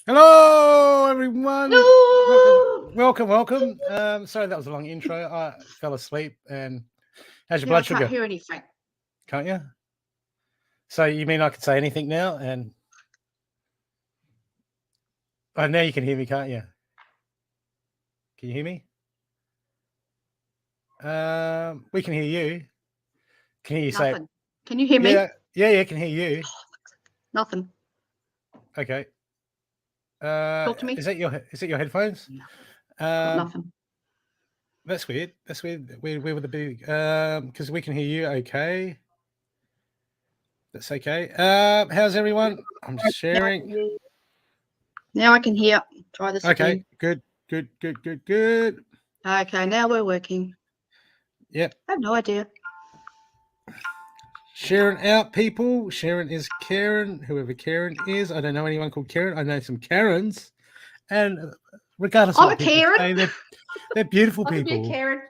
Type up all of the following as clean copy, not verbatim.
Hello, everyone. No! Welcome. Sorry that was a long intro. I fell asleep. And how's your Yeah, I blood sugar? can't hear anything. Can't you? So you mean I could say anything now? And now you can hear me, can't you? Can you hear me? We can hear you. Can you say? Nothing. Can you hear me? Yeah. Can hear you. Nothing. Okay. Talk to me. Is it your headphones? No. Got nothing. That's weird. Where would the be? Because we can hear you. Okay. That's okay. How's everyone? I'm just sharing. Now I can hear. Try this again. Good. Okay, now we're working. Yep. I have no idea. Sharing out, people. Sharon is Karen, whoever Karen is. I don't know anyone called Karen. I know some Karens. And regardless of what people say, they're beautiful people. I could be a Karen.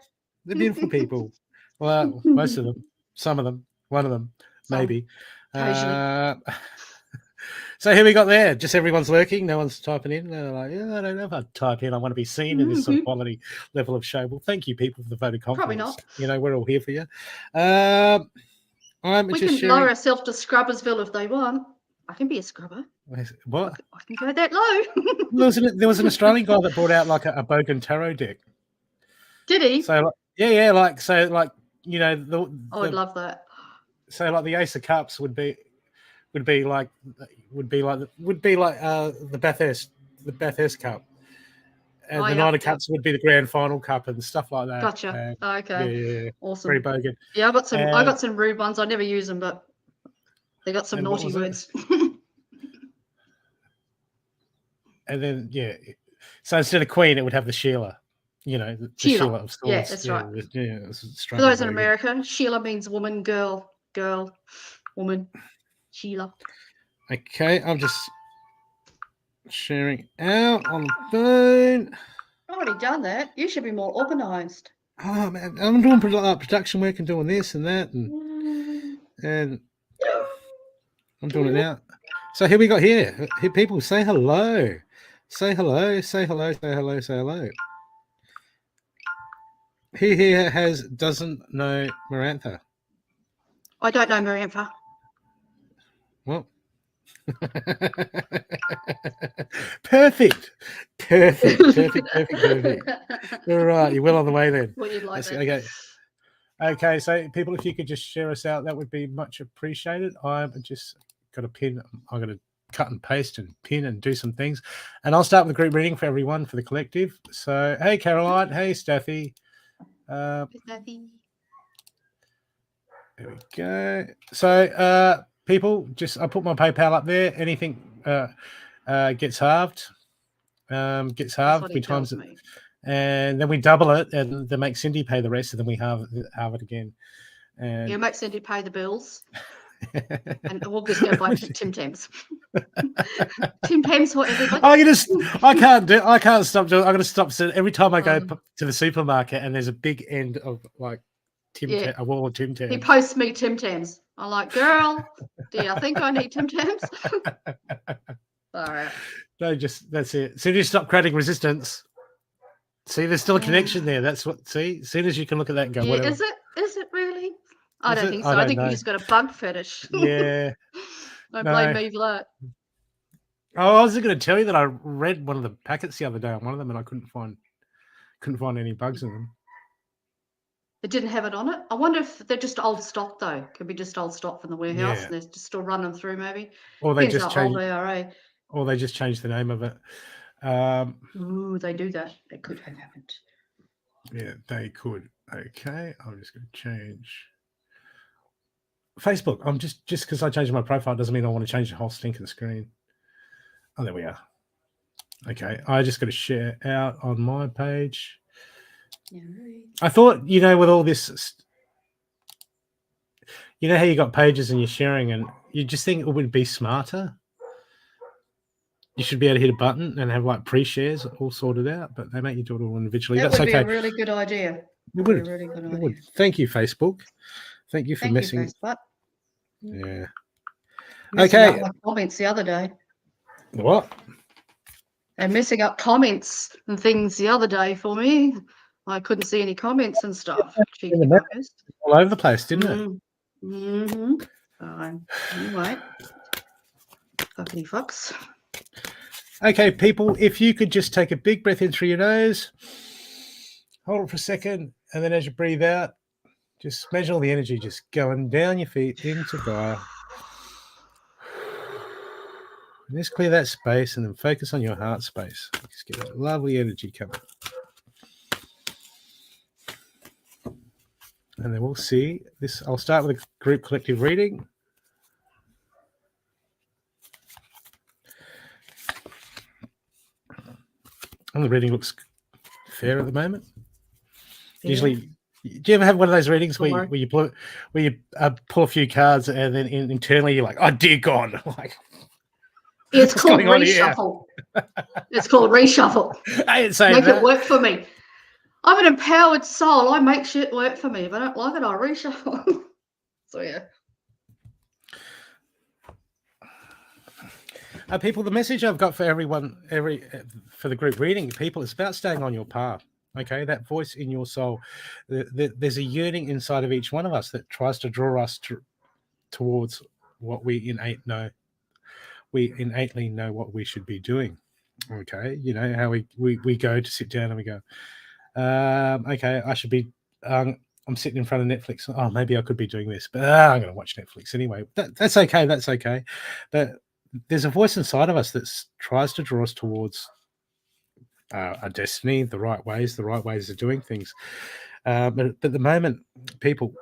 They're beautiful people. Well, most of them. Some of them. One of them, maybe. So here we got there. Just everyone's lurking. No one's typing in. They're like, I don't know if I'd type in. I want to be seen in this sort of quality level of show. Well, thank you, people, for the vote of confidence. Probably not. We're all here for you. We can lower ourselves to Scrubbersville if they want. I can be a scrubber. What? I can go that low. There was an Australian guy that brought out like a Bogan tarot deck. Did he? So I'd love that. So like the Ace of Cups would be like the Bathurst Cup, and the Nine of Cups would be the grand final cup and stuff like that. Gotcha. Okay. Yeah. Awesome. Pretty bogan. Yeah, I got some rude ones. I never use them, but they got some naughty words. And then so instead of Queen, it would have the Sheila. The Sheila of Swords. Yeah, that's right. Yeah, for those in America, Sheila means woman, girl, woman. Sheila. Okay, I'm just sharing out on the phone. I've already done that. You should be more organised. Oh man, I'm doing production work and doing this and that, and I'm doing it now. So here we got here. People say hello. Say hello. Say hello. Say hello. Say hello. Who here doesn't know Mirantha? I don't know Mirantha. Well, perfect. All right, you're well on the way then. Well, you'd like that. Okay. So people, if you could just share us out, that would be much appreciated. I've just got a pin. I'm going to cut and paste and pin and do some things, and I'll start with a group reading for everyone for the collective. So, hey Caroline, hey Staffy. There we go. So, people, I put my PayPal up there. Anything gets halved. We times it, and then we double it, and then make Cindy pay the rest, and then we halve it again. And you make Cindy pay the bills, and we'll just go buy Tim Tams. Tim Tams for everybody. I can't stop doing. I'm going to stop. So every time I go to the supermarket, and there's a big end of like a wall of Tim Tams. He posts me Tim Tams. I'm like, girl, do you think I need Tim Tams? All right. No, that's it. As soon as you stop creating resistance, see, there's still a connection there. That's what. See, as soon as you can look at that and go, whatever. Is it really? I don't think so. I think you just got a bug fetish. Yeah. Don't blame me for that. Oh, I was going to tell you that I read one of the packets the other day on one of them, and I couldn't find any bugs in them. It didn't have it on it. I wonder if they're just old stock though. Could be just old stock from the warehouse, and they're just still running through maybe. Or they just changed. Old they are, eh? Or they just changed the name of it. Ooh, they do that. They could have happened. Yeah, they could. Okay, I'm just going to change Facebook. I'm just because I changed my profile doesn't mean I want to change the whole stink of the screen. Oh, there we are. Okay, I just got to share out on my page. Yeah, right. I thought, with all this, how you got pages and you're sharing, and you just think it would be smarter. You should be able to hit a button and have like pre-shares all sorted out, but they make you do it all individually. That's okay. That would be a really good idea. It would. Really good idea. Would. Thank you, Facebook. Thank you for messing. You, Facebook. Yeah. Okay. My comments the other day. What? And messing up comments and things the other day for me. I couldn't see any comments and stuff. Cheeky buggers. All over the place, didn't it? Mm-hmm. Anyway, fuckity fucks. Okay, people, if you could just take a big breath in through your nose, hold it for a second, and then as you breathe out, just measure all the energy just going down your feet into Gaia. And just clear that space and then focus on your heart space. Just get that lovely energy coming. And then we'll see this. I'll start with a group collective reading. And the reading looks fair at the moment. Yeah. Usually, do you ever have one of those readings where you pull a few cards and then internally you're like, "Oh dear God!" Like, it's called reshuffle. It's called reshuffle. I ain't saying Make that. It work for me. I'm an empowered soul. I make shit work for me. If I don't like it, I reshuffle. So yeah. People, the message I've got for everyone, for the group reading, people, it's about staying on your path. Okay, that voice in your soul. There's a yearning inside of each one of us that tries to draw us towards what we innately know. We innately know what we should be doing. Okay, you know how we go to sit down and we go, okay, I should be. I'm sitting in front of Netflix. Oh, maybe I could be doing this, but I'm going to watch Netflix anyway. That's okay. That's okay. But there's a voice inside of us that tries to draw us towards our destiny, the right ways of doing things. But at the moment, people,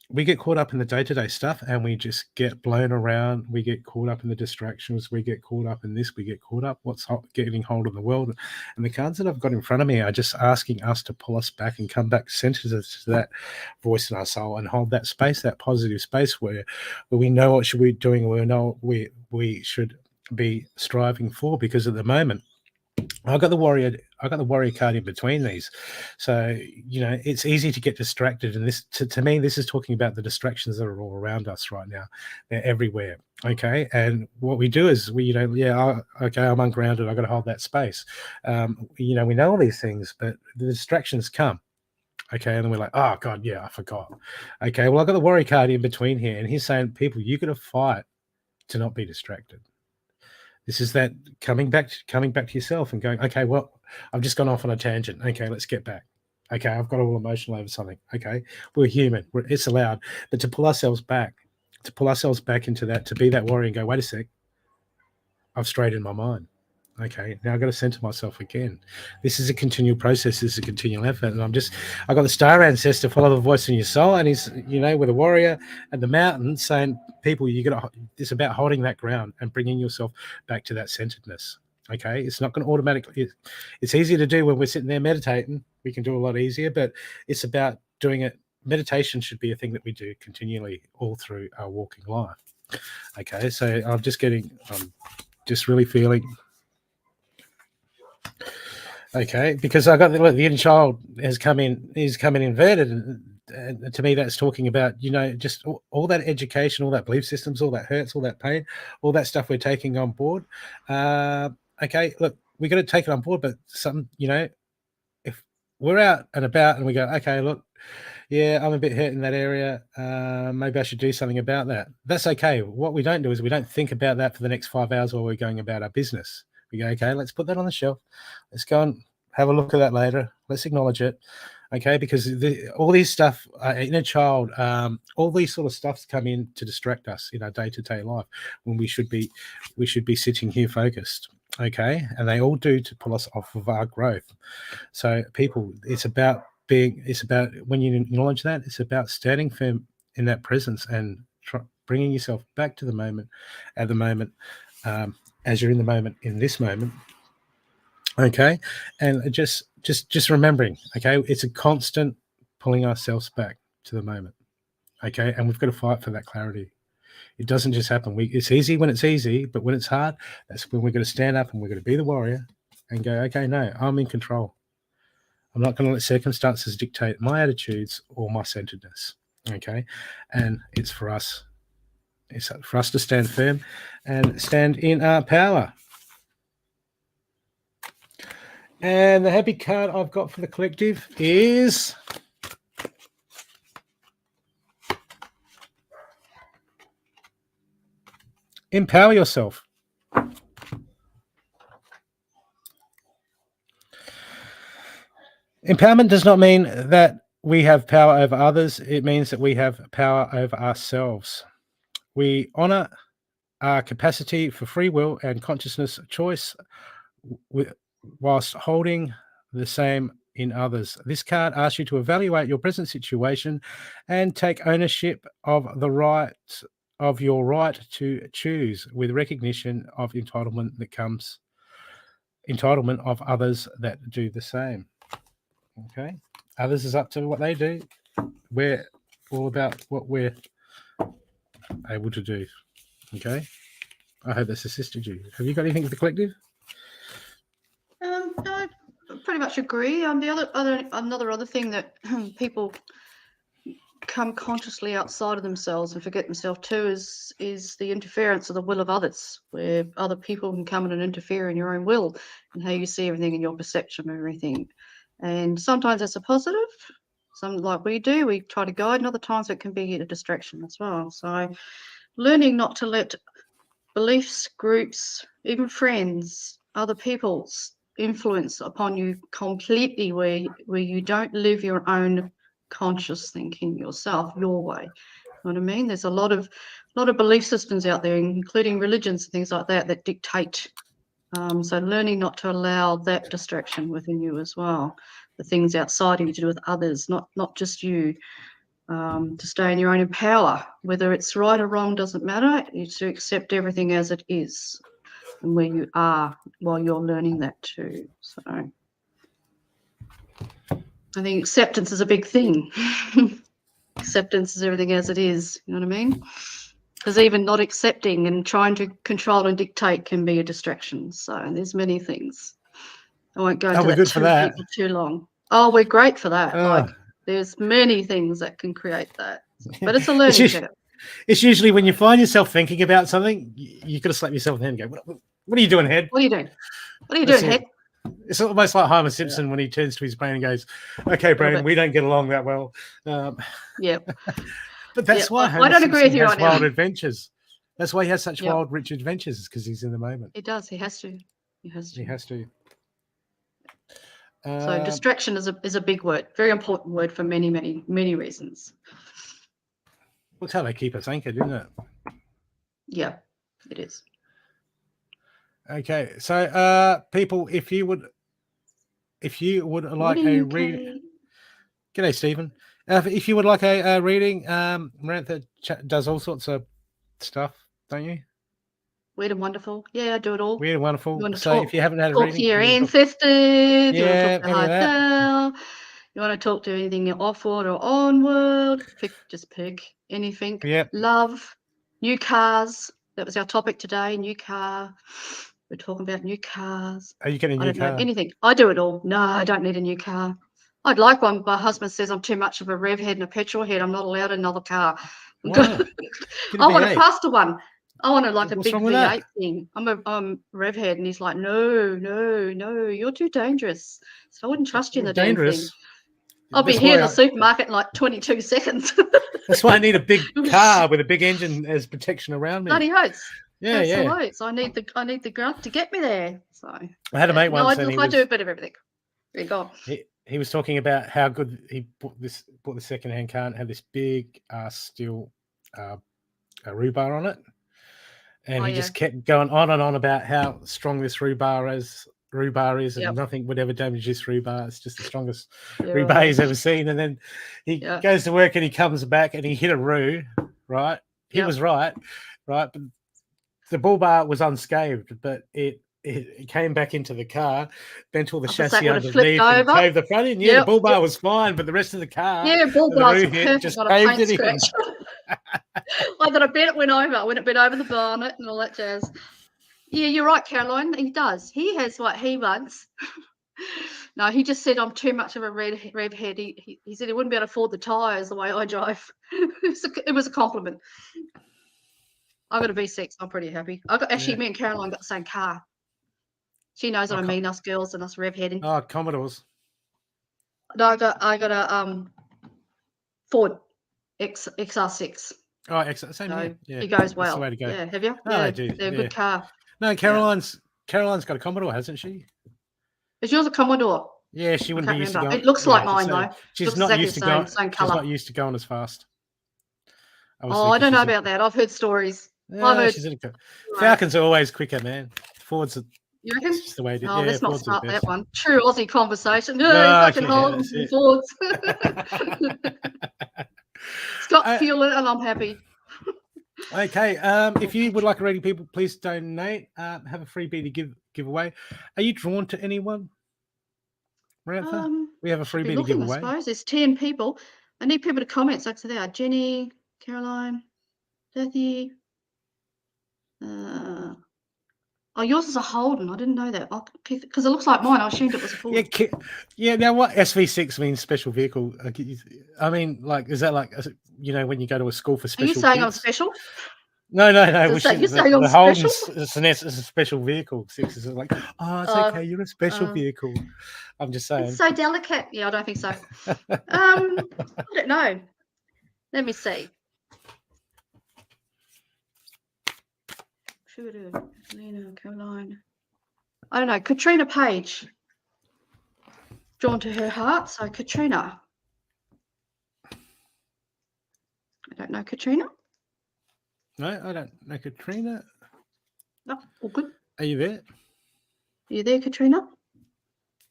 we get caught up in the day-to-day stuff and we just get blown around. We get caught up in the distractions. We get caught up in this. We get caught up what's getting hold of the world. And the cards that I've got in front of me are just asking us to pull us back and come back centered to that voice in our soul and hold that space, that positive space where we know what should we be doing, we know what we should be striving for. Because at the moment, I got the warrior card in between these. So, you know, it's easy to get distracted. And this, to me, this is talking about the distractions that are all around us right now. They're everywhere. Okay. And what we do is okay, I'm ungrounded. I got to hold that space. We know all these things, but the distractions come. Okay. And then we're like, oh God, yeah, I forgot. Okay. Well, I got the warrior card in between here. And he's saying, people, you got to fight to not be distracted. This is that coming back to yourself and going, okay, well, I've just gone off on a tangent. Okay, let's get back. Okay, I've got all emotional over something. Okay, we're human. It's allowed. But to pull ourselves back into that, to be that warrior and go, wait a sec, I've straightened my mind. Okay, now I've got to center myself again. This is a continual process. This is a continual effort. And I got the star ancestor, follow the voice in your soul. And he's, with a warrior at the mountain saying, people, it's about holding that ground and bringing yourself back to that centeredness. Okay, it's not going to automatically, it's easier to do when we're sitting there meditating. We can do a lot easier, but it's about doing it. Meditation should be a thing that we do continually all through our walking life. Okay, so I'm just really feeling. Okay, because I got the inner child is coming inverted, and to me that's talking about just all that education, all that belief systems, all that hurts, all that pain, all that stuff we're taking on board. Okay, look, we got to take it on board, but if we're out and about and we go, okay, look, yeah, I'm a bit hurt in that area. Maybe I should do something about that. That's okay. What we don't do is we don't think about that for the next 5 hours while we're going about our business. We go, okay, let's put that on the shelf. Let's go and have a look at that later. Let's acknowledge it. Okay, because all these stuff, inner child, all these sort of stuffs come in to distract us in our day-to-day life when we should be sitting here focused. Okay, and they all do to pull us off of our growth. So, people, it's about when you acknowledge that, it's about standing firm in that presence and bringing yourself back to the moment, at the moment, as you're in the moment, in this moment. Okay, and just remembering, okay, it's a constant pulling ourselves back to the moment. Okay, and we've got to fight for that clarity. It doesn't just happen. It's easy when it's easy, but when it's hard, that's when we're going to stand up and we're going to be the warrior and go, okay, no, I'm in control. I'm not going to let circumstances dictate my attitudes or my centeredness. Okay, and it's for us. It's for us to stand firm and stand in our power. And the happy card I've got for the collective is empower yourself. Empowerment does not mean that we have power over others. It means that we have power over ourselves. We honor our capacity for free will and consciousness choice whilst holding the same in others. This card asks you to evaluate your present situation and take ownership of your right to choose, with recognition of entitlement of others that do the same. Okay, others is up to what they do. We're all about what we're able to do. Okay, I hope that's assisted you. Have you got anything for the collective? No, I pretty much agree. Another thing that people come consciously outside of themselves and forget themselves too is the interference of the will of others, where other people can come in and interfere in your own will and how you see everything and your perception of everything. And sometimes it's a positive, some like we do, we try to guide, and other times it can be a distraction as well. So learning not to let beliefs, groups, even friends, other people's influence upon you completely, where you don't live your own conscious thinking yourself, your way. You know what I mean? There's a lot of belief systems out there, including religions and things like that dictate. So learning not to allow that distraction within you as well, the things outside of you to do with others, not just you. To stay in your own power, whether it's right or wrong doesn't matter. You to accept everything as it is and where you are while you're learning that too. So I think acceptance is a big thing. Acceptance is everything as it is. You know what I mean? Because even not accepting and trying to control and dictate can be a distraction. So there's many things. I won't go into that too long. Oh, we're great for that. Like there's many things that can create that. But it's a learning curve. It's usually when you find yourself thinking about something, you've got to slap yourself in the hand and go, what are you doing, head? What are you doing? What are you doing, head? It's almost like Homer Simpson when he turns to his brain and goes, okay, brain, we don't get along that well. Yeah. But that's why I don't agree with you right now. Wild adventures. That's why he has such wild, rich adventures, because he's in the moment. He does. He has to. He has to. So distraction is a big word, very important word for many, many, many reasons. That's how they keep us anchored, isn't it? Yeah, it is. Okay, so people, if you would like a reading, g'day, Stephen. If you would like a reading, Mirantha does all sorts of stuff, don't you? Weird and wonderful. Yeah, I do it all. Weird and wonderful. So if you haven't had a reading, talk to your ancestors. You want to talk to hotel. You want to talk to anything off-world or on-world. Just pick anything. Yep. Love, new cars. That was our topic today. New car. We're talking about new cars. Are you getting a new car? I don't know anything. I do it all. No, I don't need a new car. I'd like one. My husband says I'm too much of a rev head and a petrol head. I'm not allowed another car. Wow. I want a faster one. I want a big V8 thing. I'm a rev head, and he's like, no, you're too dangerous. So I wouldn't trust you in the damn thing. I'll be here in the supermarket in like 22 seconds. That's why I need a big car with a big engine as protection around me. Bloody oaths. Yeah, yeah. So I need the grunt to get me there. So I had a mate once. I do a bit of everything. There you go. He was talking about how good he bought the second-hand car and had this big steel rebar on it, and he just kept going on and on about how strong this rebar is, and nothing would ever damage this rebar. It's just the strongest rebar he's ever seen. And then he goes to work and he comes back and he hit a roo, right? He was right, but the bull bar was unscathed, but it came back into the car, bent all the chassis underneath and caved the front end. Yeah, the bull bar was fine, but the rest of the car, bull bar just caved it in. I got a bet it went over. When it bent over the bonnet and all that jazz. Yeah, you're right, Caroline. He does. He has what he wants. No, he just said I'm too much of a rev head. He said he wouldn't be able to afford the tyres the way I drive. It was a compliment. I got a V6. I'm pretty happy. Me and Caroline got the same car. She knows what I mean, us girls and us rev heading. Oh, Commodores. No, I got a Ford XR6. Oh, same here. Yeah, it goes well. That's the way to go. Yeah, have you? Oh, yeah, they do. they're a good car. No, Caroline's got a Commodore, hasn't she? Is yours a Commodore? Yeah, she wouldn't be used to going. It looks like mine though. She's not used to going. Same She's colour. not used to going as fast. I don't know about that. I've heard stories. Yeah, Falcons are always quicker, man. Fords are. You reckon? It's just the way to. Oh, yeah, let's not Fords start are the that best. one. True Aussie conversation. No, fucking Hollands and Fords. It's got fuel in it, and I'm happy. Okay. If you would like a reading, people, please donate. Have a freebie to give away. Are you drawn to anyone, Mirantha? We have a freebie to give away. I suppose there's 10 people. I need people to comment. So they are Jenny, Caroline, Kathy. Oh, yours is a Holden. I didn't know that. Because it looks like mine. I assumed it was a Ford. Yeah. Now, what SV6 means special vehicle? I mean, like, is that like, when you go to a school for special? Are you saying kids? I'm special? No. You're saying I'm the special? Holden's it's a special vehicle. 6 is like, oh, it's okay. You're a special vehicle. I'm just saying. It's so delicate. Yeah, I don't think so. I don't know. Let me see. Lena, Caroline. I don't know. Katrina Page. Drawn to her heart. So Katrina. I don't know Katrina. No, I don't know Katrina. No, all good. Are you there? Are you there, Katrina?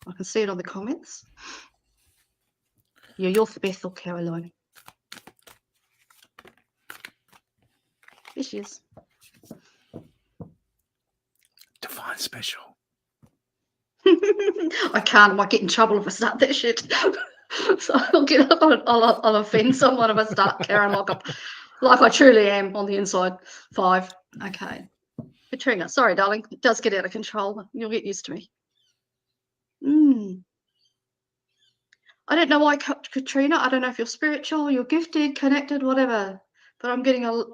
I can see it on the comments. Yeah, you're Bethel, Caroline. Here she is. Divine special. I can't. I might get in trouble if I start that shit. So I'll offend someone if I start carrying like I truly am on the inside. 5. Okay. Katrina, sorry, darling. It does get out of control. You'll get used to me. I don't know why, Katrina. I don't know if you're spiritual, you're gifted, connected, whatever. But I'm getting a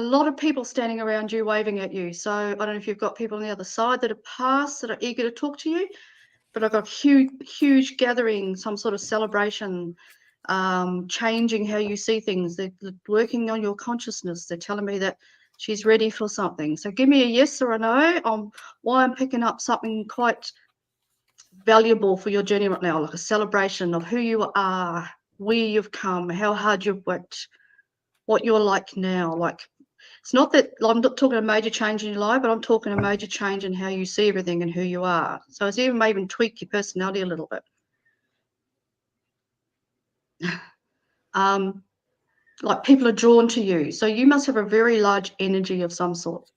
lot of people standing around you, waving at you. So I don't know if you've got people on the other side that are past, that are eager to talk to you. But I've got huge gathering, some sort of celebration, changing how you see things. They're working on your consciousness. They're telling me that she's ready for something. So give me a yes or a no on why I'm picking up something quite valuable for your journey right now, like a celebration of who you are, where you've come, how hard you've worked, what you're like now. Like, it's not that I'm not talking a major change in your life, but I'm talking a major change in how you see everything and who you are. So it's may even tweak your personality a little bit. Like, people are drawn to you. So you must have a very large energy of some sort,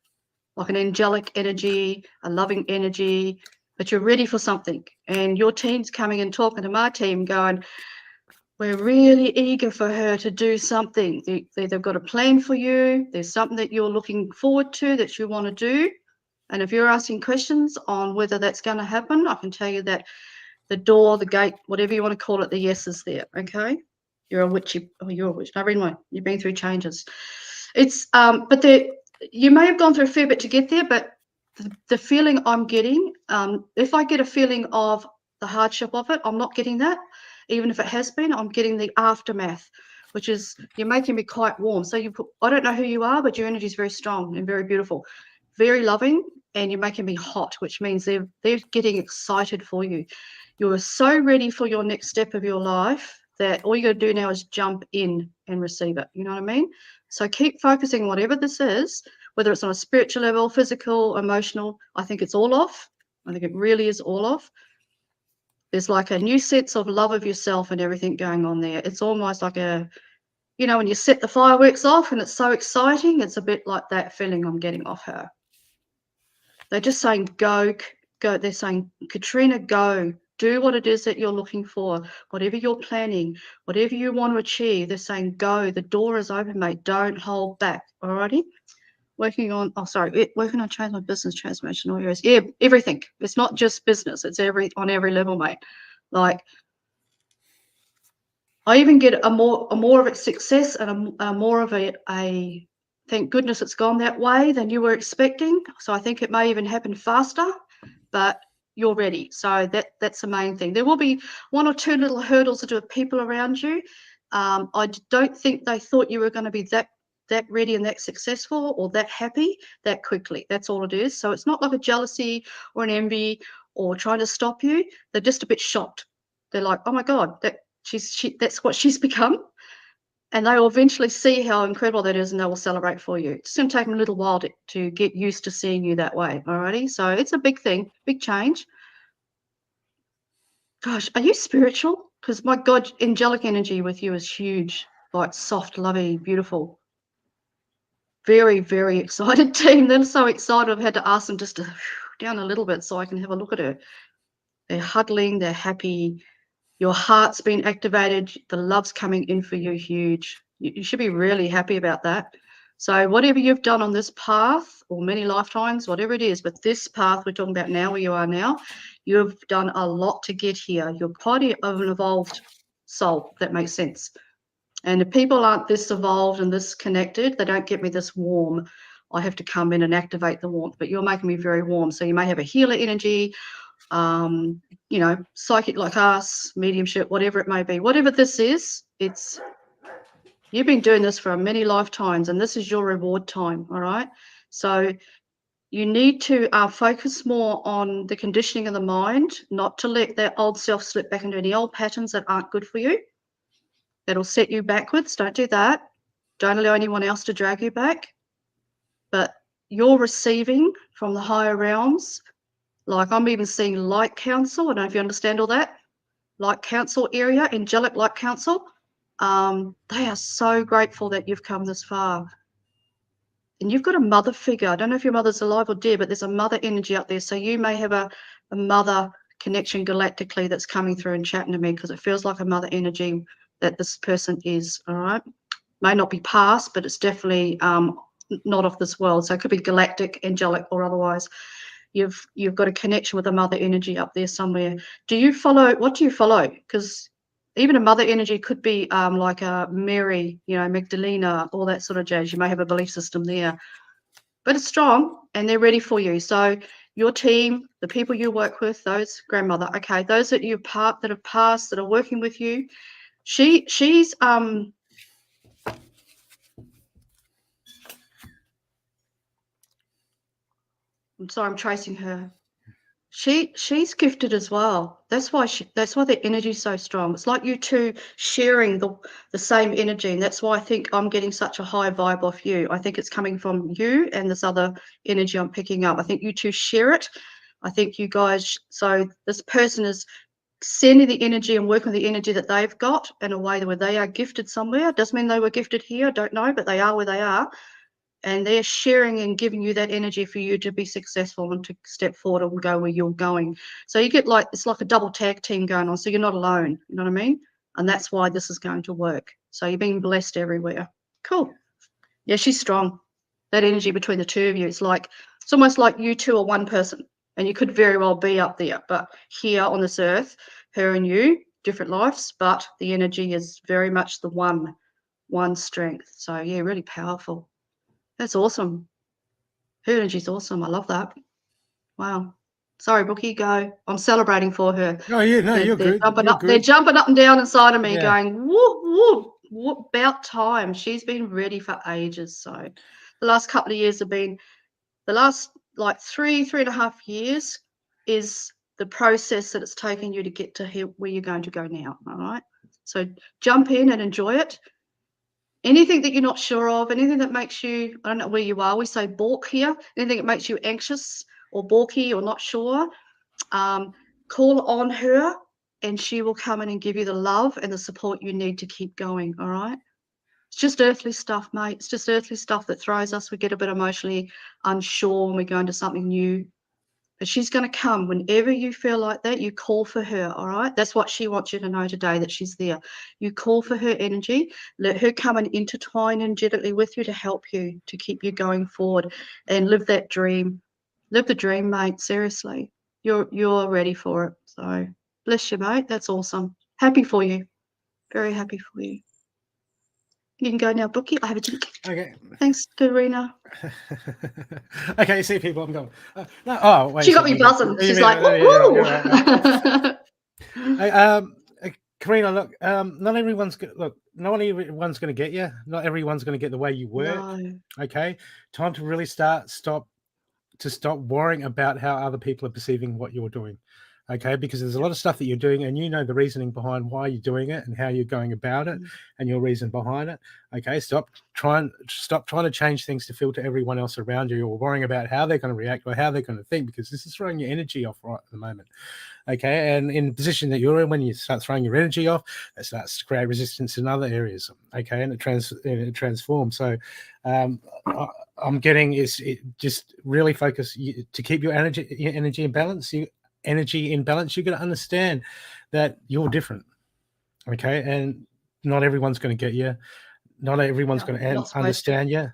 like an angelic energy, a loving energy, but you're ready for something. And your team's coming and talking to my team going, we're really eager for her to do something. They've got a plan for you. There's something that you're looking forward to that you want to do. And if you're asking questions on whether that's going to happen, I can tell you that the door, the gate, whatever you want to call it, the yes is there, okay? You're a witch. You're a witch. No, anyway, you've been through changes. It's, but you may have gone through a fair bit to get there, but the feeling I'm getting, if I get a feeling of the hardship of it, I'm not getting that. Even if it has been, I'm getting the aftermath, which is you're making me quite warm. So I don't know who you are, but your energy is very strong and very beautiful, very loving, and you're making me hot, which means they're getting excited for you. You're so ready for your next step of your life that all you got to do now is jump in and receive it. You know what I mean? So keep focusing, whatever this is, whether it's on a spiritual level, physical, emotional. I think it's all off. I think it really is all off. There's like a new sense of love of yourself and everything going on there. It's almost like when you set the fireworks off and it's so exciting, it's a bit like that feeling I'm getting off her. They're just saying, go. They're saying, Katrina, go. Do what it is that you're looking for, whatever you're planning, whatever you want to achieve. They're saying, go. The door is open, mate. Don't hold back. All righty? Working on change my business transformation, all areas. Yeah, everything. It's not just business. It's on every level, mate. Like, I even get a more of a success and a more of a thank goodness it's gone that way than you were expecting. So I think it may even happen faster but you're ready. So that's the main thing. There will be 1 or 2 little hurdles to do with people around you. I don't think they thought you were going to be that ready and that successful or that happy that quickly. That's all it is. So it's not like a jealousy or an envy or trying to stop you. They're just a bit shocked. They're like, oh my God, that's what she's become. And they will eventually see how incredible that is, and they will celebrate for you. It's going to take them a little while to get used to seeing you that way. Alrighty, so it's a big thing, big change. Gosh, are you spiritual? Because my God, angelic energy with you is huge, like soft, lovey, beautiful. Very, very excited team. They're so excited. I've had to ask them just to down a little bit so I can have a look at her. They're huddling. They're happy. Your heart's been activated. The love's coming in for you, huge. You should be really happy about that. So whatever you've done on this path, or many lifetimes, whatever it is, but this path we're talking about now, where you are now, you've done a lot to get here. You're quite of an evolved soul, if that makes sense. And if people aren't this evolved and this connected, they don't get me this warm. I have to come in and activate the warmth, but you're making me very warm. So you may have a healer energy, psychic like us, mediumship, whatever it may be. Whatever this is, you've been doing this for many lifetimes, and this is your reward time, all right? So you need to focus more on the conditioning of the mind, not to let that old self slip back into any old patterns that aren't good for you. That'll set you backwards. Don't do that. Don't allow anyone else to drag you back. But you're receiving from the higher realms. Like I'm even seeing light council. I don't know if you understand all that. Light council area, angelic light council. They are so grateful that you've come this far. And you've got a mother figure. I don't know if your mother's alive or dead, but there's a mother energy up there. So you may have a mother connection galactically that's coming through and chatting to me, because it feels like a mother energy that this person is, all right? May not be past, but it's definitely not of this world. So it could be galactic, angelic, or otherwise. You've got a connection with a mother energy up there somewhere. What do you follow? Because even a mother energy could be like a Mary, Magdalena, all that sort of jazz. You may have a belief system there. But it's strong, and they're ready for you. So your team, the people you work with, those grandmother, okay, those that have passed, that are working with you, she's I'm sorry, I'm tracing her. She's gifted as well. That's why the energy is so strong. It's like you two sharing the same energy, and that's why I think I'm getting such a high vibe off you. I think it's coming from you and this other energy I'm picking up. I think you two share it. I think you guys. So this person is sending the energy and working with the energy that they've got in a way where they are gifted somewhere. Doesn't mean they were gifted here. I don't know, but they are where they are. And they're sharing and giving you that energy for you to be successful and to step forward and go where you're going. So you get it's like a double tag team going on. So you're not alone. You know what I mean? And that's why this is going to work. So you're being blessed everywhere. Cool. Yeah, she's strong. That energy between the two of you, it's almost like you two are one person, and you could very well be up there. But here on this earth, her and you, different lives, but the energy is very much the one strength. So yeah, really powerful. That's awesome. Her energy's awesome. I love that. Wow. Sorry, Brookie, go. I'm celebrating for her. Oh, yeah, no, you're good. They're jumping up and down inside of me, Yeah. going, whoop, whoop, about time. She's been ready for ages. So the last couple of years have been, the last like 3.5 years is the process that it's taken you to get to here, where you're going to go now. All right. So jump in and enjoy it. Anything that you're not sure of, anything that makes you, I don't know where you are, we say balk here, anything that makes you anxious or balky or not sure, call on her and she will come in and give you the love and the support you need to keep going, all right? It's just earthly stuff, mate. It's just earthly stuff that throws us. We get a bit emotionally unsure when we go into something new. But she's going to come whenever you feel like that. You call for her, all right? That's what she wants you to know today, that she's there. You call for her energy. Let her come and intertwine energetically with you to help you, to keep you going forward and live that dream. Live the dream, mate. Seriously. You're ready for it. So bless you, mate. That's awesome. Happy for you. Very happy for you. You can go now, Brookie. I have a drink. Okay. Thanks, Karina. Okay, see people. I'm going. No, oh, wait. She got me buzzing. She's like, woo! Karina, look, not everyone's going to get you. Not everyone's going to get the way you work. No. Okay, time to really stop worrying about how other people are perceiving what you're doing. Okay, because there's a lot of stuff that you're doing, and you know the reasoning behind why you're doing it and how you're going about it, and your reason behind it. Okay, stop trying to change things to filter everyone else around you, or worrying about how they're going to react or how they're going to think, because this is throwing your energy off right at the moment. Okay, and in the position that you're in, when you start throwing your energy off, it starts to create resistance in other areas. Okay, and it transforms. So I'm getting is just really focus to keep your energy in balance. Energy in balance. You're going to understand that you're different. Okay, and not everyone's going to get you. Not everyone's going to understand you.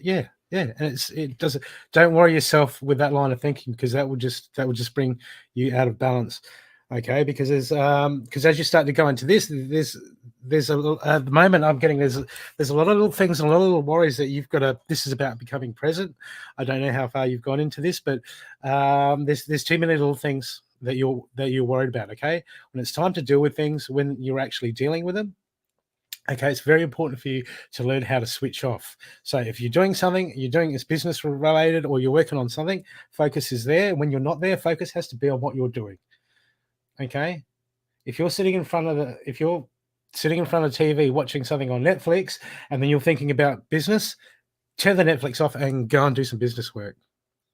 Yeah. And it doesn't. Don't worry yourself with that line of thinking, because that would just bring you out of balance. Okay, because as you start to go into this, there's a little, at the moment I'm getting there's a lot of little things and a lot of little worries that you've got to. This is about becoming present. I don't know how far you've gone into this, but there's too many little things that you're worried about. Okay, when it's time to deal with things, when you're actually dealing with them. Okay, it's very important for you to learn how to switch off. So if you're doing something, you're doing it's business related, or you're working on something, focus is there. When you're not there, focus has to be on what you're doing. Okay, if you're sitting in front of TV watching something on Netflix, and then you're thinking about business, turn the Netflix off and go and do some business work.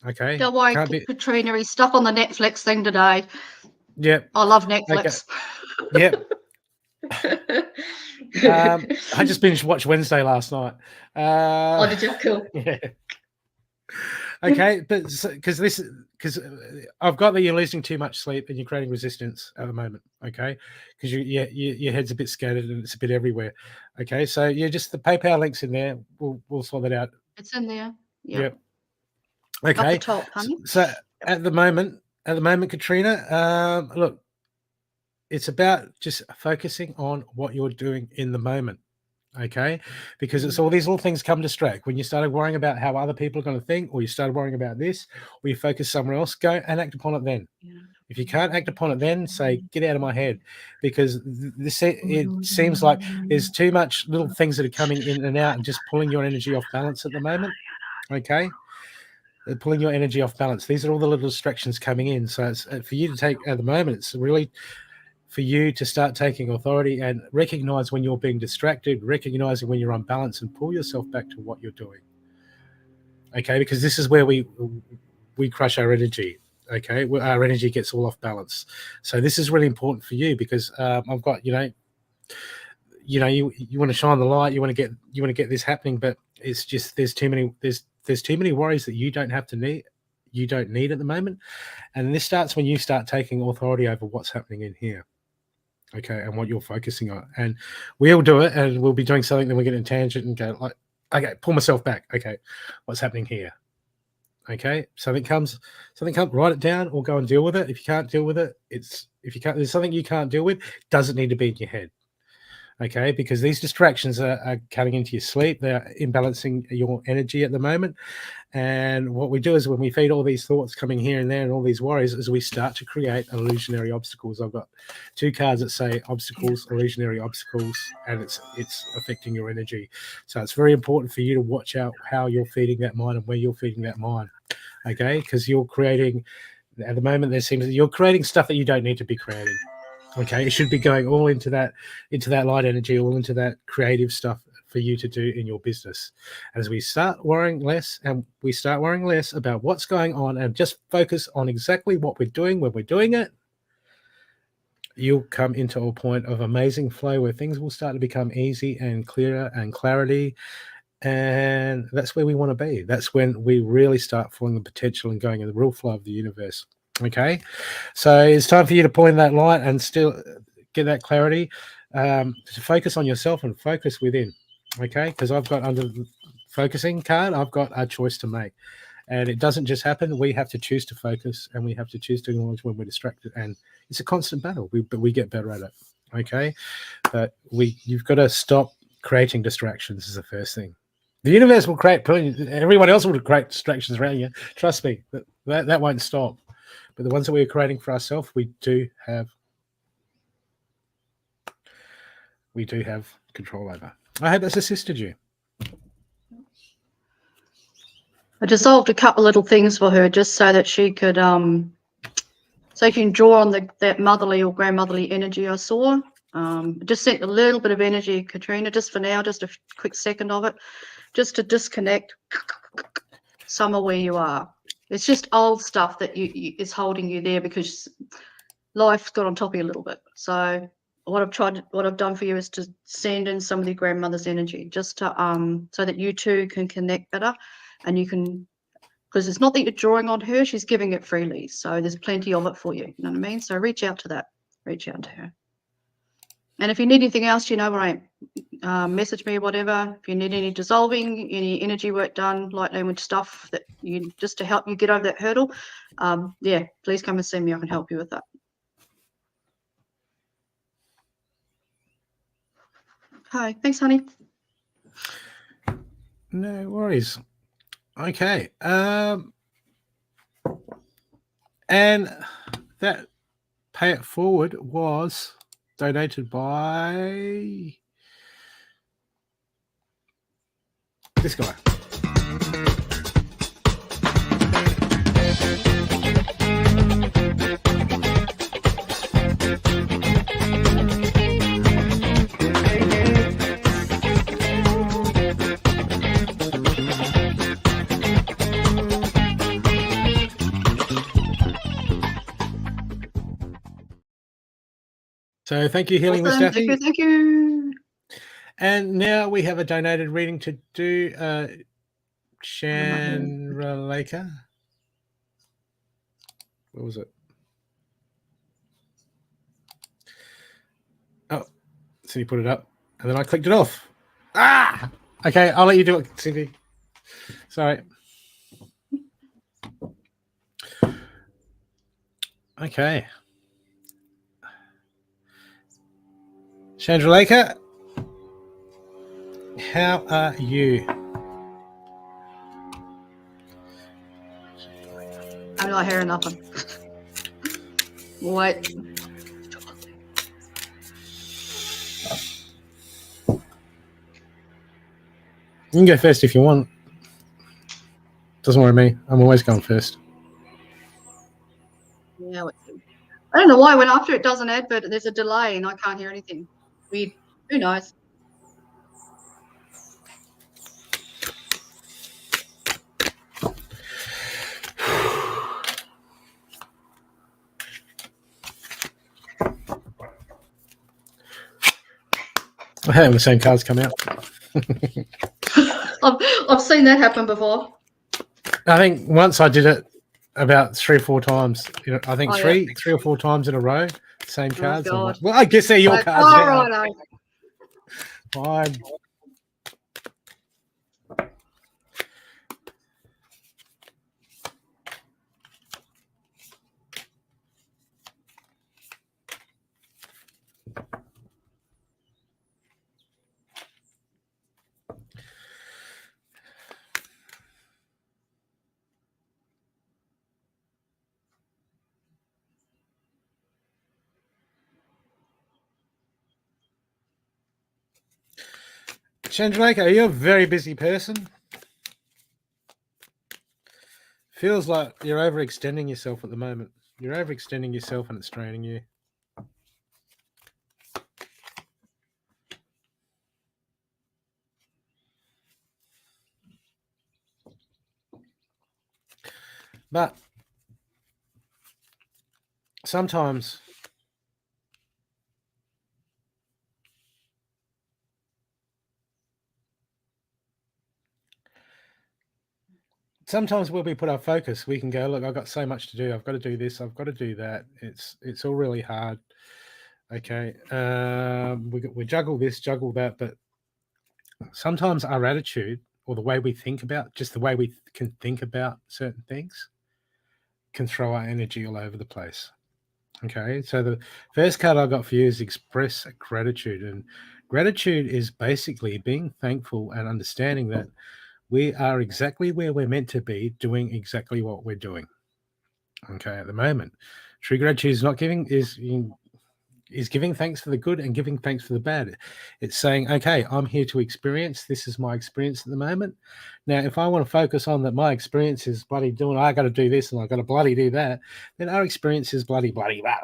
Okay, don't worry, Katrina, he's stuck on the Netflix thing today. Yep, I love Netflix. Okay. Yep. I just binge watched Wednesday last night. Oh, did you? Cool. Yeah. Okay, but because I've got that you're losing too much sleep and you're creating resistance at the moment. Okay, because your head's a bit scattered and it's a bit everywhere. Okay, so just the PayPal link's in there. We'll sort that out. It's in there. Yep. Okay. Up the top, honey. So at the moment, Katrina, look. It's about just focusing on what you're doing in the moment, okay? Because it's all these little things come distract. When you started worrying about how other people are going to think, or you started worrying about this, or you focus somewhere else, go and act upon it then. If you can't act upon it then, say, get out of my head, because it seems like there's too much little things that are coming in and out and just pulling your energy off balance at the moment, okay? They're pulling your energy off balance. These are all the little distractions coming in. So it's for you to take, at the moment, it's really for you to start taking authority and recognize when you're being distracted, recognizing when you're unbalanced, and pull yourself back to what you're doing. Okay, because this is where we crush our energy. Okay, our energy gets all off balance. So this is really important for you, because I've got you want to shine the light, you want to get this happening, but it's just there's too many worries that you don't need at the moment, and this starts when you start taking authority over what's happening in here. Okay, and what you're focusing on, and we'll do it, and we'll be doing something, then we get in tangent and go like, okay, pull myself back. Okay, what's happening here? Okay, something comes, write it down or go and deal with it. If you can't deal with it, there's something you can't deal with, doesn't need to be in your head. Okay, because these distractions are cutting into your sleep. They're imbalancing your energy at the moment. And what we do is, when we feed all these thoughts coming here and there and all these worries, is we start to create illusionary obstacles. I've got 2 cards that say obstacles, illusionary obstacles, and it's affecting your energy. So it's very important for you to watch out how you're feeding that mind and where you're feeding that mind. Okay, because you're creating, at the moment, you're creating stuff that you don't need to be creating. Okay, it should be going all into that light energy, all into that creative stuff for you to do in your business. As we start worrying less, and we start worrying less about what's going on, and just focus on exactly what we're doing when we're doing it, you'll come into a point of amazing flow where things will start to become easy and clearer and clarity. And that's where we want to be. That's when we really start feeling the potential and going in the real flow of the universe. Okay, so it's time for you to point that light and still get that clarity, to focus on yourself and focus within. Okay, because I've got, under the focusing card, I've got a choice to make, and it doesn't just happen. We have to choose to focus, and we have to choose to acknowledge when we're distracted, and it's a constant battle. But we get better at it. Okay, but you've got to stop creating distractions is the first thing. The universe will create, everyone else will create distractions around you. Trust me, that won't stop. But the ones that we're creating for ourselves, we do have control over. I hope that's assisted you. I dissolved a couple little things for her just so that she could, so you can draw on that motherly or grandmotherly energy I saw. Just sent a little bit of energy, Katrina, just for now, just a quick second of it, just to disconnect somewhere where you are. It's just old stuff that is holding you there because life got on top of you a little bit. So what I've done for you is to send in some of your grandmother's energy, just to so that you two can connect better, and you can, because it's not that you're drawing on her, she's giving it freely. So there's plenty of it for you. You know what I mean? So reach out to that. Reach out to her. And if you need anything else, you know where I am. Message me, whatever. If you need any dissolving, any energy work done, light language stuff that you just to help you get over that hurdle, yeah, please come and see me. I can help you with that. Hi, thanks, honey. No worries. Okay. And that Pay It Forward was donated by this guy. So thank you, Healing Awesome. Miss Daffy. Thank you. And now we have a donated reading to do. Chandraleka. What was it? Oh, Cindy put it up, and then I clicked it off. Ah! Okay, I'll let you do it, Cindy. Sorry. Okay. Chandraleka, how are you? I'm not hearing nothing. What? You can go first if you want. Doesn't worry me. I'm always going first. Yeah. I don't know why when after it does an ad, but there's a delay and I can't hear anything. Weird. Who knows? I hate when the same cards come out. I've seen that happen before. I think once I did it about 3 or 4 times. You know, I think three or 4 times in a row. Same cards. Oh, like, well, I guess they're your cards now. Right. Fine. Chandraleka, are you a very busy person? Feels like you're overextending yourself at the moment. You're overextending yourself and it's draining you. But sometimes where we put our focus, we can go, look, I've got so much to do. I've got to do this. I've got to do that. It's all really hard. Okay. We juggle this, juggle that. But sometimes our attitude or the way we think about, just the way we can think about certain things can throw our energy all over the place. Okay. So the first card I got for you is express gratitude. And Gratitude is basically being thankful and understanding that we are exactly where we're meant to be, doing exactly what we're doing. Okay, at the moment, true gratitude is not giving is giving thanks for the good and giving thanks for the bad. It's saying, okay, I'm here to experience. This is my experience at the moment. Now, if I want to focus on that, my experience is bloody doing, I got to do this and I got to bloody do that, then our experience is bloody blah, blah.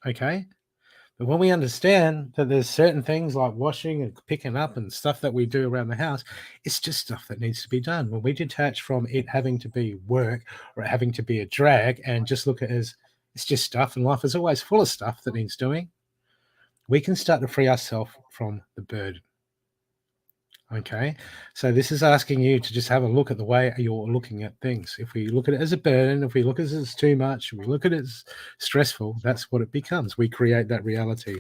Okay. But when we understand that there's certain things like washing and picking up and stuff that we do around the house, it's just stuff that needs to be done. When we detach from it having to be work or having to be a drag and just look at it as it's just stuff, and life is always full of stuff that needs doing, we can start to free ourselves from the burden. Okay, so this is asking you to just have a look at the way you're looking at things. If we look at it as a burden, if we look at it as too much, if we look at it as stressful, that's what it becomes. We create that reality.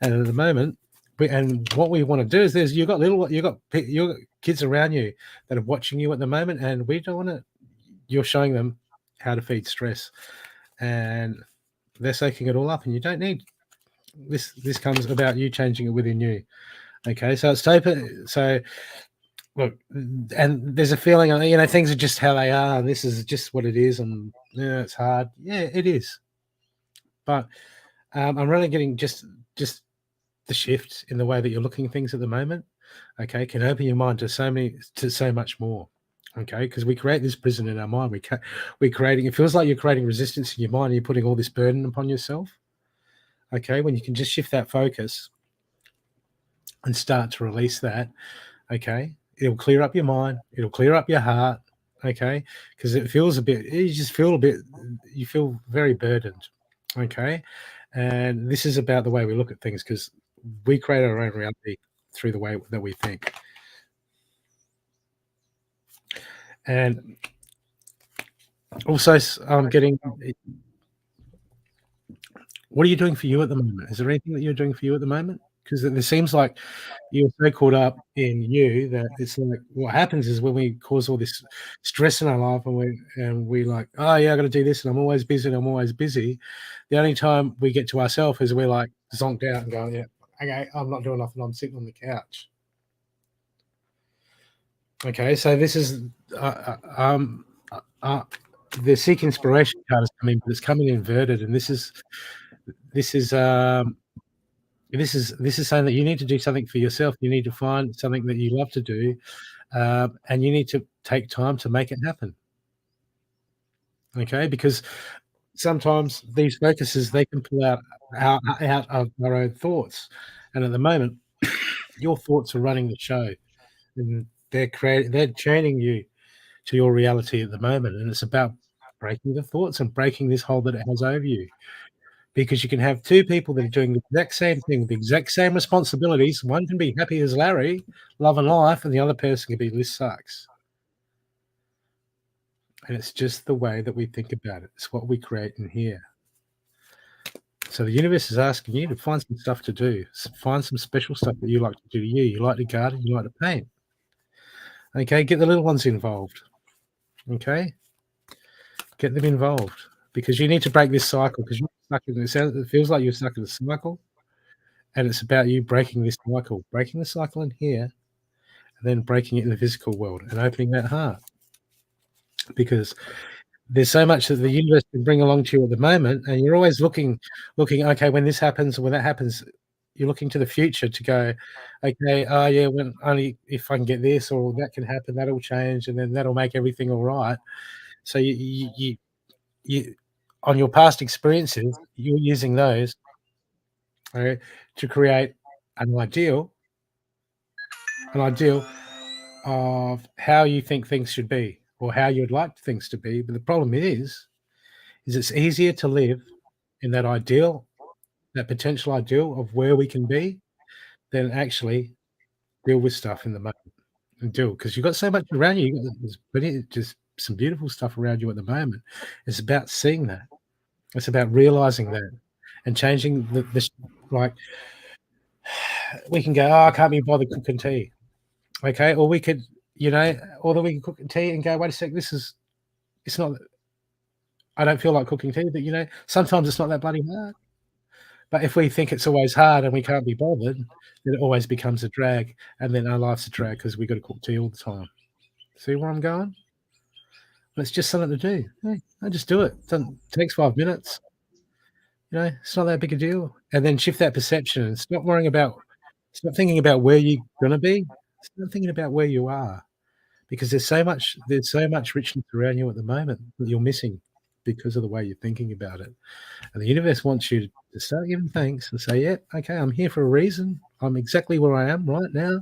And at the moment, and what we want to do is you've got kids around you that are watching you at the moment, and we don't want to. You're showing them how to feed stress, and they're soaking it all up. And you don't need this. This comes about you changing it within you. Okay, so it's so look, and there's a feeling, things are just how they are. This is just what it is, and it's hard. Yeah, it is. But I'm really getting just the shift in the way that you're looking at things at the moment. Okay, can open your mind to so much more. Okay, because we create this prison in our mind. We're creating. It feels like you're creating resistance in your mind. And you're putting all this burden upon yourself. Okay, when you can just shift that focus and start to release that, okay, it'll clear up your mind, it'll clear up your heart, okay, because you feel very burdened, okay, and this is about the way we look at things, because we create our own reality through the way that we think. And also, I'm getting, what are you doing for you at the moment? Is there anything that you're doing for you at the moment? Because it seems like you're so caught up in you that it's like what happens is when we cause all this stress in our life and we like, oh yeah, I got to do this and I'm always busy. The only time we get to ourselves is we're like zonked out and going, yeah, okay, I'm not doing nothing. I'm sitting on the couch. Okay, so this is the seek inspiration card is coming, but it's coming inverted, and this is saying that you need to do something for yourself. You need to find something that you love to do, and you need to take time to make it happen. Okay, because sometimes these focuses, they can pull out of our own thoughts, and at the moment, your thoughts are running the show, and they're chaining you to your reality at the moment, and it's about breaking the thoughts and breaking this hold that it has over you. Because you can have two people that are doing the exact same thing, the exact same responsibilities. One can be happy as Larry, loving life, and the other person can be this sucks. And it's just the way that we think about it. It's what we create in here. So the universe is asking you to find some stuff to do. Find some special stuff that you like to do to you. You like to garden, you like to paint. Okay, get the little ones involved. Okay? Get them involved. Because you need to break this cycle, because you're stuck in this. It feels like you're stuck in a cycle. And it's about you breaking this cycle, breaking the cycle in here, and then breaking it in the physical world and opening that heart. Because there's so much that the universe can bring along to you at the moment, and you're always looking, okay, when this happens, when that happens, you're looking to the future to go, okay, oh yeah, when only if I can get this or that can happen, that'll change, and then that'll make everything all right. So you on your past experiences, you're using those to create an ideal of how you think things should be or how you'd like things to be. But the problem is it's easier to live in that ideal, that potential ideal of where we can be, than actually deal with stuff in the moment and deal, because you've got so much around you. There's just some beautiful stuff around you at the moment. It's about seeing that. It's about realizing that and changing this. Like, we can go, oh, I can't be bothered cooking tea. Okay, or we could, or then we can cook tea and go, wait a sec, it's not, I don't feel like cooking tea, but sometimes it's not that bloody hard. But if we think it's always hard and we can't be bothered, then it always becomes a drag, and then our life's a drag because we've got to cook tea all the time. See where I'm going? Well, it's just something to do. Hey, I just do it. It takes 5 minutes. You know, it's not that big a deal. And then shift that perception and stop thinking about where you're gonna be. Start thinking about where you are. Because there's so much richness around you at the moment that you're missing because of the way you're thinking about it. And the universe wants you to start giving thanks and say, yeah, okay, I'm here for a reason. I'm exactly where I am right now.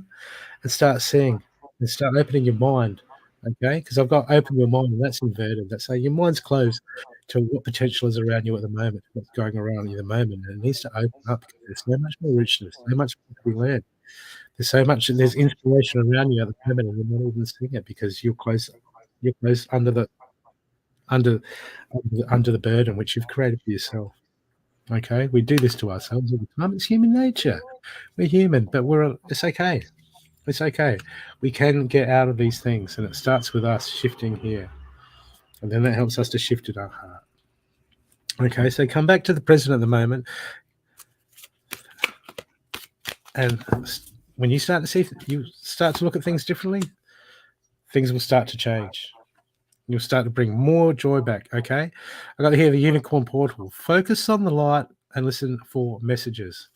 And start seeing and start opening your mind. Okay, because I've got open your mind, and that's inverted. That's saying your mind's closed to what potential is around you at the moment, what's going around you at the moment, and it needs to open up because there's so much more richness, so much more to be learned. There's inspiration around you at the moment, and you're not even seeing it because you're close under the burden which you've created for yourself. Okay, we do this to ourselves all the time. It's human nature. We're human, but it's okay. It's okay. We can get out of these things, and it starts with us shifting here. And then that helps us to shift in our heart. Okay, so come back to the present at the moment. And when you start to look at things differently, things will start to change. You'll start to bring more joy back, okay? I got here the unicorn portal. Focus on the light and listen for messages.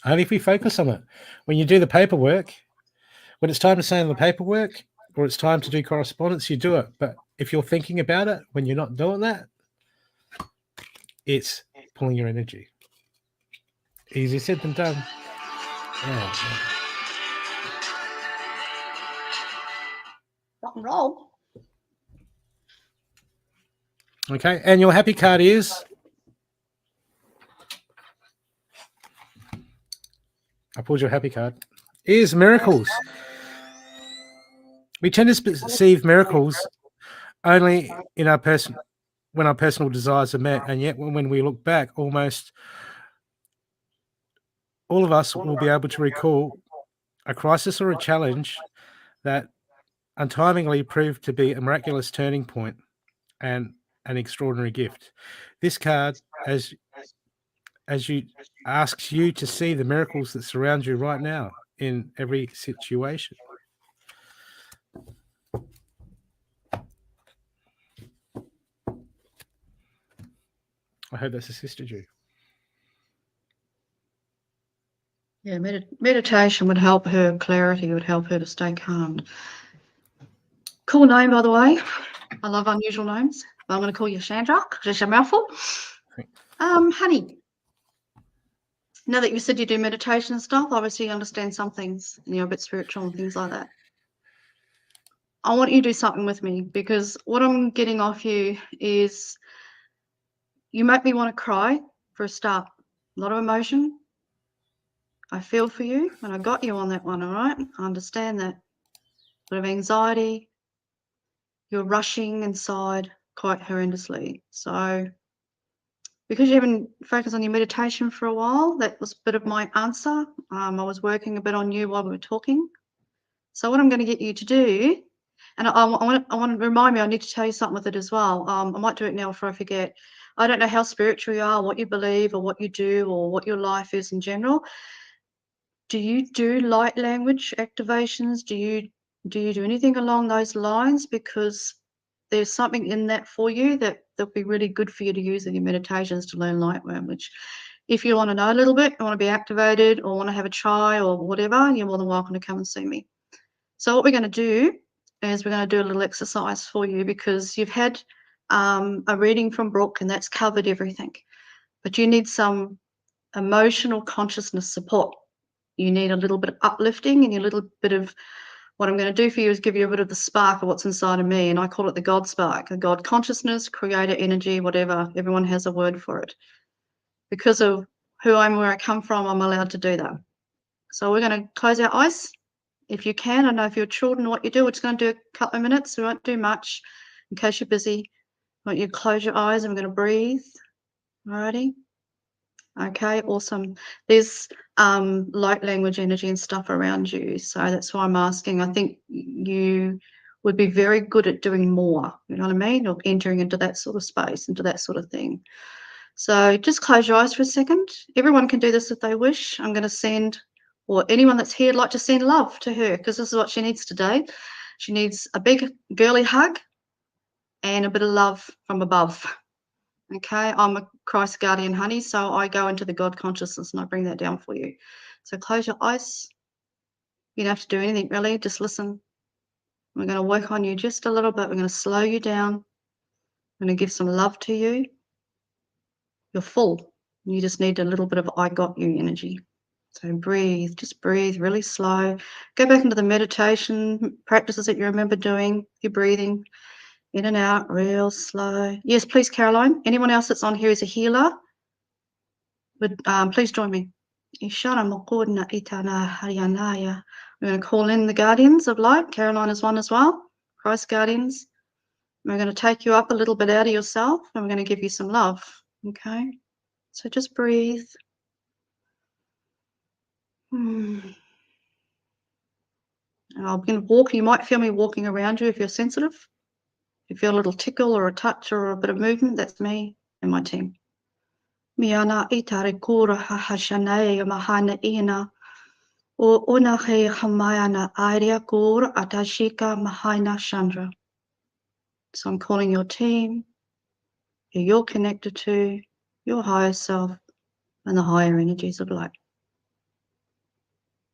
Only if we focus on it. When you do the paperwork, when it's time to sign the paperwork or it's time to do correspondence, you do it. But if you're thinking about it when you're not doing that, it's pulling your energy. Easier said than done. Yeah. Rock and roll. Okay, and your happy card is... I pulled your happy card. Is miracles. We tend to perceive miracles only in when our personal desires are met, and yet when we look back, almost all of us will be able to recall a crisis or a challenge that untimely proved to be a miraculous turning point and an extraordinary gift. This card, as you asks you to see the miracles that surround you right now in every situation. I hope that's assisted you. Yeah, meditation would help her. Clarity would help her to stay calm. Cool name, by the way. I love unusual names. But I'm going to call you Chandra because it's a mouthful. Honey, now that you said you do meditation and stuff, obviously you understand some things and you're a bit spiritual and things like that. I want you to do something with me because what I'm getting off you is you make me want to cry for a start. A lot of emotion. I feel for you and I got you on that one, all right? I understand that. A bit of anxiety. You're rushing inside quite horrendously. So because you haven't focused on your meditation for a while, that was a bit of my answer. I was working a bit on you while we were talking. So what I'm going to get you to do, and I want to remind me, I need to tell you something with it as well. I might do it now before I forget. I don't know how spiritual you are, what you believe or what you do or what your life is in general. Do you do light language activations? Do you do anything along those lines? Because there's something in that for you that'll be really good for you to use in your meditations to learn light language. If you want to know a little bit, want to be activated or want to have a try or whatever, you're more than welcome to come and see me. So what we're going to do is we're going to do a little exercise for you because you've had a reading from Brooke and that's covered everything. But you need some emotional consciousness support. You need a little bit of uplifting and a little bit of what I'm going to do for you is give you a bit of the spark of what's inside of me. And I call it the God spark, the God consciousness, creator energy, whatever. Everyone has a word for it. Because of who I am, where I come from, I'm allowed to do that. So we're going to close our eyes. If you can, I know if you're children, what you do, we're just going to do a couple of minutes. We won't do much in case you're busy. I want you to close your eyes and we're going to breathe. Alrighty. Okay, awesome. There's light language energy and stuff around you. So that's why I'm asking. I think you would be very good at doing more, you know what I mean, or entering into that sort of space, into that sort of thing. So just close your eyes for a second. Everyone can do this if they wish. I'm going to send, or anyone that's here would like to send love to her, because this is what she needs today. She needs a big girly hug and a bit of love from above. Okay, I'm a Christ guardian, honey, so I go into the God consciousness and I bring that down for you. So close your eyes. You don't have to do anything really, just listen. We're going to work on you just a little bit. We're going to slow you down. I'm going to give some love to you. You're full. You just need a little bit of I got you energy. So breathe, just breathe really slow. Go back into the meditation practices that you remember doing. You're breathing in and out real slow. Yes, please, Caroline. Anyone else that's on here is a healer, would please join me. We're going to call in the guardians of light. Caroline is one as well. Christ guardians. We're going to take you up a little bit out of yourself and we're going to give you some love. Okay? So just breathe. And I'll begin walking. You might feel me walking around you if you're sensitive. If you feel a little tickle or a touch or a bit of movement, that's me and my team. Miana itare kura hahashanei mahana ina. O unahe hamayana airia kur atashika mahaina chandra. So I'm calling your team, who you're connected to, your higher self, and the higher energies of light.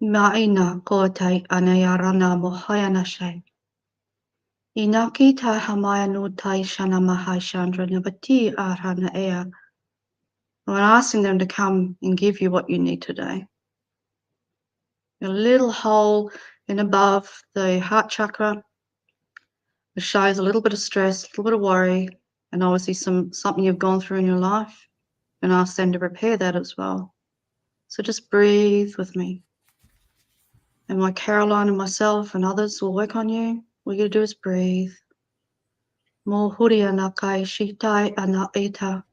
Ma'ina kotai anayarana mohayana shay. Inaki ta hamayanu tai shana mahai chandra nabati arhana ea. I'm asking them to come and give you what you need today. A little hole in above the heart chakra, which shows a little bit of stress, a little bit of worry, and obviously something you've gone through in your life, and ask them to repair that as well. So just breathe with me. And my Caroline and myself and others will work on you. All you do is breathe. Mo huria na kai shitai ana eta.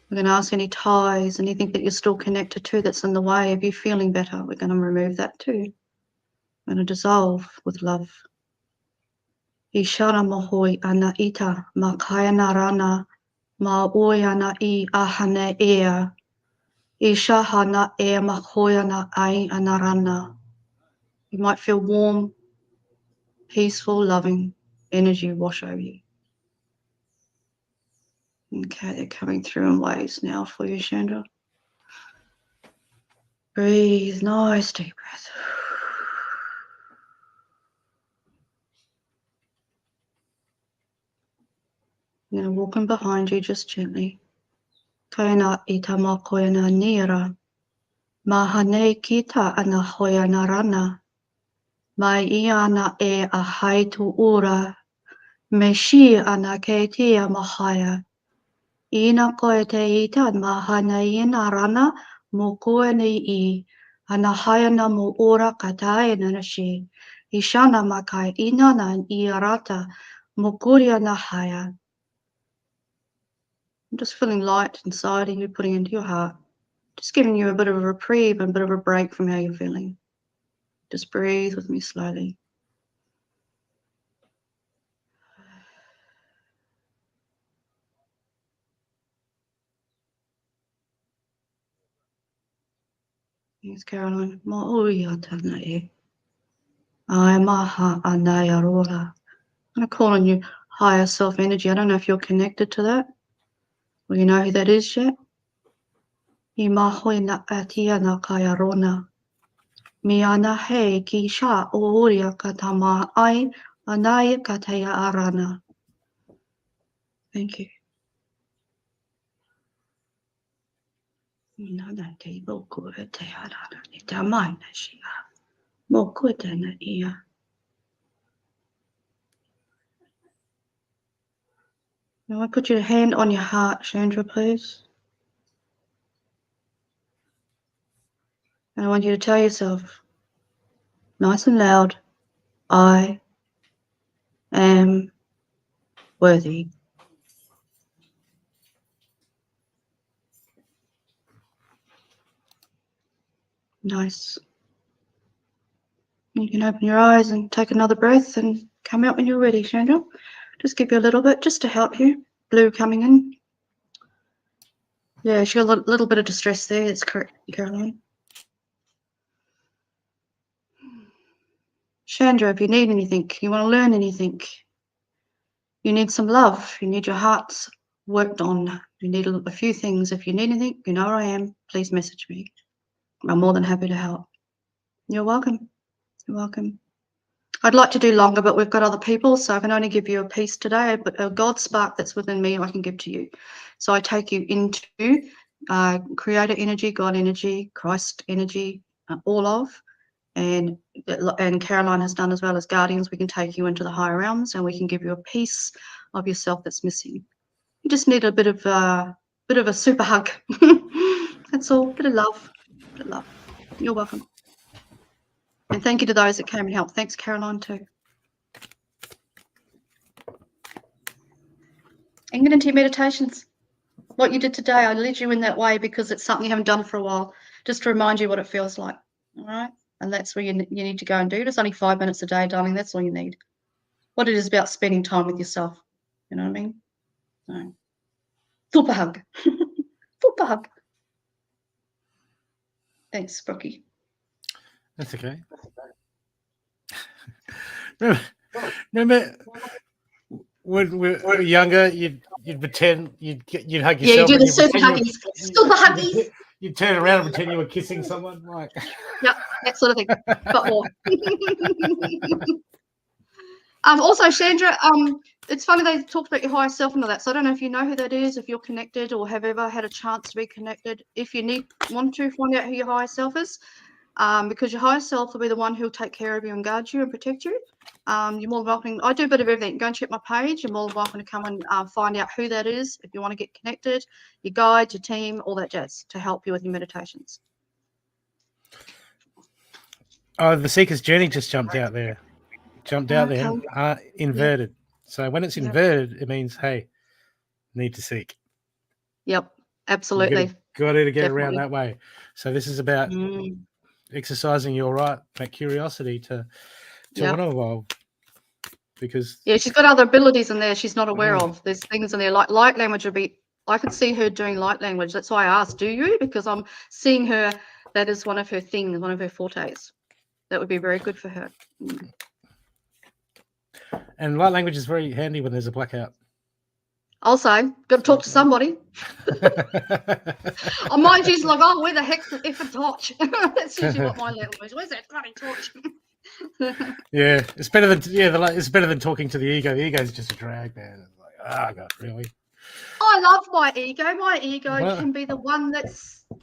We're going to ask any ties, anything that you're still connected to that's in the way of you feeling better. We're going to remove that too. We're going to dissolve with love. Ishara mohoi ana ita, ma kayana rana, ma oyana I ahane ea. Ishahana ea mahoyana ai anarana. You might feel warm, peaceful, loving energy wash over you. Okay, they're coming through in waves now for you, Chandra. Breathe, nice deep breath. I'm going to walk in behind you just gently. Kaina itama koyana nira. Mahane kita ana hoyana rana. Mai iana e a haitu ura. Meshi ana ketia mahaya. Ina koe te ita mahana ina rana mo koe ni I. Ana hayana mo ora katai na shi. Ishana makai ina na I arata mo kuria na haya. I'm just feeling light inside of you, putting into your heart. Just giving you a bit of a reprieve and a bit of a break from how you're feeling. Just breathe with me slowly. Thanks, Caroline. Ma'uia tana e. Ai maha anai aurora. I'm going to call on you higher self energy. I don't know if you're connected to that. Well, you know who that is yet? I mahoi na atia na kaya rona. Mi ana he ki sha o uria katama ai anai kataya arana. Thank you. Nana te boku e te arana ni te mai na shia. Moku te na ia. Now I put your hand on your heart, Chandra, please. And I want you to tell yourself, nice and loud, I am worthy. Nice. You can open your eyes and take another breath and Come out when you're ready, Chandra. Just give you a little bit just to help you. Blue coming in. Yeah, she got a little bit of distress there. That's correct, Caroline. Chandra, if you need anything, you want to learn anything, you need some love, you need your hearts worked on, you need a few things. If you need anything, you know where I am. Please message me. I'm more than happy to help. You're welcome. You're welcome. I'd like to do longer, but we've got other people, so I can only give you a piece today. But a God spark that's within me, I can give to you. So I take you into creator energy, God energy, Christ energy, all of, and Caroline has done as well as guardians. We can take you into the higher realms, and we can give you a piece of yourself that's missing. You just need a bit of a super hug. That's all. Bit of love. Bit of love. You're welcome. And thank you to those that came and helped. Thanks, Caroline, too. And get into your meditations. What you did today, I led you in that way because it's something you haven't done for a while, just to remind you what it feels like. All right? And that's where you need to go and do it. It's only 5 minutes a day, darling. That's all you need. What it is about spending time with yourself. You know what I mean? So, super hug. Super hug. Thanks, Brookie. That's okay. Remember when we were younger, you'd pretend you'd hug yourself. Yeah, you do the super huggies. Super huggies. You'd turn around and pretend you were kissing someone, like. Yep, that sort of thing, but more. Also, Chandra, it's funny they talked about your higher self and all that. So I don't know if you know who that is, if you're connected or have ever had a chance to be connected. If you want to find out who your higher self is, because your higher self will be the one who'll take care of you and guard you and protect you. You're more than welcome. I do a bit of everything. Go and check my page. You're more than welcome to come and find out who that is if you want to get connected, your guide, your team, all that jazz to help you with your meditations. Oh, the Seeker's Journey just jumped out there. Inverted. Yeah. So when it's inverted, it means, hey, need to seek. Yep, absolutely. Got to get around that way. So this is about exercising your right, that curiosity to want to evolve. Because she's got other abilities in there she's not aware of. There's things in there like light language would be. I could see her doing light language. That's why I asked, do you? Because I'm seeing her. That is one of her things, one of her fortes. That would be very good for her. And light language is very handy when there's a blackout. Also, got to talk to somebody. Mind you's like, oh, where the heck's the effing torch? That's usually what my language. Where's that bloody torch? Yeah, it's better than it's better than talking to the ego. The ego is just a drag, man. It's like, oh God, really? I love my ego. My ego can be the one that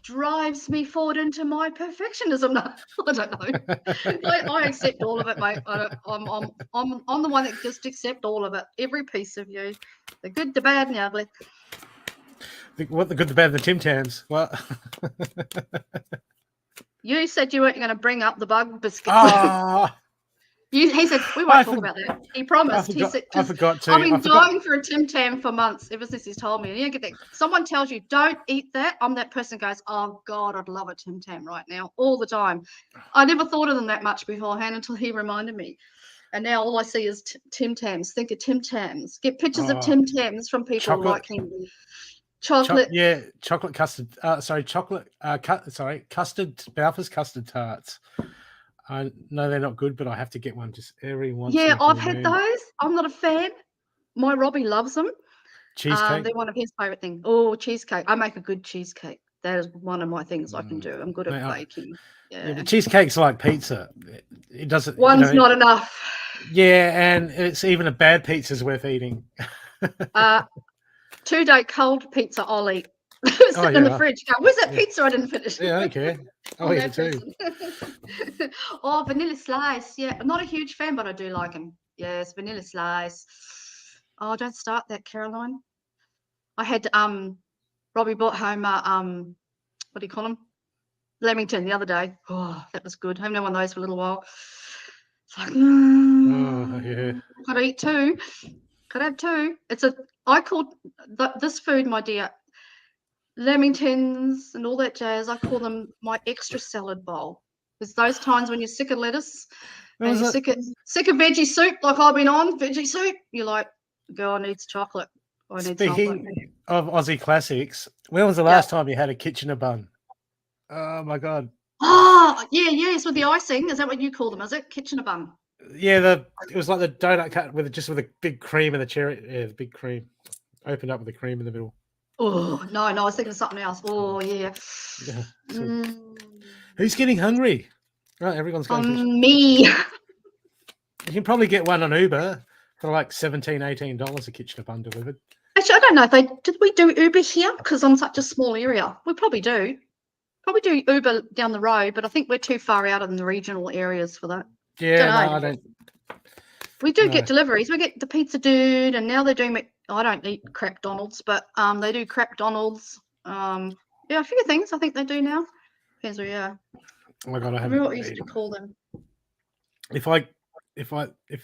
drives me forward into my perfectionism. No, I don't know. I accept all of it, mate. I'm the one that just accept all of it. Every piece of you, the good, the bad, and the ugly. The good, the bad, the Tim Tams. What? You said you weren't going to bring up the bug biscuits. He said, we won't talk about that. He promised. I forgot to. I've been dying for a Tim Tam for months, ever since he's told me. And you get that. Someone tells you, don't eat that. I'm that person who goes, oh, God, I'd love a Tim Tam right now, all the time. I never thought of them that much beforehand until he reminded me. And now all I see is Tim Tams. Think of Tim Tams. Get pictures of Tim Tams from people like him. Chocolate. Chocolate custard. Custard. Balfour's custard tarts. I know they're not good, but I have to get one just every once. Yeah, I've had those. I'm not a fan. My Robbie loves them. Cheesecake. They're one of his favourite things. Oh, cheesecake. I make a good cheesecake. That is one of my things I can do. I'm good at baking. Yeah, but cheesecake's like pizza. It doesn't. One's not enough. Yeah, and it's even a bad pizza's worth eating. 2-day cold pizza I'll eat. Sitting in the fridge. Go, where's that pizza I didn't finish? Yeah, okay. I'll eat it too. Oh, vanilla slice. Yeah, I'm not a huge fan, but I do like them. Yes, vanilla slice. Oh, don't start that, Caroline. I had Robbie brought home what do you call them? Lamington the other day. Oh, that was good. I haven't had one of those for a little while. It's like, oh yeah. Gotta eat two. Could have two. I call this food, my dear, lamingtons and all that jazz. I call them my extra salad bowl. There's those times when you're sick of lettuce And you're sick of veggie soup, like I've been on veggie soup. You're like, girl, I need chocolate. I need Speaking of Aussie classics, when was the last time you had a Kitchener bun? Oh my God. Oh, yes, with the icing. Is that what you call them? Is it Kitchener bun? Yeah, it was like the donut cut with a big cream and the cherry. Yeah, the big cream opened up with the cream in the middle. Oh no, I was thinking of something else. Oh yeah. Who's getting hungry? Right, everyone's going. Me. You can probably get one on Uber for like $17, $18 a Kitchener bun delivered. Actually, I don't know did we do Uber here because I'm such a small area. We probably do. Probably do Uber down the road, but I think we're too far out in the regional areas for that. Yeah, I don't. We do get deliveries. We get the Pizza Dude, and now they're doing. I don't eat Crap Donald's, but they do Crap Donald's. A few things I think they do now. Depends where you are. Oh my God, I remember what we used to call them. If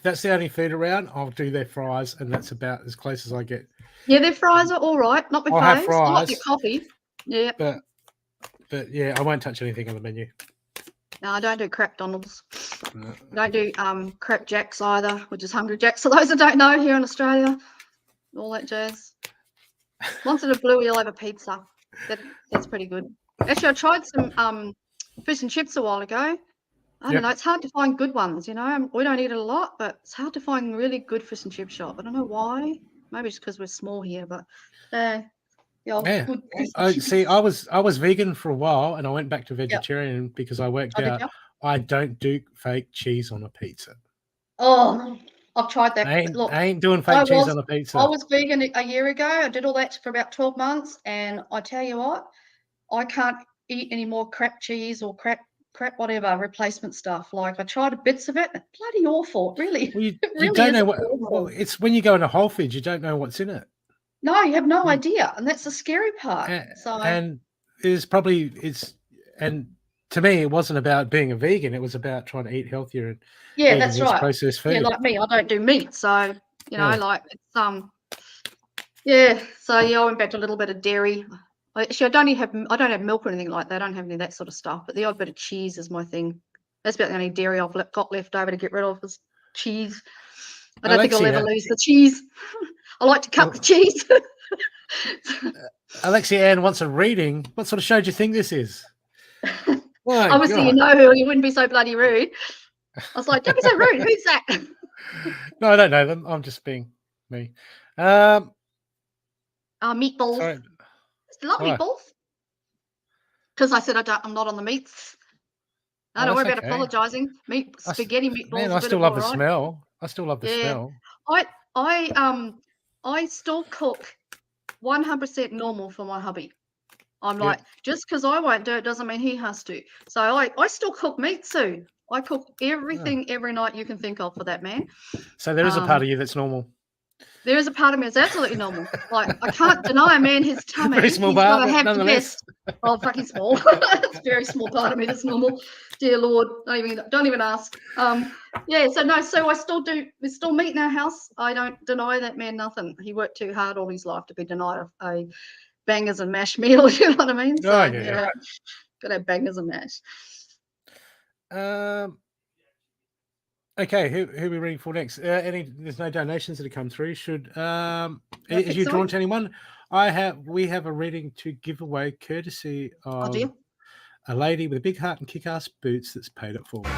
that's the only food around, I'll do their fries, and that's about as close as I get. Yeah, their fries are all right. Not with I'll have fries. I like your coffee. Yeah. But yeah, I won't touch anything on the menu. No, I don't do Crap Donald's. No. I don't do Crap Jacks either, which is Hungry Jacks. For those that don't know, here in Australia, all that jazz. Once in a blue wheel over pizza. That's pretty good. Actually, I tried some fish and chips a while ago. I don't know. It's hard to find good ones, you know. We don't eat it a lot, but it's hard to find really good fish and chip shop. I don't know why. Maybe it's because we're small here, but good I was vegan for a while, and I went back to vegetarian because I worked out I don't do fake cheese on a pizza. Oh, I've tried that. I ain't doing fake cheese on a pizza. I was vegan a year ago. I did all that for about 12 months, and I tell you what, I can't eat any more crap cheese or crap whatever replacement stuff. Like I tried bits of it, it's bloody awful. Really, well, you don't know what. Well, it's when you go into Whole Foods, you don't know what's in it. No, you have no idea, and that's the scary part. And to me, it wasn't about being a vegan. It was about trying to eat healthier and that's right. Processed food. Yeah, like me, I don't do meat, so like it's So I went back to a little bit of dairy. Actually, I don't have milk or anything like that. I don't have any of that sort of stuff. But the odd bit of cheese is my thing. That's about the only dairy I've got left over to get rid of is cheese. I don't think I'll ever lose the cheese. I like to cut the cheese. Alexia Ann wants a reading. What sort of show do you think this is? Obviously, you know who. You wouldn't be so bloody rude. I was like, don't be so rude. Who's that? No, I don't know them. I'm just being me. Meatballs. Sorry. I love meatballs. Because I said I'm not on the meats. Don't worry about apologising. Spaghetti meatballs. Man, I still love the smell. I still love the smell. I still cook 100% normal for my hubby. I'm like, just because I won't do it doesn't mean he has to. So I still cook meat too. I cook everything every night you can think of for that man. So there is a part of you that's normal. There is a part of me that's absolutely normal. Like I can't deny a man his tummy. Very small He's part, have the best. Oh, fucking small. It's a very small part of me that's normal. Dear Lord, don't even ask. So I still meat in our house. I don't deny that man nothing. He worked too hard all his life to be denied a bangers and mash meal. You know what I mean? So gotta have bangers and mash. Okay, who are we reading for next? There's no donations that have come through. Is you drawn to anyone? We have a reading to give away courtesy of a lady with a big heart and kick-ass boots that's paid it forward.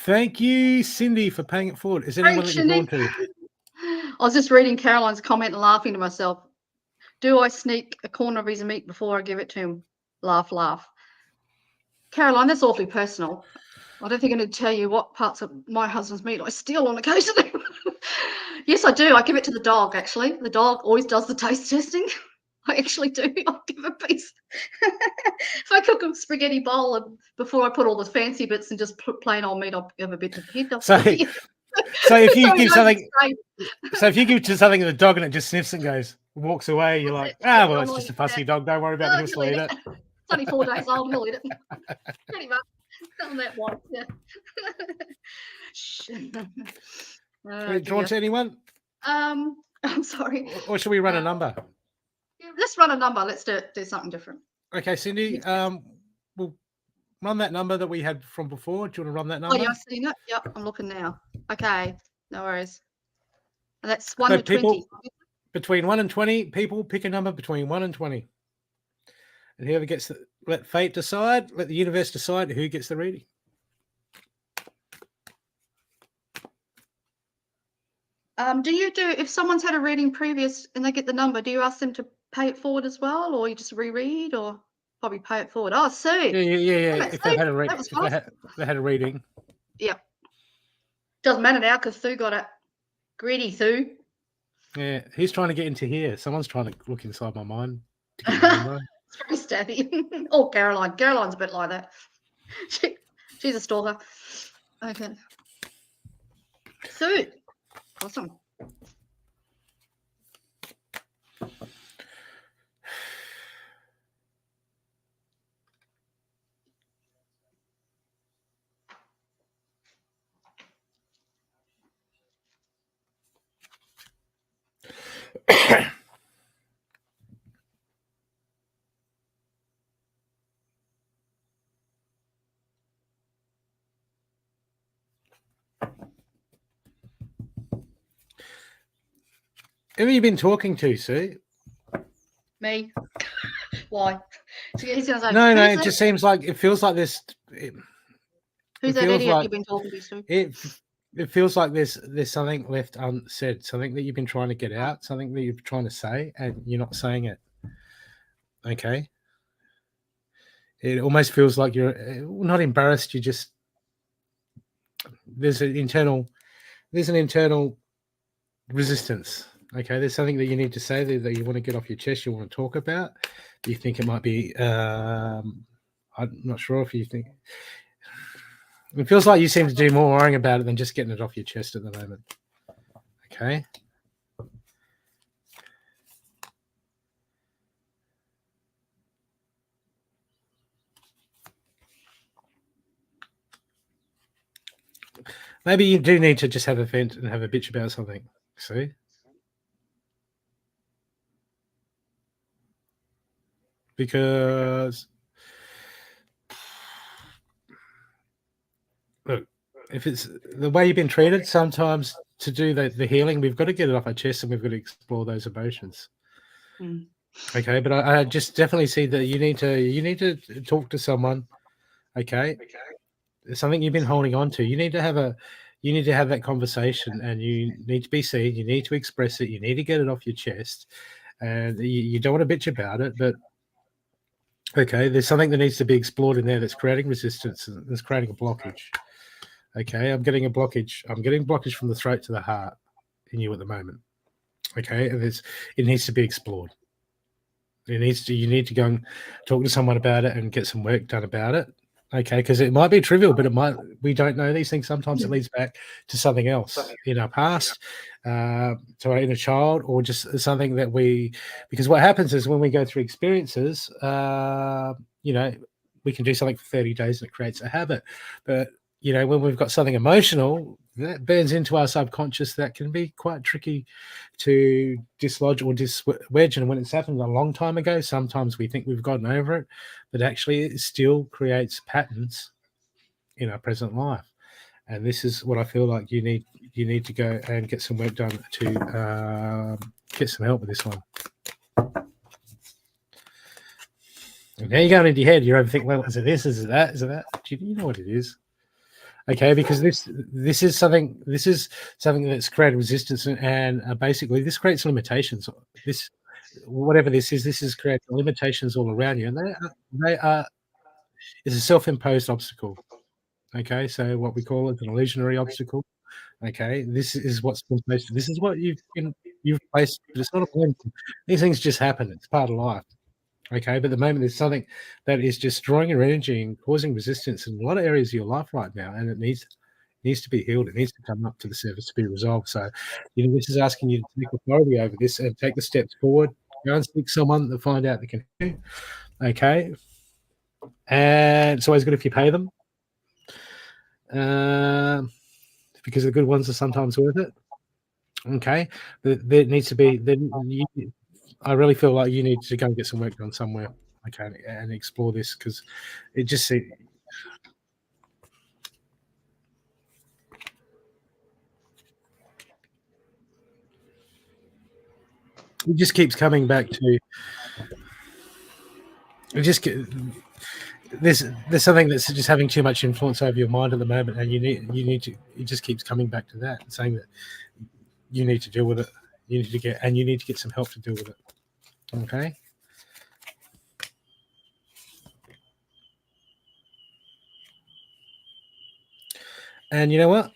Thank you, Cindy, for paying it forward. Is anyone that you're drawn to? I was just reading Caroline's comment and laughing to myself. Do I sneak a corner of his meat before I give it to him? Laugh, laugh. Caroline, that's awfully personal. I don't think I need to tell you what parts of my husband's meat I steal on occasion. Yes, I do. I give it to the dog, actually. The dog always does the taste testing. I actually do. I'll give a piece. If I cook a spaghetti bowl and before I put all the fancy bits and just put plain old meat, I'll give a bit of head. So if you give something, if you give it to something and the dog and it just sniffs and goes, walks away. You're like, well, it's just a fussy dog. Don't worry about it. He'll still eat it. It's only 4 days old. He'll eat it. Pretty much. On that one. Yeah. Do you want to anyone? I'm sorry. Or should we run a number? Let's run a number. Let's do something different. Okay, Cindy. We'll run that number that we had from before. Do you want to run that number? Oh, yeah, I've seen it. Yep, I'm looking now. Okay, no worries. And that's 1 to 20. Between 1 and 20, people pick a number between 1 and 20. And whoever gets let fate decide, let the universe decide who gets the reading. If someone's had a reading previous and they get the number, do you ask them to pay it forward as well, or you just reread, or probably pay it forward? Oh, see. Yeah. If they had a reading. They had a reading. Yeah. Doesn't matter now because Sue got it. Greedy Sue. Yeah, he's trying to get into here. Someone's trying to look inside my mind. It's very stabby. Oh, Caroline. Caroline's a bit like that. She's a stalker. Okay. Sue. Awesome. Who have you been talking to, Sue? Me. Why? He's gonna say, no. It just seems like it feels like this. Who's that idiot you've been talking to, Sue? It feels like there's something left unsaid, something that you've been trying to get out, something that you're trying to say, and you're not saying it. Okay. It almost feels like you're not embarrassed. You just there's an internal resistance. Okay, there's something that you need to say that you want to get off your chest, you want to talk about. You think it might be, I'm not sure if you think, it feels like you seem to do more worrying about it than just getting it off your chest at the moment. Okay. Maybe you do need to just have a vent and have a bitch about something. See? Because look, if it's the way you've been treated, sometimes to do the healing, we've got to get it off our chest and we've got to explore those emotions. Okay, but I just definitely see that you need to talk to someone. Okay, it's something you've been holding on to. You need to have that conversation, and you need to be seen. You need to express it. You need to get it off your chest, and you don't want to bitch about it, but. Okay, there's something that needs to be explored in there that's creating resistance and that's creating a blockage. Okay, I'm getting a blockage. I'm getting blockage from the throat to the heart in you at the moment. Okay, and it needs to be explored. You need to go and talk to someone about it and get some work done about it. Okay, because it might be trivial, but we don't know these things. Sometimes it leads back to something else in our past, to our inner child, or just something that because what happens is when we go through experiences, we can do something for 30 days and it creates a habit. But, when we've got something emotional, that burns into our subconscious, that can be quite tricky to dislodge or diswedge. And when it's happened a long time ago, sometimes we think we've gotten over it, but actually it still creates patterns in our present life. And this is what I feel like you need to go and get some work done to get some help with this one. And now you're going into your head, you're overthinking, well, is it this, is it that, is it that? You know what it is. Okay, because this is something that's created resistance, and basically this creates limitations. This is creating limitations all around you, and they are is a self-imposed obstacle. Okay, so what we call it an illusionary obstacle. Okay, this is what's been placed. This is what you've placed, but it's not a blend. These things just happen. It's part of life. Okay, but at the moment there's something that is destroying your energy and causing resistance in a lot of areas of your life right now, and it needs to be healed. It needs to come up to the surface to be resolved. So, this is asking you to take authority over this and take the steps forward. Go and seek someone to find out that can help you. Okay. And it's always good if you pay them. Because the good ones are sometimes worth it. Okay. There needs to be, I really feel like you need to go and get some work done somewhere. Okay. And explore this, because it just, it just keeps coming back to, there's something that's just having too much influence over your mind at the moment, and you need to, it just keeps coming back to that, saying that you need to deal with it. You need to get some help to deal with it. Okay. And you know what?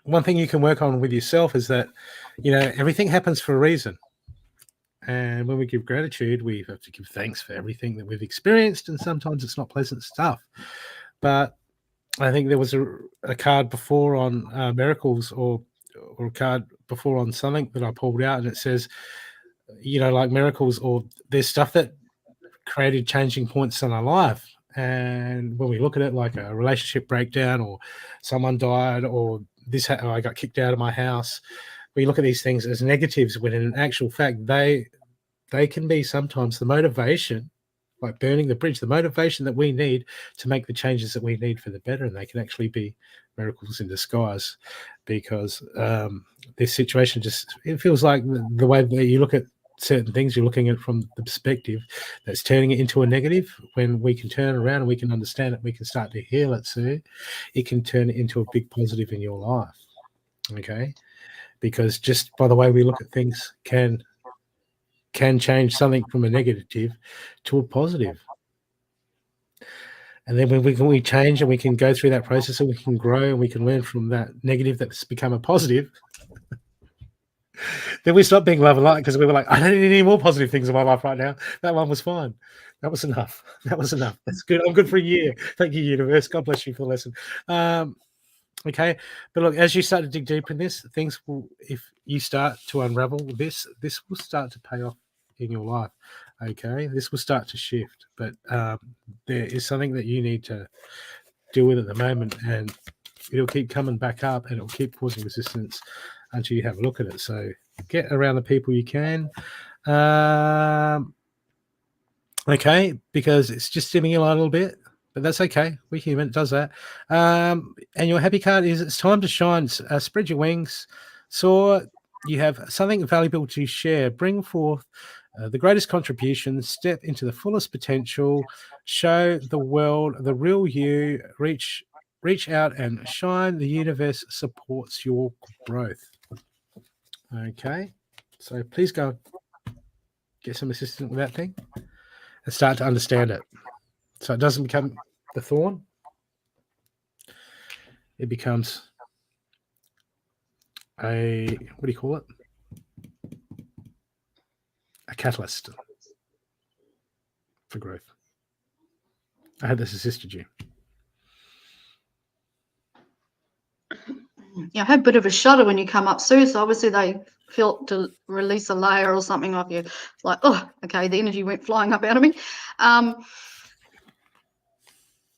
One thing you can work on with yourself is that, everything happens for a reason. And when we give gratitude, we have to give thanks for everything that we've experienced. And sometimes it's not pleasant stuff. But I think there was a card before on miracles, or a card before on something that I pulled out, and it says, like miracles, or there's stuff that created changing points in our life. And when we look at it like a relationship breakdown, or someone died, or I got kicked out of my house, we look at these things as negatives, when in actual fact they can be sometimes the motivation, like burning the bridge, the motivation that we need to make the changes that we need for the better. And they can actually be miracles in disguise, because this situation it feels like the way that you look at certain things, you're looking at it from the perspective that's turning it into a negative. When we can turn around and we can understand it, we can start to heal it, so it can turn it into a big positive in your life. Okay. Because just by the way we look at things can change something from a negative to a positive. And then when we change, and we can go through that process, and we can grow, and we can learn from that negative that's become a positive, then we stop being love and light, because we were like, I don't need any more positive things in my life right now. That one was fine. That was enough. That's good. I'm good for a year. Thank you, universe. God bless you for the lesson. Okay, but look, as you start to dig deep in this, things will, if you start to unravel this will start to pay off in your life. Okay, this will start to shift, but there is something that you need to deal with at the moment, and it'll keep coming back up, and it'll keep causing resistance until you have a look at it. So get around the people you can. Okay, because it's just dimming your light a little bit. But that's okay. We're human. It does that. And your happy card is, it's time to shine. Spread your wings. Soar. You have something valuable to share. Bring forth the greatest contribution. Step into the fullest potential. Show the world the real you. Reach out and shine. The universe supports your growth. Okay. So please go get some assistance with that thing and start to understand it. So it doesn't become the thorn. It becomes a, what do you call it? A catalyst for growth. I hope this assisted you. Yeah, I had a bit of a shudder when you come up, Sue. So obviously they felt to release a layer or something off you. It's like, oh, okay, the energy went flying up out of me.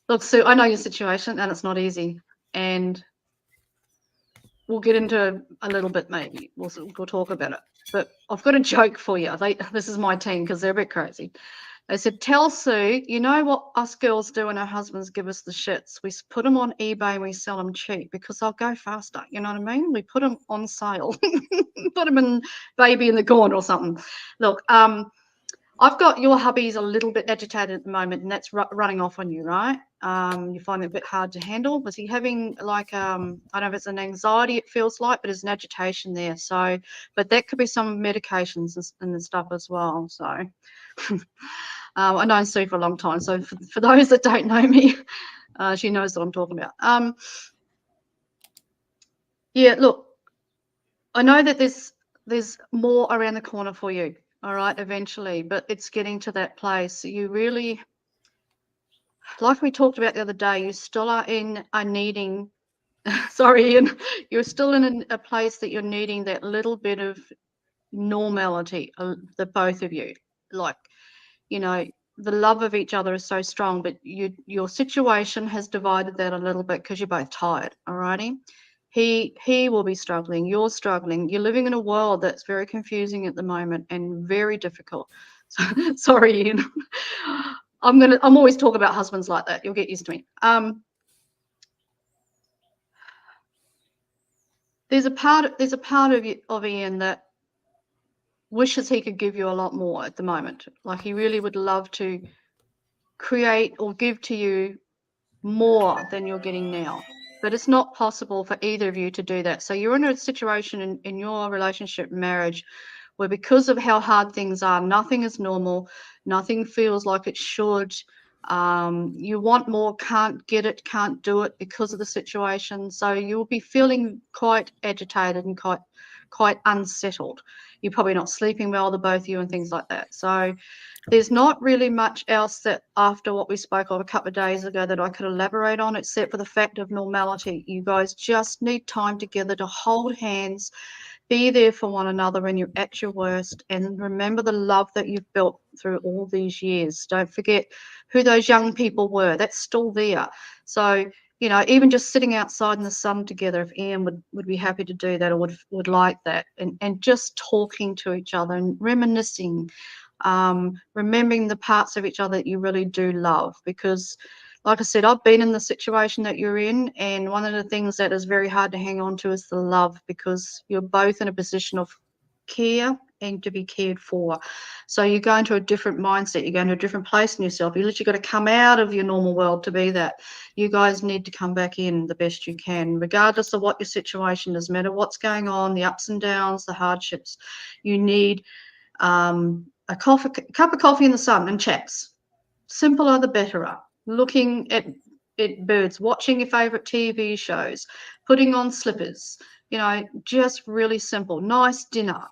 Look, Sue, I know your situation, and it's not easy. And we'll get into a little bit, maybe. We'll talk about it. But I've got a joke for you. This is my team, because they're a bit crazy. They said, tell Sue, you know what us girls do when our husbands give us the shits? We put them on eBay and we sell them cheap, because they'll go faster. You know what I mean? We put them on sale. Put them in Baby in the Corner or something. Look, I've got your hubby's a little bit agitated at the moment, and that's running off on you, right? You find it a bit hard to handle. Was he having like, I don't know if it's an anxiety, it feels like, but there's an agitation there. So, but that could be some medications and stuff as well. So I've known Sue for a long time. So for those that don't know me, she knows what I'm talking about. Yeah, look, I know that there's more around the corner for you. All right, eventually, but it's getting to that place. You really, like we talked about the other day, you still are in a needing, sorry, Ian, you're still in a place that you're needing that little bit of normality, the both of you. Like, you know, the love of each other is so strong, but your situation has divided that a little bit because you're both tired, alrighty? He will be struggling, you're struggling, you're living in a world that's very confusing at the moment and very difficult. So, sorry, Ian. I'm always talking about husbands like that. You'll get used to me. There's a part of Ian that wishes he could give you a lot more at the moment. Like, he really would love to create or give to you more than you're getting now. But it's not possible for either of you to do that. So you're in a situation in your relationship, marriage, where because of how hard things are, nothing is normal, nothing feels like it should. You want more, can't get it, can't do it because of the situation. So you'll be feeling quite agitated and quite unsettled. You're probably not sleeping well, the both of you, and things like that. So there's not really much else that, after what we spoke of a couple of days ago, that I could elaborate on, except for the fact of normality. You guys just need time together to hold hands, be there for one another when you're at your worst, and remember the love that you've built through all these years. Don't forget who those young people were. That's still there. So, you know, even just sitting outside in the sun together, if Ian would be happy to do that, or would like that, and just talking to each other and reminiscing, remembering the parts of each other that you really do love. Because, like I said, I've been in the situation that you're in, and one of the things that is very hard to hang on to is the love, because you're both in a position of care and to be cared for. So you go into a different mindset, you go into a different place in yourself. You literally got to come out of your normal world to be that. You guys need to come back in the best you can, regardless of what your situation is, no matter what's going on, the ups and downs, the hardships. You need a cup of coffee in the sun and chats. Simpler the betterer. Looking at birds, watching your favorite TV shows, putting on slippers, you know, just really simple. Nice dinner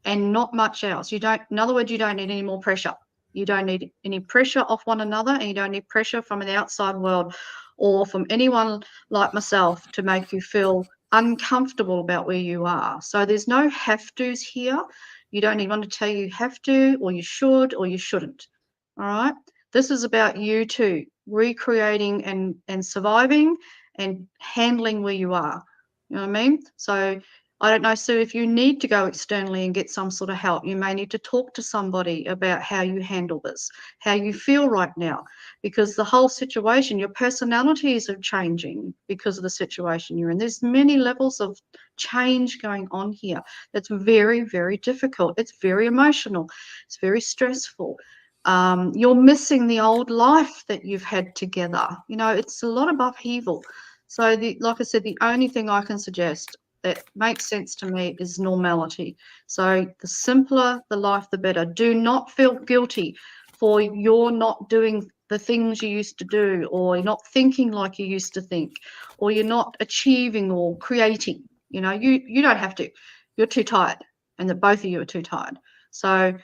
and not much else. In other words, you don't need any more pressure. You don't need any pressure off one another, and you don't need pressure from the outside world or from anyone like myself to make you feel uncomfortable about where you are. So there's no have to's here. You don't need one to tell you have to, or you should, or you shouldn't. All right. This is about you two recreating and surviving and handling where you are. You know what I mean? So I don't know, Sue, if you need to go externally and get some sort of help, you may need to talk to somebody about how you handle this, how you feel right now, because the whole situation, your personalities are changing because of the situation you're in. There's many levels of change going on here. It's very, very difficult. It's very emotional. It's very stressful. You're missing the old life that you've had together. You know, it's a lot of upheaval. So, like I said, the only thing I can suggest that makes sense to me is normality. So the simpler the life, the better. Do not feel guilty for you're not doing the things you used to do, or you're not thinking like you used to think, or you're not achieving or creating. You know, you don't have to. You're too tired, and that both of you are too tired. So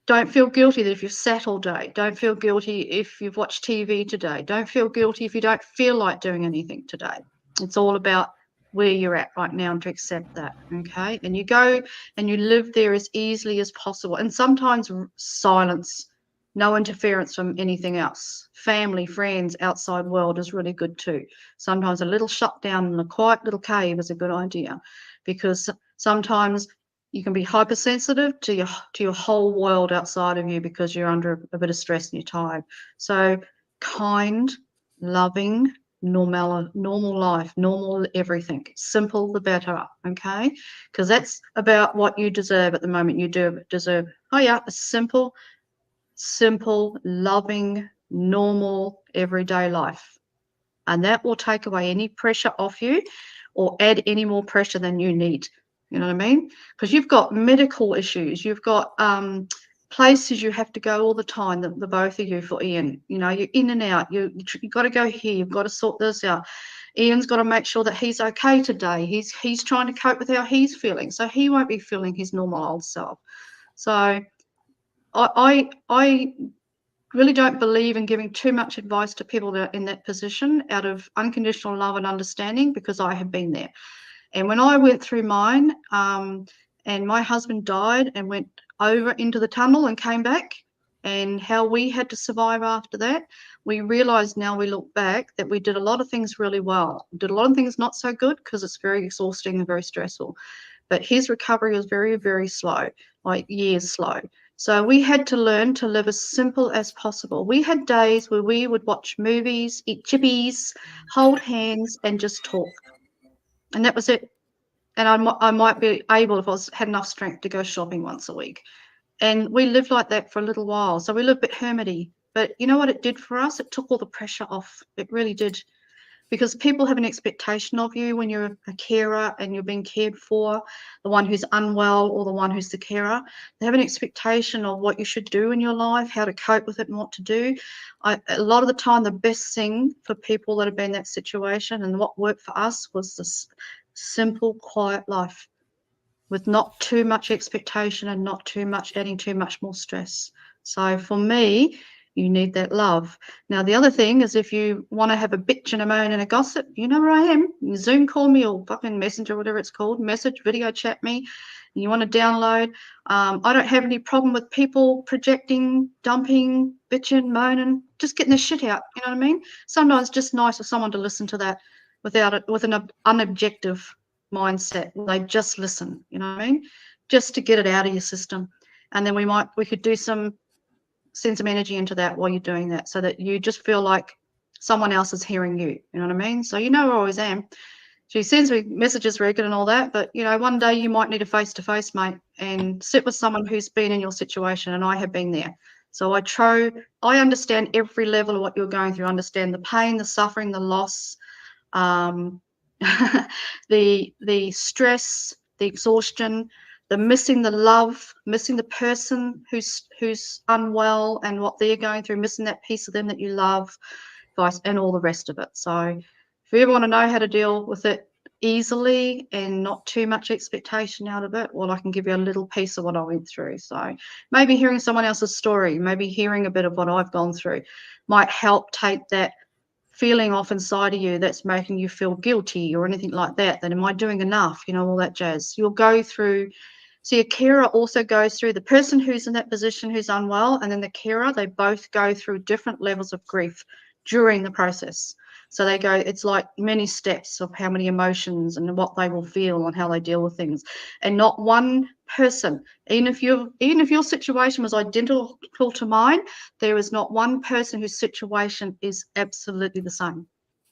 don't feel guilty that if you've sat all day. Don't feel guilty if you've watched TV today. Don't feel guilty if you don't feel like doing anything today. It's all about where you're at right now, and to accept that, okay? And you go and you live there as easily as possible. And sometimes silence, no interference from anything else. Family, friends, outside world is really good too. Sometimes a little shutdown in a quiet little cave is a good idea, because sometimes you can be hypersensitive to your whole world outside of you because you're under a bit of stress and you're tired. So kind, loving, normal life, normal everything. Simple the better, okay? Because that's about what you deserve at the moment. You do deserve, a simple, loving, normal, everyday life. And that will take away any pressure off you or add any more pressure than you need. You know what I mean? Because you've got medical issues, you've got places you have to go all the time, the both of you, for Ian. You know, you're in and out. You've got to go here. You've got to sort this out. Ian's got to make sure that he's okay today. He's trying to cope with how he's feeling, so he won't be feeling his normal old self. So I really don't believe in giving too much advice to people that are in that position out of unconditional love and understanding, because I have been there. And when I went through mine, and my husband died and went over into the tunnel and came back, and how we had to survive after that, we realized now we look back that we did a lot of things really well. We did a lot of things not so good because it's very exhausting and very stressful. But his recovery was very, very slow, like years slow. So we had to learn to live as simple as possible. We had days where we would watch movies, eat chippies, hold hands, and just talk. And that was it. And I might be able, if I had enough strength, to go shopping once a week. And we lived like that for a little while. So we lived a bit hermity. But you know what it did for us? It took all the pressure off. It really did. Because people have an expectation of you when you're a carer and you're being cared for, the one who's unwell or the one who's the carer. They have an expectation of what you should do in your life, how to cope with it and what to do. A lot of the time, the best thing for people that have been in that situation and what worked for us was this simple, quiet life with not too much expectation and not too much adding too much more stress. So for me, you need that love. Now, the other thing is, if you want to have a bitch and a moan and a gossip, you know where I am. You can Zoom call me or fucking Messenger, whatever it's called, message, video chat me. And you want to download. I don't have any problem with people projecting, dumping, bitching, moaning, just getting the shit out. You know what I mean? Sometimes it's just nice for someone to listen to that without it, with an unobjective mindset. They just listen, you know what I mean? Just to get it out of your system. And then we could do send some energy into that while you're doing that, so that you just feel like someone else is hearing you. You know what I mean? So you know where I always am. She sends me messages regular and all that, but you know, one day you might need a face-to-face, mate, and sit with someone who's been in your situation, and I have been there. So I understand every level of what you're going through. I understand the pain, the suffering, the loss, the stress, the exhaustion, the missing the love, missing the person who's unwell and what they're going through, missing that piece of them that you love, and all the rest of it. So if you ever want to know how to deal with it easily and not too much expectation out of it, well, I can give you a little piece of what I went through. So maybe hearing someone else's story, maybe hearing a bit of what I've gone through might help take that feeling off inside of you that's making you feel guilty or anything like that. Then am I doing enough? You know, all that jazz. You'll go through. See, a carer also goes through, the person who's in that position who's unwell and then the carer, they both go through different levels of grief during the process. So they go, it's like many steps of how many emotions and what they will feel and how they deal with things. And not one person, even if your situation was identical to mine, there is not one person whose situation is absolutely the same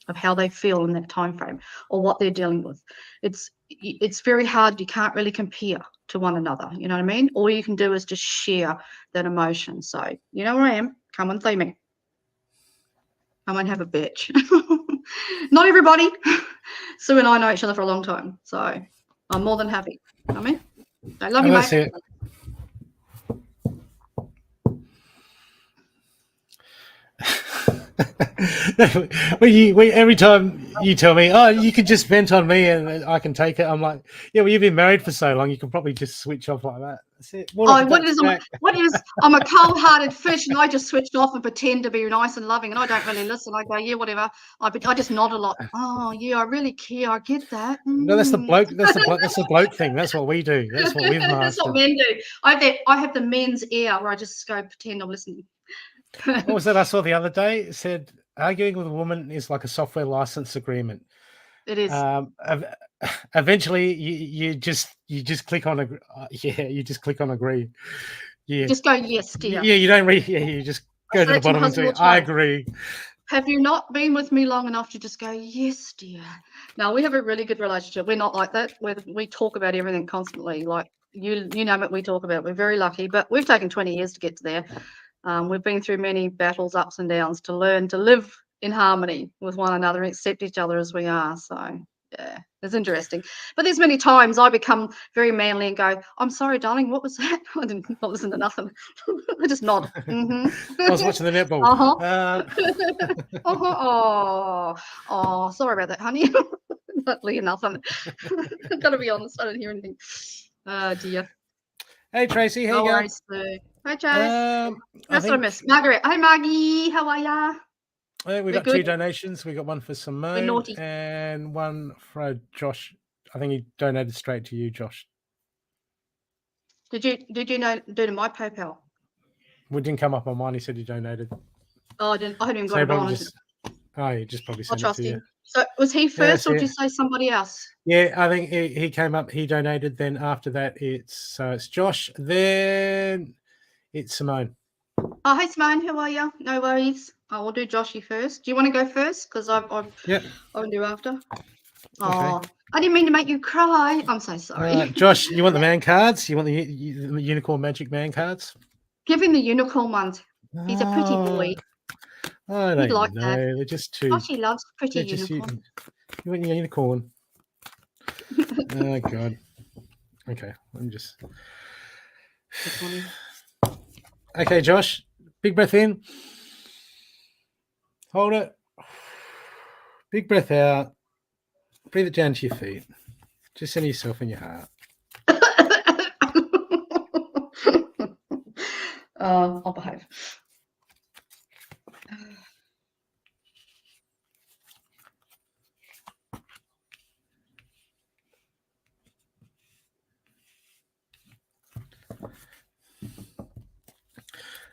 of how they feel in that time frame or what they're dealing with. It's very hard. You can't really compare to one another. You know what I mean? All you can do is just share that emotion. So you know where I am. Come and see me. I won't have a bitch. Not everybody. Sue and I know each other for a long time, so I'm more than happy. You know what I mean? I love you, mate. It. Every time you tell me, oh, you can just vent on me and I can take it, I'm like, yeah, well, you've been married for so long, you can probably just switch off like that. That's it. I'm a cold-hearted fish, and I just switch off and pretend to be nice and loving, and I don't really listen. I go, yeah, whatever. I just nod a lot. Oh, yeah, I really care. I get that. No, that's the bloke. That's the bloke thing. That's what we do. That's what we've mastered. That's what men do. I have the men's ear where I just go pretend I'm listening. What was that I saw the other day? It said arguing with a woman is like a software license agreement. It is. Eventually, you just click on you just click on agree. Yeah. Just go yes, dear. Yeah, you don't read. Yeah, you just go to the bottom and say I agree. Have you not been with me long enough to just go yes, dear? No, we have a really good relationship. We're not like that. We talk about everything constantly. Like you know what we talk about. We're very lucky, but we've taken 20 years to get to there. We've been through many battles, ups and downs, to learn to live in harmony with one another and accept each other as we are. So, yeah, it's interesting. But there's many times I become very manly and go, I'm sorry, darling, what was that? I didn't listen to nothing. I just nod. Mm-hmm. I was watching the netball. Oh, sorry about that, honey. Literally nothing. I've got to be honest, I didn't hear anything. Oh, dear. Hey, Tracy, how you going? Hi, Chase. That's what I missed. think Margaret. Hi, Maggie. How are ya? we got two donations. We got one for Simone and one for Josh. I think he donated straight to you, Josh. Did you do to my PayPal? We didn't come up on mine. He said he donated. Oh, I hadn't even got it on. He just probably sent it to you. So was he first, or did you say somebody else? Yeah, I think he came up. He donated. Then after that, it's Josh. Then it's Simone. Oh, hey Simone, how are you? No worries. I will do Joshy first. Do you want to go first? Because I'll do after. Oh, okay. I didn't mean to make you cry. I'm so sorry. Josh, you want the man cards? You want the Unicorn Magic Man cards? Give him the unicorn ones. He's a pretty boy. I don't know. They're just too. Joshy loves pretty unicorn. You want your unicorn? Oh God. Okay, let me just. Okay, Josh. Big breath in. Hold it. Big breath out. Breathe it down to your feet. Just center yourself in your heart. I'll behave.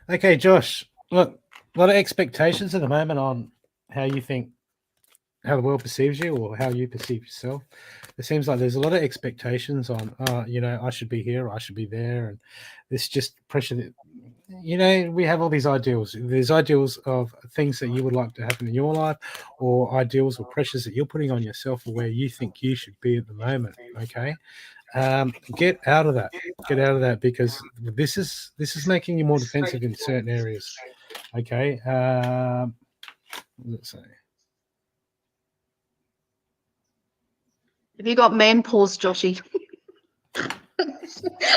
Okay, Josh. Look, a lot of expectations at the moment on how you think, how the world perceives you, or how you perceive yourself. It seems like there's a lot of expectations on, I should be here, or I should be there, and it's just pressure that, we have all these ideals. There's ideals of things that you would like to happen in your life, or ideals or pressures that you're putting on yourself, or where you think you should be at the moment. Okay, get out of that. Get out of that, because this is making you more defensive in certain areas. Okay, let's see. Have you got man paws, Joshy?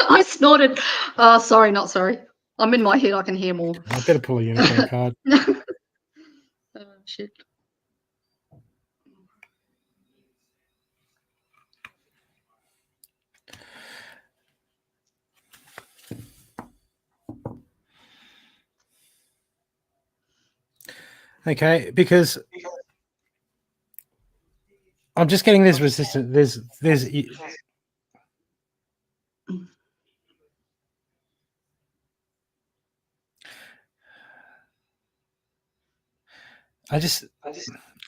I snorted. Oh, sorry, not sorry. I'm in my head. I can hear more. I better pull a unicorn card. Oh, shit. Okay, because I'm just getting this resistance. There's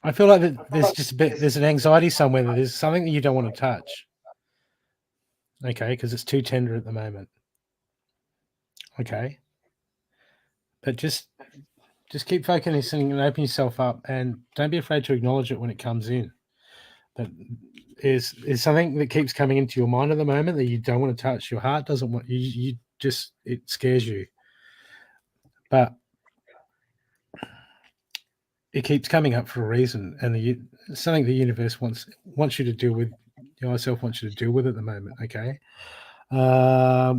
I feel like there's an anxiety somewhere, that there's something that you don't want to touch. Okay, because it's too tender at the moment. Okay, but just keep focusing and open yourself up, and don't be afraid to acknowledge it when it comes in. But is something that keeps coming into your mind at the moment that you don't want to touch. Your heart doesn't want you. It scares you, but it keeps coming up for a reason, and something the universe wants you to deal with. Yourself wants you to deal with at the moment. Okay,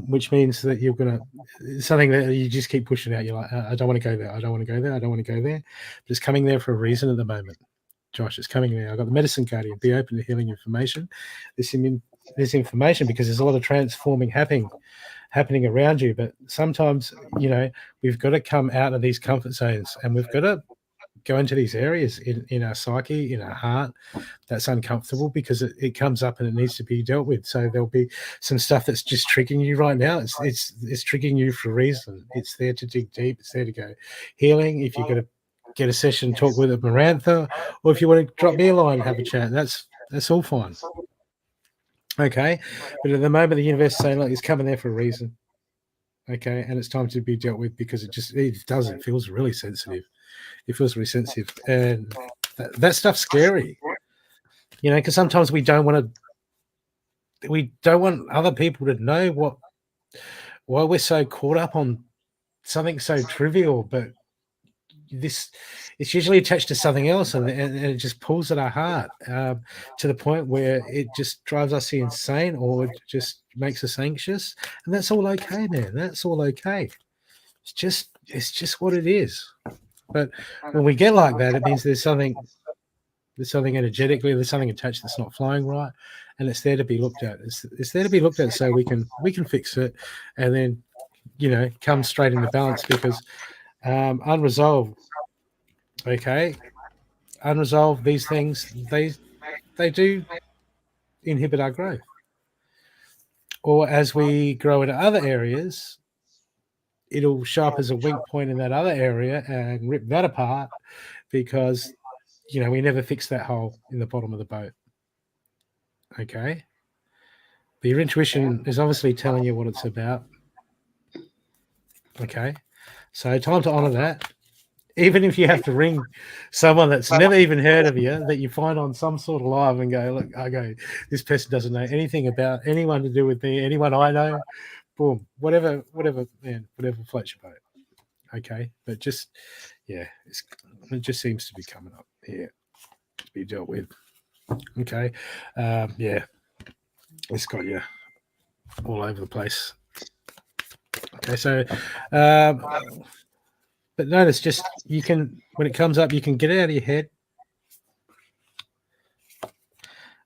which means that you're gonna something that you just keep pushing out. You're like, I don't want to go there. I don't want to go there. I don't want to go there. But it's coming there for a reason at the moment. Josh, it's coming there. I've got the medicine card here. Be open to healing information. This information, because there's a lot of transforming happening around you. But sometimes, we've got to come out of these comfort zones, and we've got to go into these areas in our psyche, in our heart, that's uncomfortable, because it comes up and it needs to be dealt with. So there'll be some stuff that's just triggering you right now. It's triggering you for a reason. It's there to dig deep. It's there to go healing. If you're going to get a session, talk with Mirantha, or if you want to drop me a line and have a chat, that's all fine. Okay, but at the moment, the universe is saying, like, it's coming there for a reason. Okay, and it's time to be dealt with, because it feels really sensitive. It feels really sensitive, and that stuff's scary, because sometimes we don't want other people to know why we're so caught up on something so trivial, but it's usually attached to something else, and it just pulls at our heart to the point where it just drives us insane, or it just makes us anxious, and that's all okay, man. That's all okay. It's just what it is. But when we get like that, it means there's something energetically, there's something attached that's not flowing right, and it's there to be looked at. It's there to be looked at, so we can fix it, and then come straight into balance, because unresolved, unresolved, these things, they do inhibit our growth. Or as we grow into other areas, it'll show up as a weak point in that other area and rip that apart, because we never fix that hole in the bottom of the boat. Okay, but your intuition is obviously telling you what it's about. Okay, so time to honor that. Even if you have to ring someone that's never even heard of you, that you find on some sort of live, and go, look, this person doesn't know anything about anyone to do with me, anyone I know. Boom, whatever, man, whatever floats your boat. Okay, but just, it just seems to be coming up here to be dealt with. Okay, it's got you all over the place. Okay, so, but notice, just you can, when it comes up, you can get it out of your head.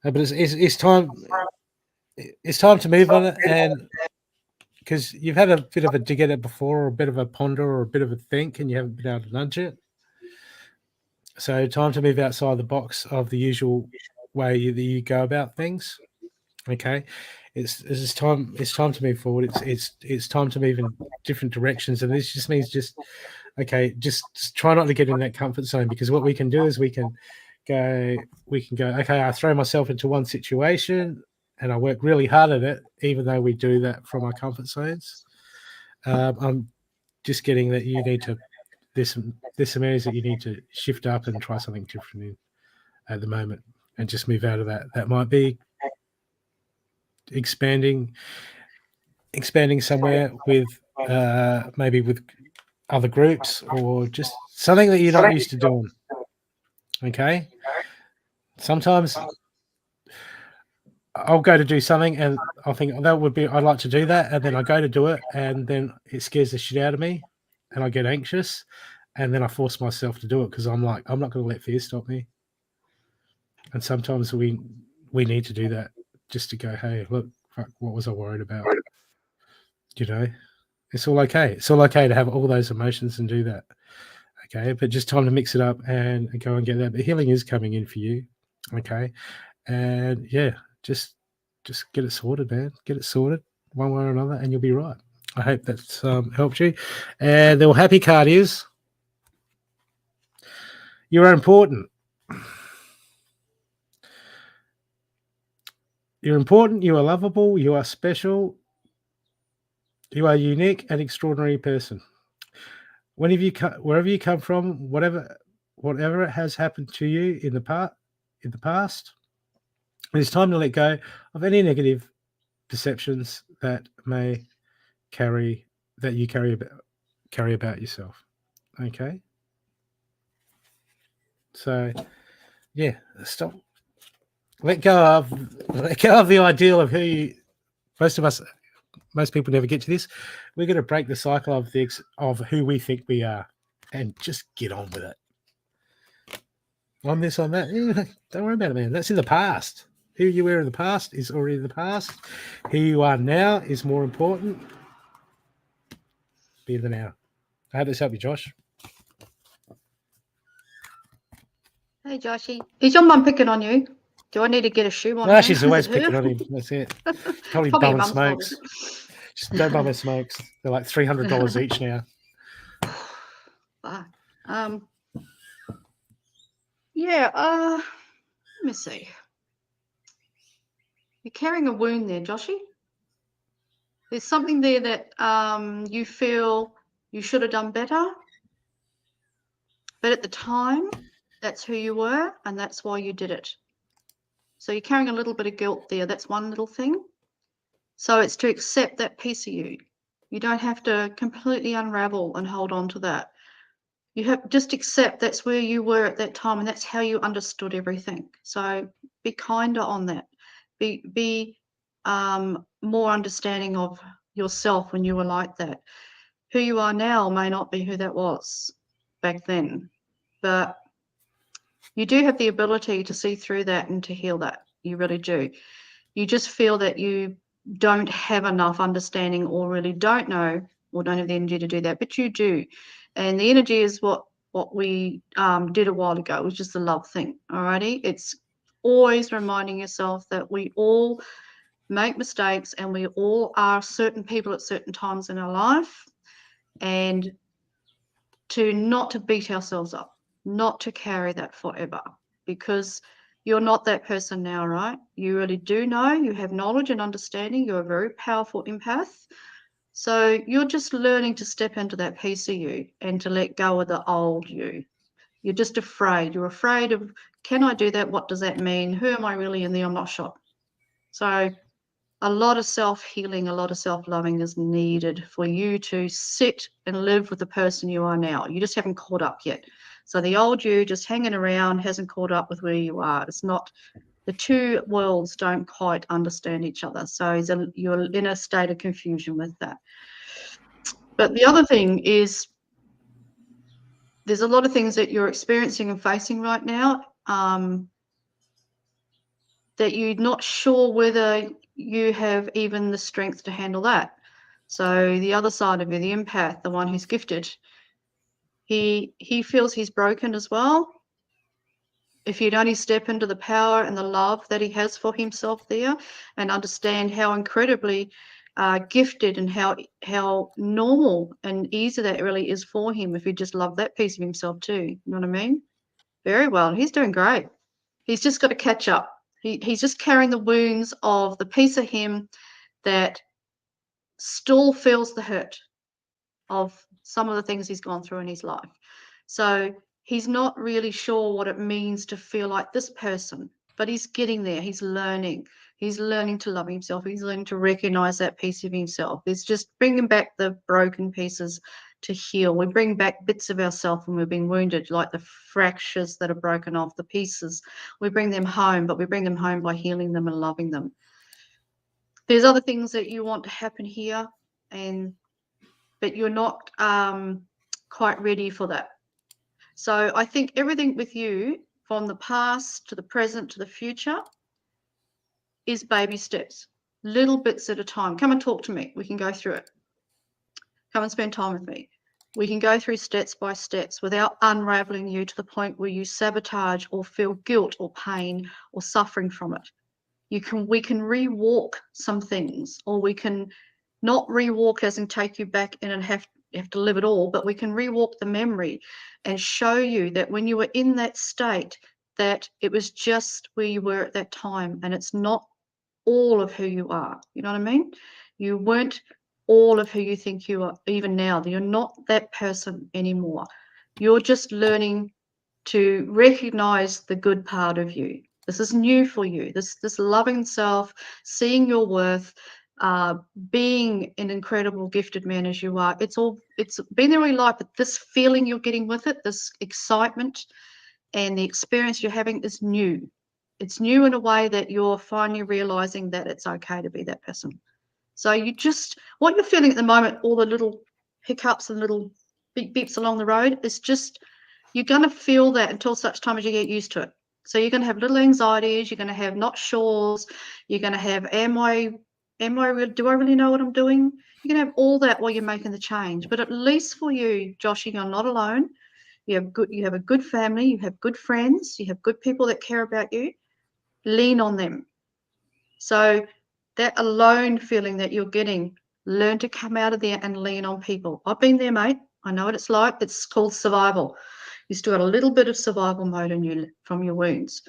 But it's time. It's time to move on it, and because you've had a bit of a dig at it before, or a bit of a ponder, or a bit of a think, and you haven't been able to nudge it. So time to move outside the box of the usual way that you go about things. Okay, it's time to move forward. It's time to move in different directions, and this just means just try not to get in that comfort zone, because what we can do is we can go, okay, I throw myself into one situation and I work really hard at it, even though we do that from our comfort zones. I'm just getting that you need to, there's some areas that you need to shift up and try something different in at the moment, and just move out of that. That might be expanding somewhere with maybe with other groups, or just something that you're not used to doing. Okay, sometimes I'll go to do something and I'll think I'd like to do that, and then I go to do it, and then it scares the shit out of me and I get anxious, and then I force myself to do it, because I'm like, I'm not going to let fear stop me. And sometimes we need to do that, just to go, hey, look, fuck, what was I worried about? It's all okay. It's all okay to have all those emotions and do that. Okay, but just time to mix it up and go and get that. But healing is coming in for you. Okay, and just get it sorted, man. Get it sorted one way or another, and you'll be right. I hope that's helped you. And the happy card is, you are important. You're important. You are lovable. You are special. You are a unique and extraordinary person. Wherever you come from, whatever has happened to you in the past, it's time to let go of any negative perceptions that you carry about yourself. Okay. So, stop. Let go of the ideal of who you. Most people never get to this. We're going to break the cycle of who we think we are, and just get on with it. On this, on that. Don't worry about it, man. That's in the past. Who you were in the past is already in the past. Who you are now is more important. Be the now. I hope this helped you, Josh. Hey, Joshy. Is your mum picking on you? Do I need to get a shoe on? No, she's always picking on him. That's it. Probably bumming smokes. Fault, just don't bum her smokes. They're like $300 each now. Let me see. You're carrying a wound there, Joshy. There's something there that you feel you should have done better, but at the time, that's who you were, and that's why you did it. So you're carrying a little bit of guilt there. That's one little thing. So it's to accept that piece of you. You don't have to completely unravel and hold on to that. You have just accept that's where you were at that time, and that's how you understood everything. So be kinder on that. Be more understanding of yourself when you were like that. Who you are now may not be who that was back then, but you do have the ability to see through that and to heal that. You really do. You just feel that you don't have enough understanding, or really don't know or don't have the energy to do that, but you do. And the energy is what we did a while ago, which is the love thing. Alrighty, it's always reminding yourself that we all make mistakes and we all are certain people at certain times in our life, and not to beat ourselves up, not to carry that forever, because you're not that person now, right? You really do know, you have knowledge and understanding, you're a very powerful empath. So you're just learning to step into that piece of you and to let go of the old you. You're just afraid. You're afraid of, can I do that? What does that mean? Who am I really in there? I'm not sure. So a lot of self-healing, a lot of self-loving is needed for you to sit and live with the person you are now. You just haven't caught up yet. So the old you just hanging around hasn't caught up with where you are. It's not, the two worlds don't quite understand each other. So you're in a state of confusion with that. But the other thing is, there's a lot of things that you're experiencing and facing right now that you're not sure whether you have even the strength to handle that. So the other side of you, the empath, the one who's gifted, he feels he's broken as well. If you'd only step into the power and the love that he has for himself there, and understand how incredibly gifted and how normal and easy that really is for him, if he just loved that piece of himself too. You know what I mean? Very well. He's doing great. He's just got to catch up. He's just carrying the wounds of the piece of him that still feels the hurt of some of the things he's gone through in his life. So he's not really sure what it means to feel like this person, but he's getting there. He's learning. He's learning to love himself. He's learning to recognize that piece of himself. It's just bringing back the broken pieces to heal. We bring back bits of ourselves when we've been wounded, like the fractures that are broken off, the pieces. We bring them home, but we bring them home by healing them and loving them. There's other things that you want to happen here, but you're not quite ready for that. So I think everything with you, from the past to the present to the future, is baby steps, little bits at a time. Come and talk to me. We can go through it. Come and spend time with me. We can go through steps by steps without unraveling you to the point where you sabotage or feel guilt or pain or suffering from it. We can rewalk some things, or we can not rewalk as in take you back in and have to live it all, but we can rewalk the memory and show you that when you were in that state, that it was just where you were at that time, and it's not all of who you are. You know what I mean? You weren't all of who you think you are even now. You're not that person anymore. You're just learning to recognize the good part of you. This is new for you. This loving self, seeing your worth, being an incredible gifted man as you are. It's been there all your life, but this feeling you're getting with it, this excitement and the experience you're having is new. It's new in a way that you're finally realizing that it's okay to be that person. So what you're feeling at the moment, all the little hiccups and little beeps along the road, is just, you're going to feel that until such time as you get used to it. So you're going to have little anxieties, you're going to have not sures, you're going to have, do I really know what I'm doing? You're going to have all that while you're making the change. But at least for you, Joshy, you're not alone. You have a good family, you have good friends, you have good people that care about you. Lean on them. So that alone feeling that you're getting, learn to come out of there and lean on people. I've been there, mate. I know what it's like. It's called survival. You still got a little bit of survival mode in you from your wounds.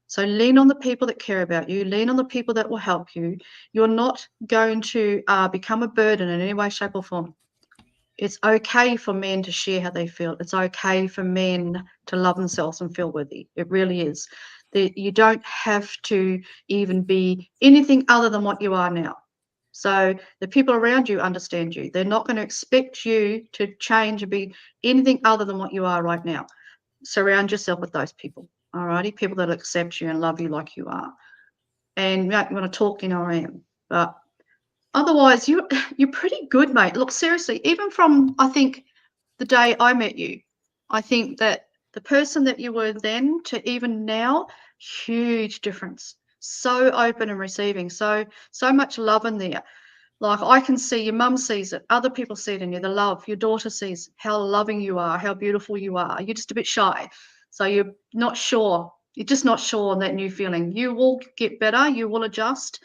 So lean on the people that care about you. Lean on the people that will help you. You're not going to become a burden in any way, shape or form. It's okay for men to share how they feel. It's okay for men to love themselves and feel worthy. It really is. You don't have to even be anything other than what you are now. So the people around you understand you. They're not going to expect you to change and be anything other than what you are right now. Surround yourself with those people, all righty? People that accept you and love you like you are. And you want to talk, I am. But otherwise, you're pretty good, mate. Look, seriously, even from, I think, the day I met you, I think that the person that you were then to even now, huge difference. So open and receiving, so much love in there. Like, I can see, your mum sees it, other people see it in you, the love. Your daughter sees how loving you are, how beautiful you are. You're just a bit shy. So you're not sure. You're just not sure on that new feeling. You will get better. You will adjust.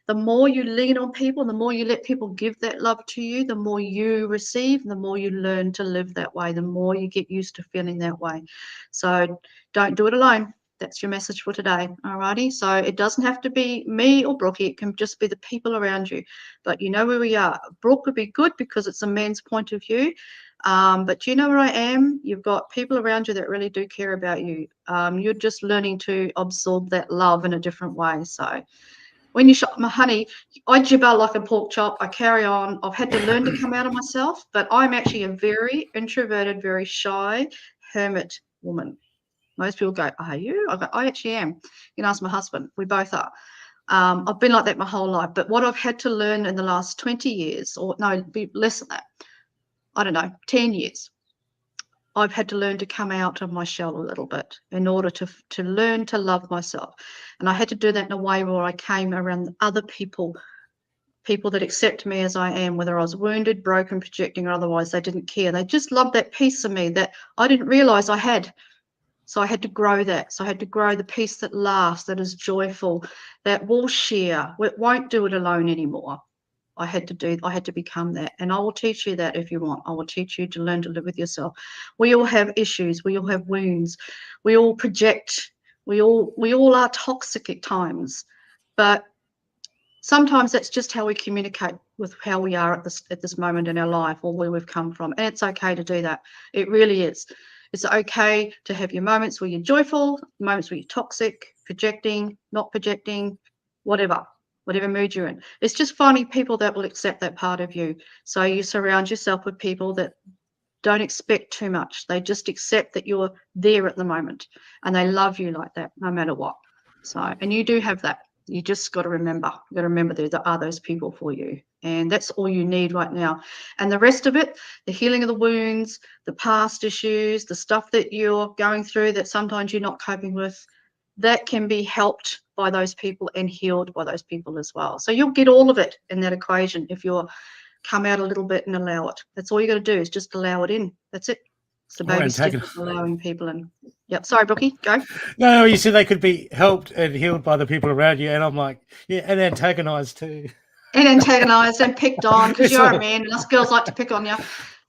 The more you lean on people, the more you let people give that love to you, the more you receive, the more you learn to live that way, the more you get used to feeling that way. So don't do it alone. That's your message for today. Alrighty. So it doesn't have to be me or Brookie. It can just be the people around you. But you know where we are. Brooke would be good because it's a man's point of view. But you know where I am. You've got people around you that really do care about you. You're just learning to absorb that love in a different way. So when you shop my honey, I gibber like a pork chop. I carry on. I've had to learn to come out of myself, but I'm actually a very introverted, very shy hermit woman. Most people go, are you? I go, I actually am. You can ask my husband. We both are. I've been like that my whole life. But what I've had to learn in the last 20 years, or no, be less than that, I don't know, 10 years, I've had to learn to come out of my shell a little bit in order to learn to love myself. And I had to do that in a way where I came around other people that accept me as I am, whether I was wounded, broken, projecting, or otherwise. They didn't care. They just loved that piece of me that I didn't realize I had. So I had to grow that. So I had to grow the piece that laughs, that is joyful, that will share. It won't do it alone anymore. I had to become that. And I will teach you that if you want. I will teach you to learn to live with yourself. We all have issues. We all have wounds. We all project. We all are toxic at times. But sometimes that's just how we communicate with how we are at this moment in our life or where we've come from. And it's okay to do that. It really is. It's okay to have your moments where you're joyful, moments where you're toxic, projecting, not projecting, whatever mood you're in. It's just finding people that will accept that part of you. So you surround yourself with people that don't expect too much. They just accept that you're there at the moment and they love you like that, no matter what. So, and you do have that. You just got to remember. You got to remember there are those people for you. And that's all you need right now. And the rest of it, the healing of the wounds, the past issues, the stuff that you're going through that sometimes you're not coping with, that can be helped by those people and healed by those people as well. So you'll get all of it in that equation if you're come out a little bit and allow it. That's all you got to do is just allow it in. That's it. It's the baby step of allowing people in. Yep. Sorry, Brookie, go. No, you said they could be helped and healed by the people around you. And I'm like, yeah, and antagonized too. And antagonized and picked on because you're a man and us girls like to pick on you.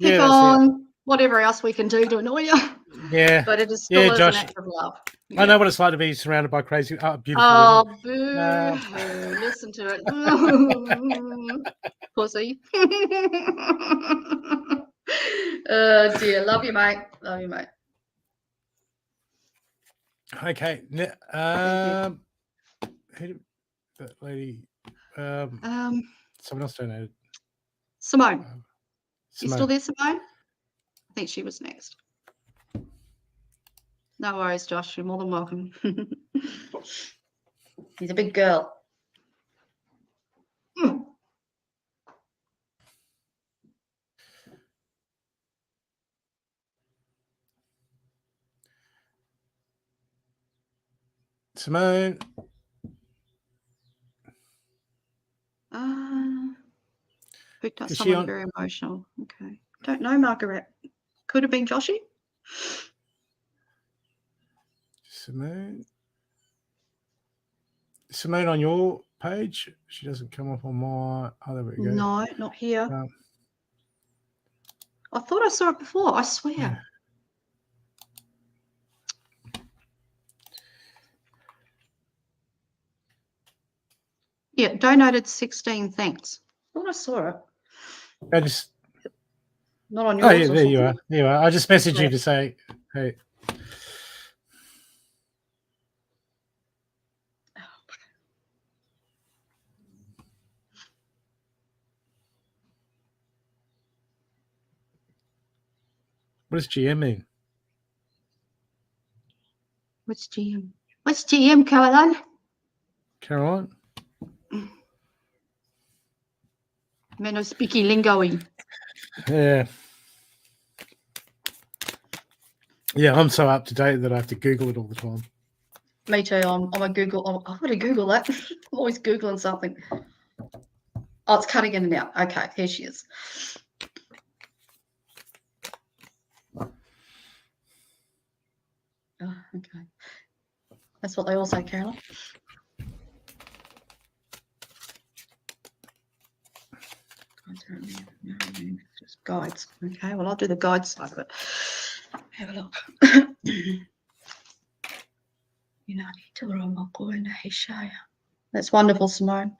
Pick on whatever else we can do to annoy you. Yeah. But it is still an act of love. I know what it's like to be surrounded by crazy, beautiful women. Boo. Listen to it. Pussy. Oh, dear. Love you, mate. Love you, mate. Okay. Who that lady? Someone else donated. Simone. You still there, Simone? I think she was next. No worries, Josh. You're more than welcome. He's a big girl. Simone. Picked up someone very emotional. Okay. Don't know, Margaret. Could have been Joshy. Simone on your page? She doesn't come up on my. Oh, there we go. No, not here. I thought I saw it before. I swear. Yeah. Yeah, donated 16. Thanks. I thought I saw it. I just. Not on yours. Oh, yeah, there you are. There you are. I just messaged you to say, hey. What does GM mean? What's GM? What's GM, Caroline? Caroline? Men are speaking lingo-y. Yeah. Yeah, I'm so up to date that I have to Google it all the time. Me too. I'm a Google. I've got to Google that. I'm always Googling something. Oh, it's cutting in and out. Okay, here she is. Oh, okay. That's what they all say, Carolyn. Just guides. Okay, well, I'll do the guide side of it. Have a look. That's wonderful, Simone.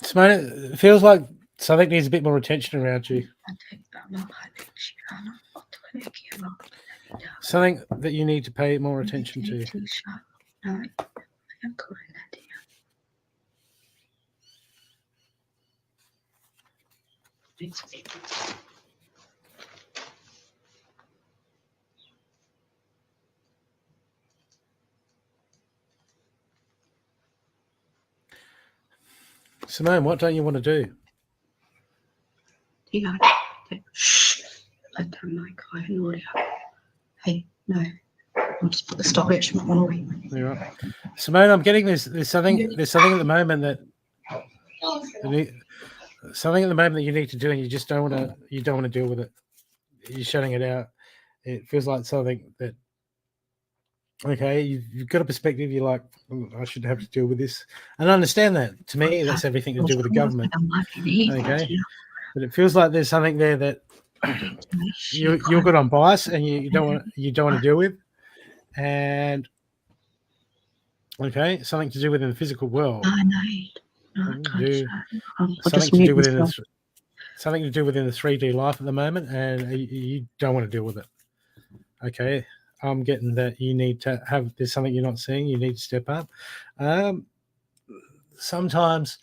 Simone, it feels like something needs a bit more attention around you. Something that you need to pay more attention to. Simone, what don't you want to do? Let them make Hey, no. I'll just put the stopwatch on away. You're right. Simone, I'm getting this. There's something at the moment that something at the moment that you need to do, and you just don't want to. You don't want to deal with it. You're shutting it out. It feels like something that. Okay, you've got a perspective. You're like, I should have to deal with this, and I understand that. To me, that's everything to do with the government. Okay, but it feels like there's something there that you're good on bias, and you don't want to deal with, and okay, something to do within the physical world. Something to do within the 3D life at the moment, and you don't want to deal with it. Okay, I'm getting that you need to have. There's something you're not seeing. You need to step up. Sometimes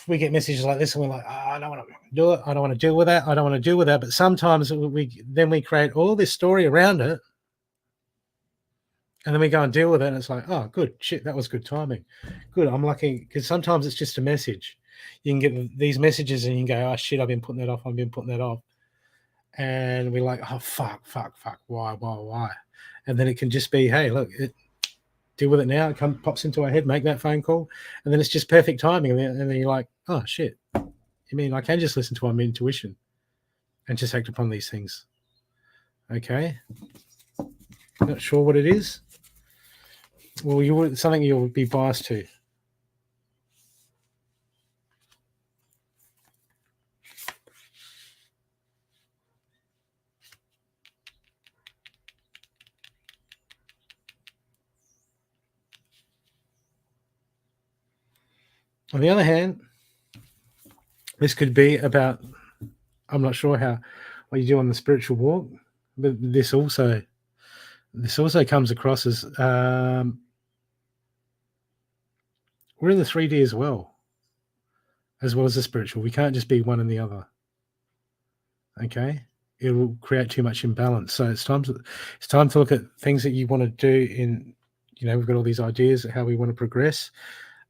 we get messages like this, and we're like, oh, I don't want to do it. I don't want to deal with that. I don't want to deal with that. But sometimes we create all this story around it. And then we go and deal with it, and it's like, oh, good, shit, that was good timing. Good, I'm lucky, because sometimes it's just a message. You can get these messages, and you can go, oh, shit, I've been putting that off. And we're like, oh, fuck, why? And then it can just be, hey, look, deal with it now. It pops into our head, make that phone call, and then it's just perfect timing. And then you're like, oh, shit. You mean I can just listen to my intuition and just act upon these things? Okay. Not sure what it is. Well, something you'll be biased to. On the other hand, this could be about, I'm not sure what you do on the spiritual walk, but this also comes across as we're in the 3D as well as the spiritual. We can't just be one and the other. Okay, it will create too much imbalance. So it's time to look at things that you want to do. We've got all these ideas of how we want to progress.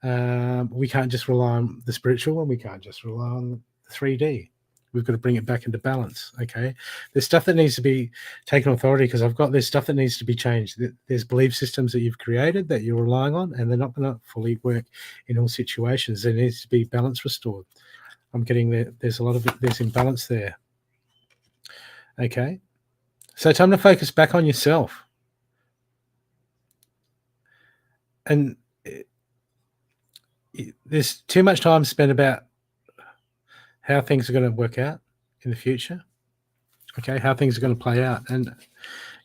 We can't just rely on the spiritual, and we can't just rely on the 3D. We've got to bring it back into balance. Okay, there's stuff that needs to be taken authority, because there's stuff that needs to be changed. There's belief systems that you've created that you're relying on, and they're not going to fully work in all situations. There needs to be balance restored. I'm getting there's imbalance there. Okay, so time to focus back on yourself. And there's too much time spent about how things are going to work out in the future. Okay, how things are going to play out. And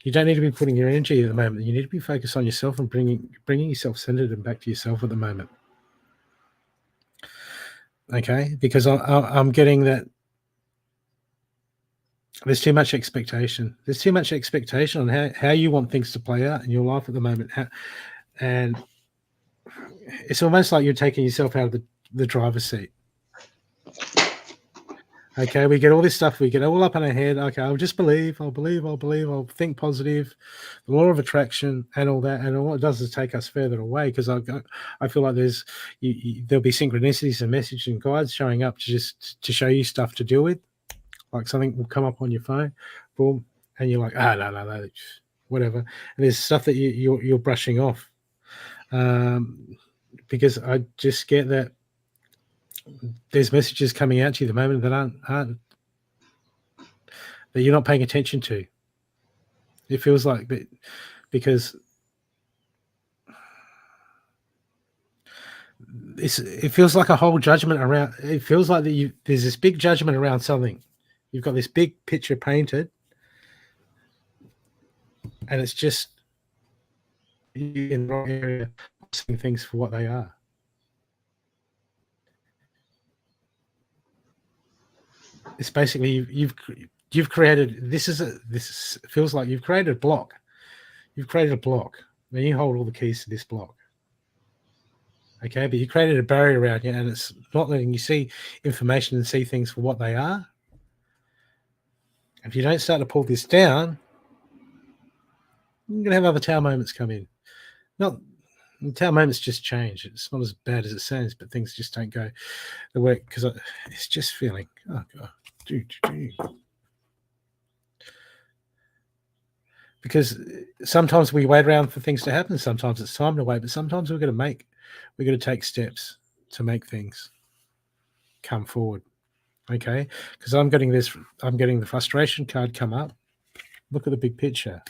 you don't need to be putting your energy at the moment. You need to be focused on yourself and bringing yourself centered and back to yourself at the moment. Okay, because I'm getting that there's too much expectation. There's too much expectation on how you want things to play out in your life at the moment. And it's almost like you're taking yourself out of the driver's seat. Okay, we get all this stuff, we get all up in our head. Okay, I'll just believe, I'll think positive, the law of attraction and all that. And all it does is take us further away, because I feel like there'll be synchronicities and messages and guides showing up to show you stuff to deal with. Like something will come up on your phone, boom, and you're like, no, whatever. And there's stuff that you're brushing off, because I just get that there's messages coming out to you at the moment that aren't that you're not paying attention to. It feels like that, because it feels like a whole judgment around. It feels like that there's this big judgment around something. You've got this big picture painted, and it's just in the wrong area, seeing things for what they are. It's basically you've created this feels like you've created a block. You've created a block. Now you hold all the keys to this block. Okay, but you created a barrier around you, and it's not letting you see information and see things for what they are. If you don't start to pull this down, you're going to have other tower moments come in. Tower moments just change. It's not as bad as it sounds, but things just don't go the way, because it's just feeling, oh God, because sometimes we wait around for things to happen. Sometimes it's time to wait, but sometimes we're going to take steps to make things come forward. Okay, because I'm getting the frustration card come up. Look at the big picture.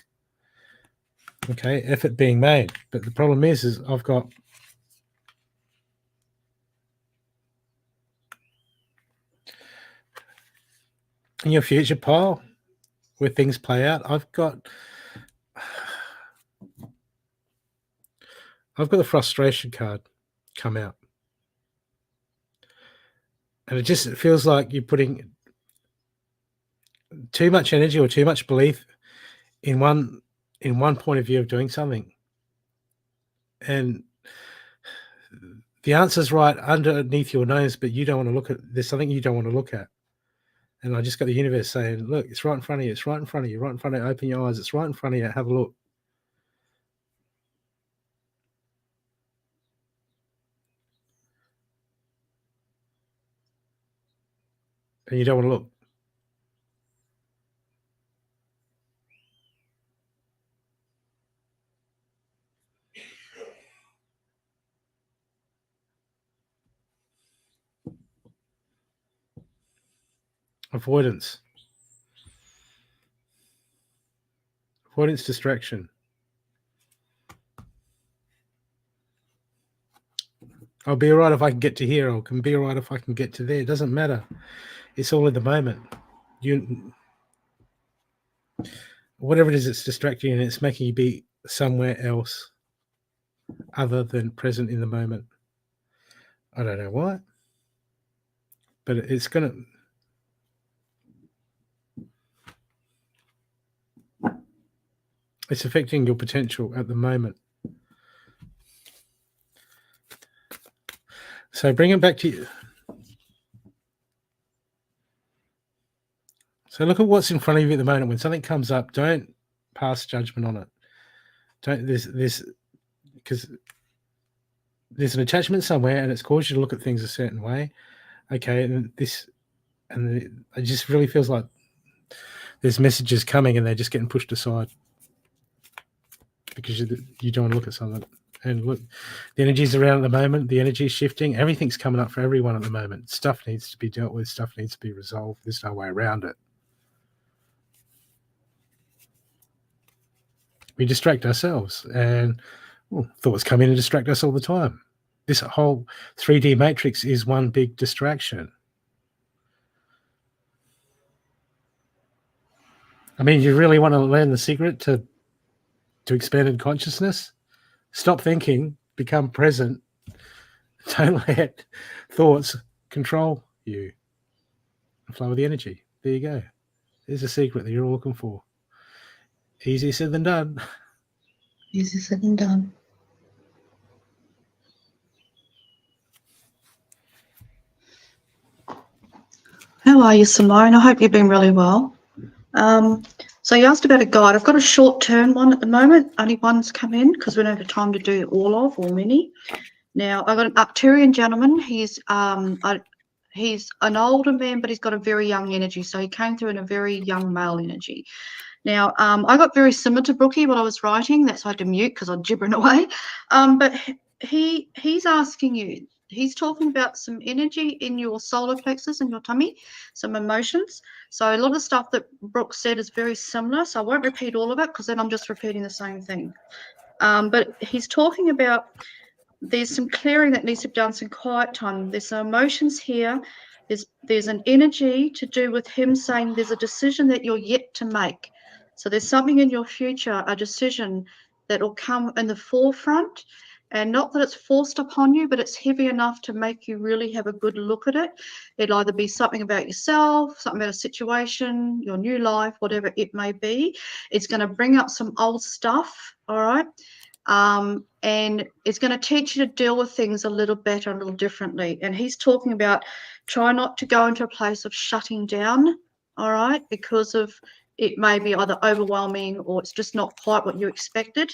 Okay, effort being made, but the problem is I've got in your future pile where things play out. I've got the frustration card come out, and it feels like you're putting too much energy or too much belief in one point of view of doing something, and the answer's right underneath your nose, but you don't want to look at. There's something you don't want to look at, and I just got the universe saying, "Look, it's right in front of you. It's right in front of you. Right in front of you. Open your eyes. It's right in front of you. Have a look." And you don't want to look. Avoidance, distraction. I'll be all right if I can get to here, or can be all right if I can get to there. It doesn't matter. It's all in the moment. Whatever it is, it's distracting, and it's making you be somewhere else other than present in the moment. I don't know why, but it's going to... It's affecting your potential at the moment. So bring it back to you. So look at what's in front of you at the moment. When something comes up, don't pass judgment on it. Don't because there's an attachment somewhere, and it's caused you to look at things a certain way. Okay, and it just really feels like there's messages coming, and they're just getting pushed aside because you don't want to look at something. And look, the energy's around at the moment. The energy's shifting. Everything's coming up for everyone at the moment. Stuff needs to be dealt with. Stuff needs to be resolved. There's no way around it. We distract ourselves, and thoughts come in and distract us all the time. This whole 3D matrix is one big distraction. I mean, you really want to learn the secret to expanded consciousness? Stop thinking, become present. Don't let thoughts control you. Flow with the energy. There you go. There's a secret that you're all looking for. Easier said than done. Easier said than done. How are you, Simone? I hope you've been really well. So you asked about a guide. I've got a short-term one at the moment. Only one's come in because we don't have time to do all of or many. Now, I've got an Arcturian gentleman. He's an older man, but he's got a very young energy. So he came through in a very young male energy. Now, I got very similar to Brookie when I was writing. That's why I had to mute because I'm gibbering away. But he's asking you, he's talking about some energy in your solar plexus and your tummy, some emotions. So a lot of stuff that Brooke said is very similar. So I won't repeat all of it because then I'm just repeating the same thing. But he's talking about there's some clearing that needs to be done, some quiet time. There's some emotions here. There's an energy to do with him saying there's a decision that you're yet to make. So there's something in your future, a decision that will come in the forefront, and not that it's forced upon you, but it's heavy enough to make you really have a good look at it. It'll either be something about yourself, something about a situation, your new life, whatever it may be. It's going to bring up some old stuff, all right? And it's going to teach you to deal with things a little better, a little differently. And he's talking about try not to go into a place of shutting down, all right, because of it may be either overwhelming or it's just not quite what you expected.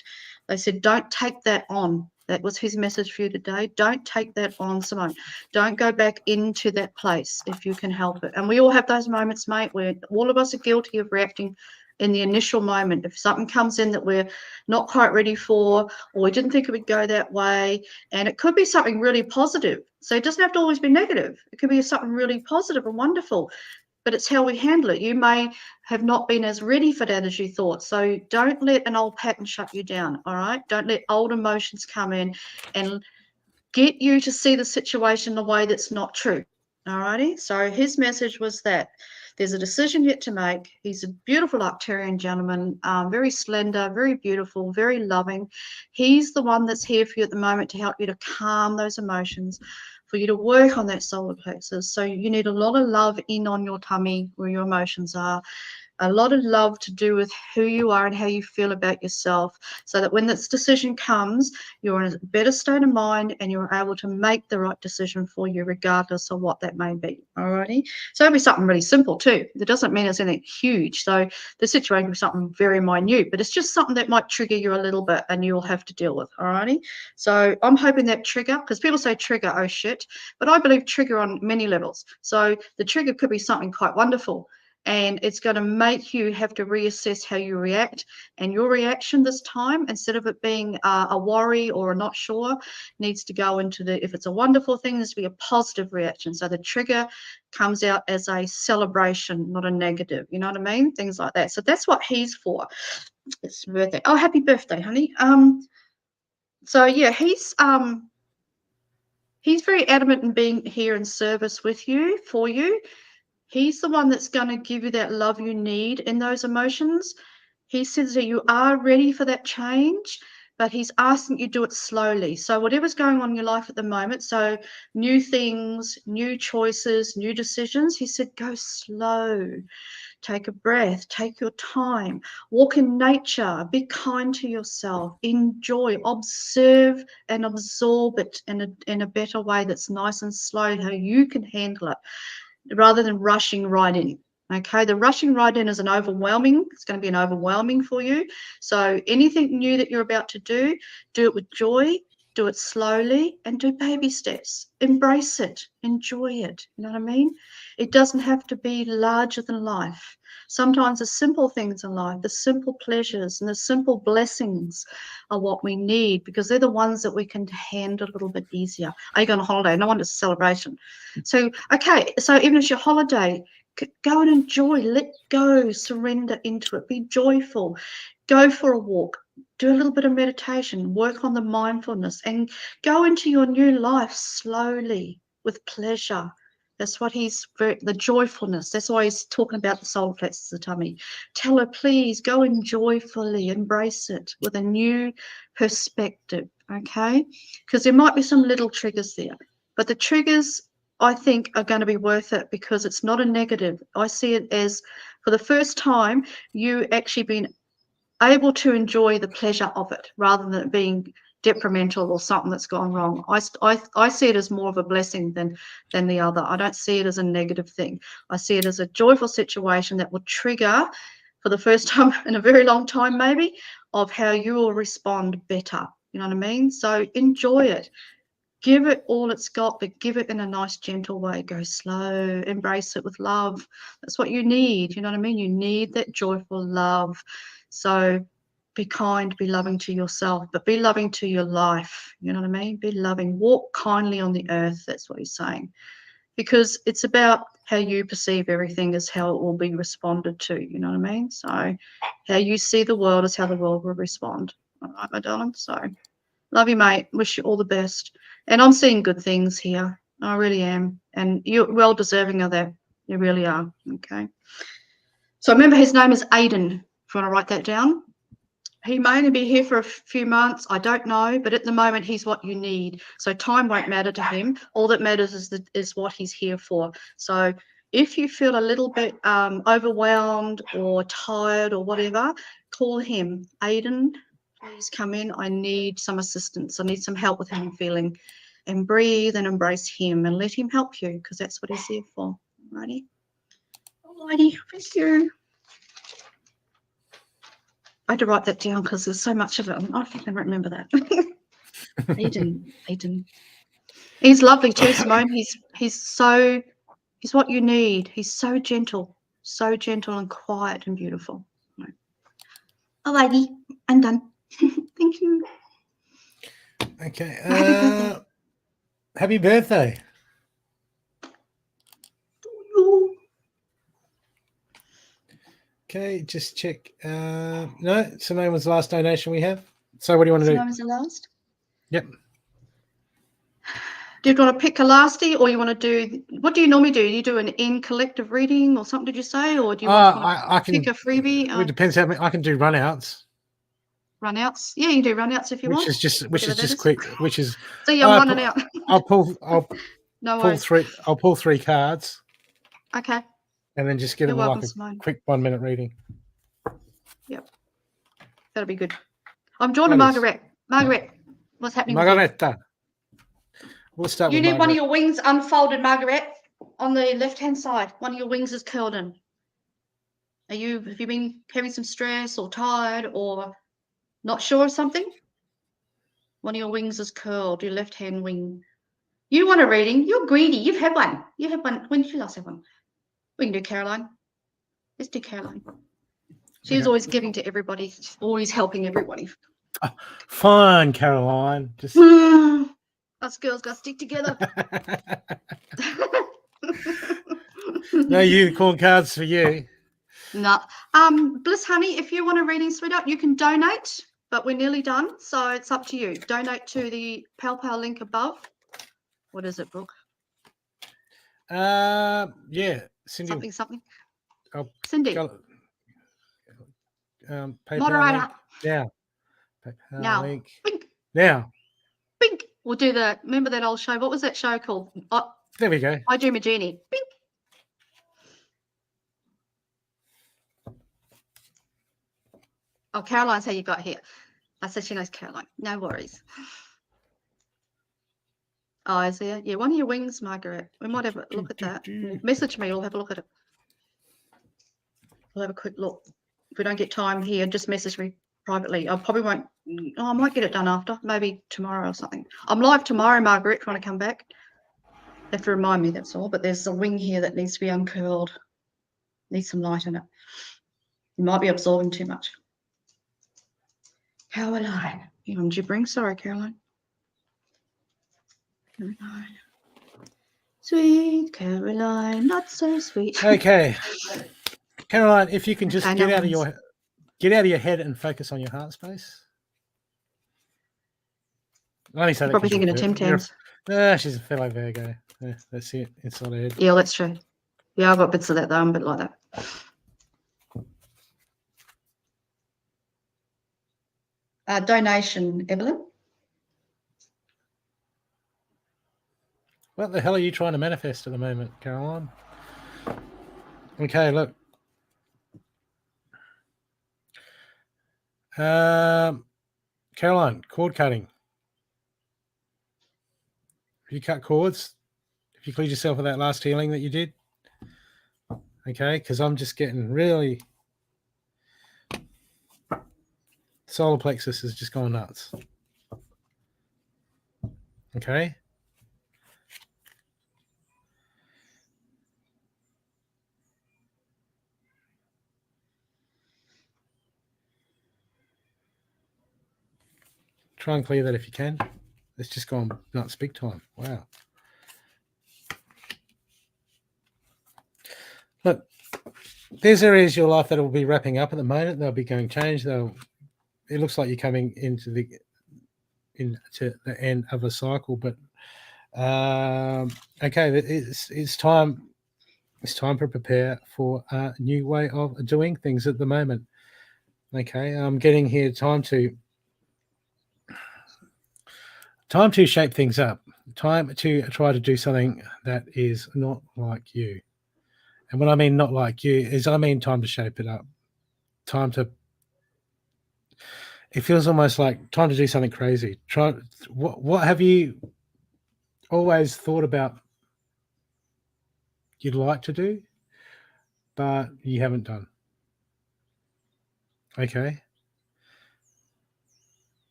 They said, don't take that on. That was his message for you today. Don't take that on, Simone. Don't go back into that place if you can help it. And we all have those moments, mate, where all of us are guilty of reacting in the initial moment. If something comes in that we're not quite ready for, or we didn't think it would go that way, and it could be something really positive. So it doesn't have to always be negative. It could be something really positive and wonderful, but it's how we handle it. You may have not been as ready for that as you thought. So don't let an old pattern shut you down, all right? Don't let old emotions come in and get you to see the situation in a way that's not true, all righty? So his message was that there's a decision yet to make. He's a beautiful Arcturian gentleman, very slender, very beautiful, very loving. He's the one that's here for you at the moment to help you to calm those emotions, for you to work on that solar plexus. So you need a lot of love in on your tummy where your emotions are. A lot of love to do with who you are and how you feel about yourself, so that when this decision comes, you're in a better state of mind and you're able to make the right decision for you, regardless of what that may be. Alrighty. So it'll be something really simple too. It doesn't mean it's anything huge. So the situation will be something very minute, but it's just something that might trigger you a little bit and you'll have to deal with. Alrighty. So I'm hoping that trigger, because people say trigger, oh shit, but I believe trigger on many levels. So the trigger could be something quite wonderful. And it's going to make you have to reassess how you react. And your reaction this time, instead of it being a worry or a not sure, needs to go into the, if it's a wonderful thing, there's to be a positive reaction. So the trigger comes out as a celebration, not a negative. You know what I mean? Things like that. So that's what he's for. It's birthday. Oh, happy birthday, honey. So yeah, he's very adamant in being here in service with you, for you. He's the one that's going to give you that love you need in those emotions. He says that you are ready for that change, but he's asking you to do it slowly. So whatever's going on in your life at the moment, so new things, new choices, new decisions, he said, go slow. Take a breath, take your time, walk in nature, be kind to yourself, enjoy, observe and absorb it in a better way that's nice and slow, how you can handle it, rather than rushing right in. Okay, the rushing right in is it's going to be an overwhelming for you. So anything new that you're about to do it with joy, do it slowly, and do baby steps. Embrace it, enjoy it. You know what I mean? It doesn't have to be larger than life. Sometimes the simple things in life, the simple pleasures and the simple blessings are what we need, because they're the ones that we can handle a little bit easier. Are you going on holiday? No wonder it's a celebration. So, okay, so even if it's your holiday, go and enjoy, let go, surrender into it, be joyful, go for a walk, do a little bit of meditation, work on the mindfulness, and go into your new life slowly with pleasure. That's what the joyfulness. That's why he's talking about the solar plexus of the tummy. Tell her, please go and joyfully embrace it with a new perspective, okay? Because there might be some little triggers there, but the triggers, I think, are going to be worth it, because it's not a negative. I see it as, for the first time, you actually been able to enjoy the pleasure of it, rather than it being detrimental or something that's gone wrong. I see it as more of a blessing than the other. I don't see it as a negative thing. I see it as a joyful situation that will trigger, for the first time in a very long time maybe, of how you will respond better. You know what I mean? So enjoy it. Give it all it's got, but give it in a nice, gentle way. Go slow, embrace it with love. That's what you need. You know what I mean? You need that joyful love. So be kind, be loving to yourself, but be loving to your life. You know what I mean? Be loving. Walk kindly on the earth. That's what he's saying. Because it's about how you perceive everything is how it will be responded to. You know what I mean? So how you see the world is how the world will respond. All right, my darling? So love you, mate. Wish you all the best. And I'm seeing good things here. I really am. And you're well deserving of that. You really are. Okay. So remember, his name is Aiden, if you want to write that down. He may only be here for a few months. I don't know. But at the moment, he's what you need. So time won't matter to him. All that matters is what he's here for. So if you feel a little bit overwhelmed or tired or whatever, call him. Aiden, please come in. I need some assistance. I need some help with how I'm feeling. And breathe and embrace him and let him help you, because that's what he's here for. Alrighty. Alrighty. Thank you. I had to write that down because there's so much of it. I think I remember that. Aiden. He's lovely too, Simone. He's what you need. He's so gentle and quiet and beautiful. Alrighty, I'm done. Thank you. Okay. Happy birthday. Okay, just check. No, Simone was the last donation we have. So what do you want to do? Simone was the last? Yep. Do you want to pick a lastie, or you want to do, what do you normally do? You do an in collective reading or something, did you say? Or do you want to pick a freebie? It depends how many. I can do runouts. Runouts? Yeah, you can do runouts if you want. Which is just quick. Which is. See, I'm running out. I'll pull three. I'll pull 3 cards. Okay. And then just get them like a quick 1-minute reading. Yep. That'll be good. I'm drawn to Margaret. Margaret, what's happening? Margareta. We'll start with You need Margaret. one of your wings unfolded, Margaret, on the left-hand side. One of your wings is curled in. Have you been having some stress or tired or not sure of something? One of your wings is curled, your left-hand wing. You want a reading? You're greedy. You've had one. You had one. When did you last have one? We can do Caroline. Let's do Caroline. She's always giving to everybody. She's always helping everybody. Oh, fine, Caroline. Just us girls got to stick together. No unicorn cards for you. No. Bliss Honey, if you want a reading, sweetheart, you can donate, but we're nearly done, so it's up to you. Donate to the PayPal link above. What is it, Brooke? Yeah, Cindy. Something. Cindy. Moderator. Link. Now. PayPal now. Link. Bink. Now. Bink. We'll do remember that old show? What was that show called? There we go. I Dream a Genie. Bink. Oh, Caroline's how you got here. I said she knows Caroline. No worries. Oh, is there? Yeah, one of your wings, Margaret. We might have a look at that. Message me. We'll have a look at it. We'll have a quick look. If we don't get time here, just message me privately. I probably won't. Oh, I might get it done after. Maybe tomorrow or something. I'm live tomorrow, Margaret, if you want to come back. You have to remind me, that's all. But there's a wing here that needs to be uncurled. Needs some light in it. You might be absorbing too much. Caroline. What did you bring? Sorry, Caroline. Caroline. Sweet Caroline, not so sweet. Okay. Caroline, if you can just get out of your head and focus on your heart space. Only say probably thinking of Tim Tams. She's a fellow Virgo. Yeah, that's it. Inside her head. Yeah, that's true. Yeah, I've got bits of that though. I'm a bit like that. Donation, Evelyn. What the hell are you trying to manifest at the moment, Caroline? Okay, look. Caroline, cord cutting. If you cut cords, if you cleared yourself of that last healing that you did, okay, because I'm just getting really, solar plexus has just gone nuts. Okay. Try and clear that if you can. It's just gone nuts big time. Wow. Look, there's areas of your life that will be wrapping up at the moment. They'll be going change. It looks like you're coming into the end of a cycle, but okay, it's time. It's time to prepare for a new way of doing things at the moment. Okay, I'm getting here time to shape things up. Time to try to do something that is not like you. And when I mean not like you, is I mean time to shape it up. It feels almost like time to do something crazy. What have you always thought about you'd like to do, but you haven't done? Okay.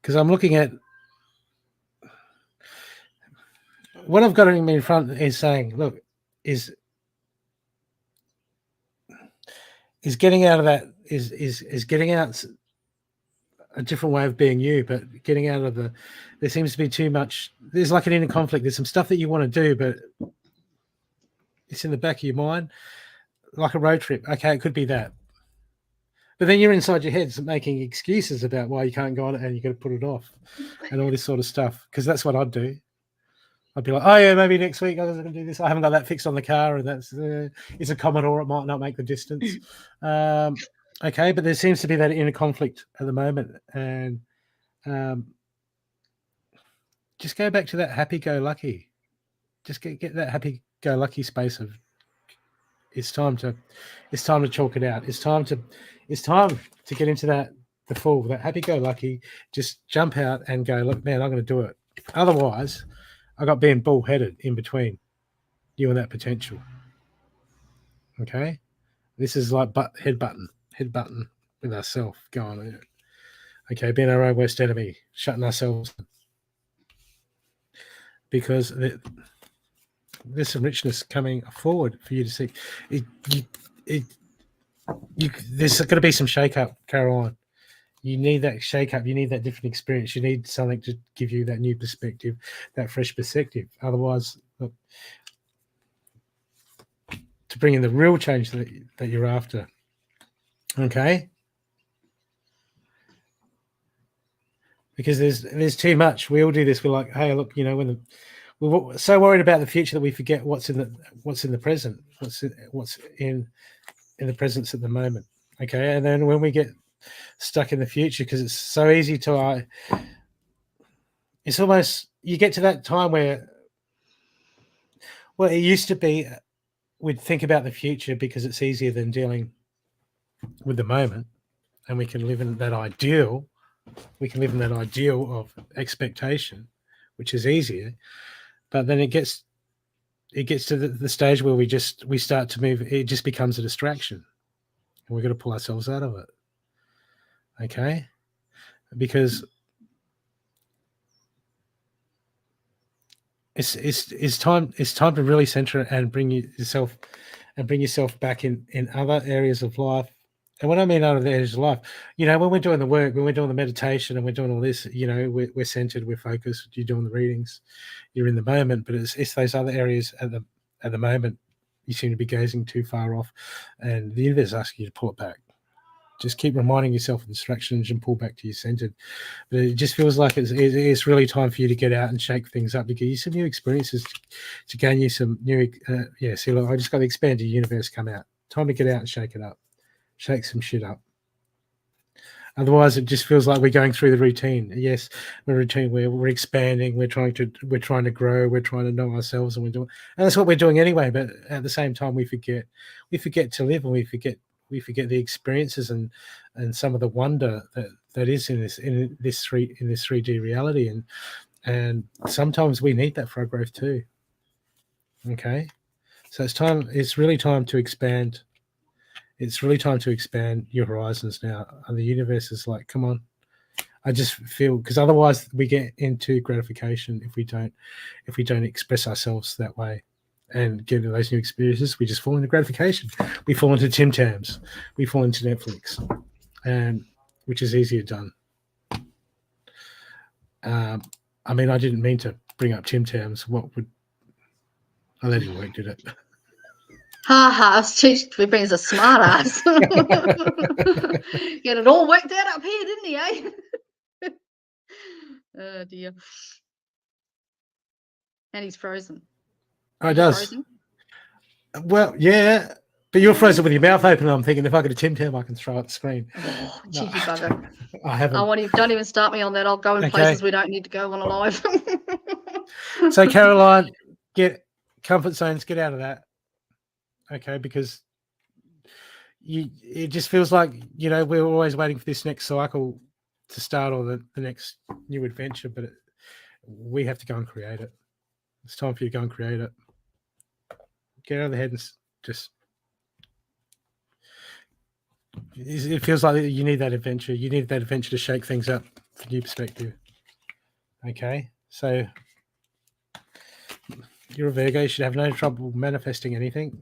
Because I'm looking at what I've got in front is saying, look, is getting out of that is getting out a different way of being you, but getting out of there seems to be too much. There's like an inner conflict. There's some stuff that you want to do, but it's in the back of your mind, like a road trip. Okay, it could be that. But then you're inside your head making excuses about why you can't go on it and you've got to put it off and all this sort of stuff. Because that's what I'd do. I'd be like, oh, yeah, maybe next week I was going to do this. I haven't got that fixed on the car, and that's it's a Commodore. It might not make the distance. Okay, but there seems to be that inner conflict at the moment. And just go back to that happy-go-lucky. Just get that happy-go-lucky space of it's time to chalk it out. It's time to get into that happy-go-lucky. Just jump out and go, look, man, I'm going to do it. Otherwise, I got being bull-headed in between you and that potential. Okay, this is like head button with ourselves going. Okay, being our own worst enemy, shutting ourselves because there's some richness coming forward for you to see. There's going to be some shake-up, Caroline. You need that shake-up. You need that different experience. You need something to give you that new perspective, that fresh perspective. Otherwise, look, to bring in the real change that you're after. Okay? Because there's too much. We all do this. We're like, hey, look, when we're so worried about the future that we forget what's in the present, what's in the presence at the moment. Okay, and then when we get stuck in the future, because it's so easy to it's almost you get to that time where, well, it used to be we'd think about the future because it's easier than dealing with the moment, and we can live in that ideal. We can live in that ideal of expectation, which is easier. But then it gets to the stage where we start to move. It just becomes a distraction, and we've got to pull ourselves out of it. Okay, because it's time to really center and bring yourself back in other areas of life. And when I mean other areas of life, when we're doing the work, when we're doing the meditation and we're doing all this, we're centered, we're focused, you're doing the readings, you're in the moment, but it's those other areas at the moment you seem to be gazing too far off, and the universe asks you to pull it back. Just keep reminding yourself of distractions and pull back to your centered. But it just feels like it's really time for you to get out and shake things up, because you some new experiences to gain you some new. See, look, I just got the expanded universe come out. Time to get out and shake it up, shake some shit up. Otherwise, it just feels like we're going through the routine. Yes, we're routine. We're expanding. We're trying to grow. We're trying to know ourselves, and that's what we're doing anyway. But at the same time, we forget to live, and we forget the experiences and some of the wonder that is in this 3D reality, And sometimes we need that for our growth too. Okay. So it's really time to expand. It's really time to expand your horizons now. And the universe is like, come on. I just feel, because otherwise we get into gratification if we don't express ourselves that way and get into those new experiences. We just fall into gratification. We fall into Tim Tams. We fall into Netflix, and which is easier done. I mean, I didn't mean to bring up Tim Tams. I let him work, did it? Ha ha, we've been as a smart ass. Get it all worked out up here, didn't he, eh? Oh dear. And he's frozen. Oh, it does. Frozen? Well, yeah. But you're frozen with your mouth open. I'm thinking if I get a Tim Tam, I can throw at the screen. Oh, cheeky bugger. I haven't. Don't even start me on that. I'll go in places we don't need to go on a live. So, Caroline, get comfort zones, get out of that. Okay, because it just feels like, we're always waiting for this next cycle to start, or the next new adventure, but we have to go and create it. It's time for you to go and create it. Get out of the head and just... It feels like you need that adventure. You need that adventure to shake things up from new perspective. Okay, so you're a Virgo. You should have no trouble manifesting anything.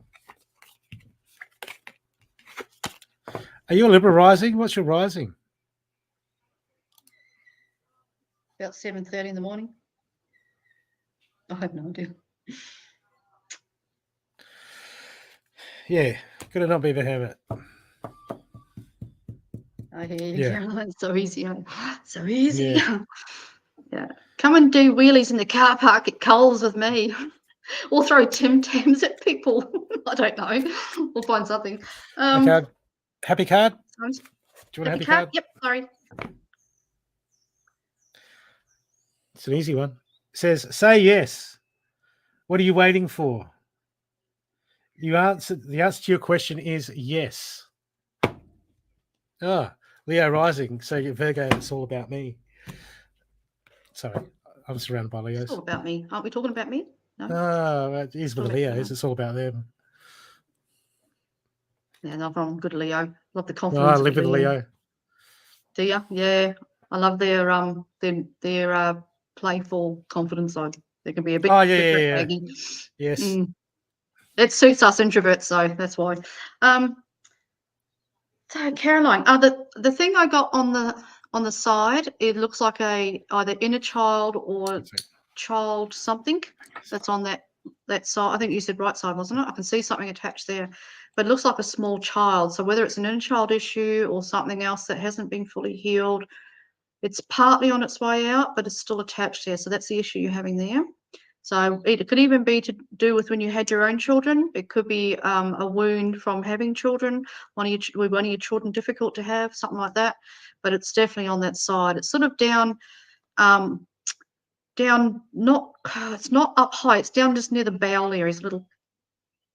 Are you a Libra rising? What's your rising? About 7:30 in the morning. I have no idea. Yeah, could it not be the Hermit? I hear you, Caroline. So easy, so easy. Yeah. Come and do wheelies in the car park at Coles with me. Or throw Tim Tams at people. I don't know. We'll find something. Happy card? Do you want a happy card? Yep, sorry. It's an easy one. It says, say yes. What are you waiting for? The answer to your question is yes. Leo rising. So Virgo, it's all about me. Sorry, I'm surrounded by Leos. It's all about me. Aren't we talking about me? No, it is with the Leos. It's all about them. Yeah, no, I'm good Leo. Love the confidence. I live with Leo. Do you? Yeah, I love their playful confidence. They can be a bit. Baggy. Yes. It suits us introverts, so that's why. So Caroline, the thing I got on the side, it looks like either inner child or child something that's on that side. I think you said right side, wasn't it? I can see something attached there, but it looks like a small child. So whether it's an inner child issue or something else that hasn't been fully healed, it's partly on its way out, but it's still attached there. So that's the issue you're having there. So it could even be to do with when you had your own children. It could be a wound from having children, one of your children difficult to have, something like that. But it's definitely on that side. It's sort of down, it's not up high. It's down just near the bowel area. It's a little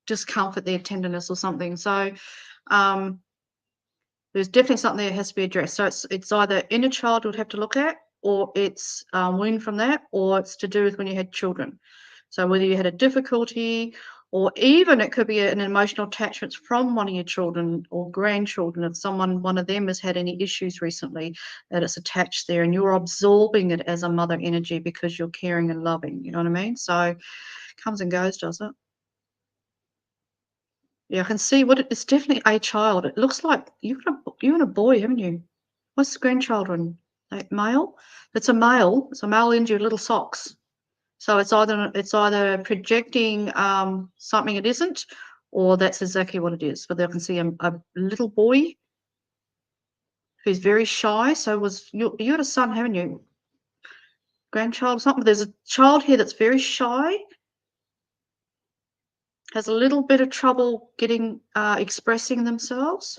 discomfort there, tenderness or something. So there's definitely something that has to be addressed. So it's either inner child would have to look at, or it's wound from that, or it's to do with when you had children. So whether you had a difficulty, or even it could be an emotional attachment from one of your children or grandchildren. If one of them has had any issues recently, that it's attached there and you're absorbing it as a mother energy because you're caring and loving. You know what I mean? So it comes and goes, does it? Yeah, I can see it's definitely a child. It looks like you and a boy, haven't you? What's the grandchildren? Male? It's a male. It's a male into your little socks. So it's either projecting something it isn't, or that's exactly what it is. But I can see a little boy who's very shy. So you had a son, haven't you? Grandchild or something. There's a child here that's very shy, has a little bit of trouble getting expressing themselves.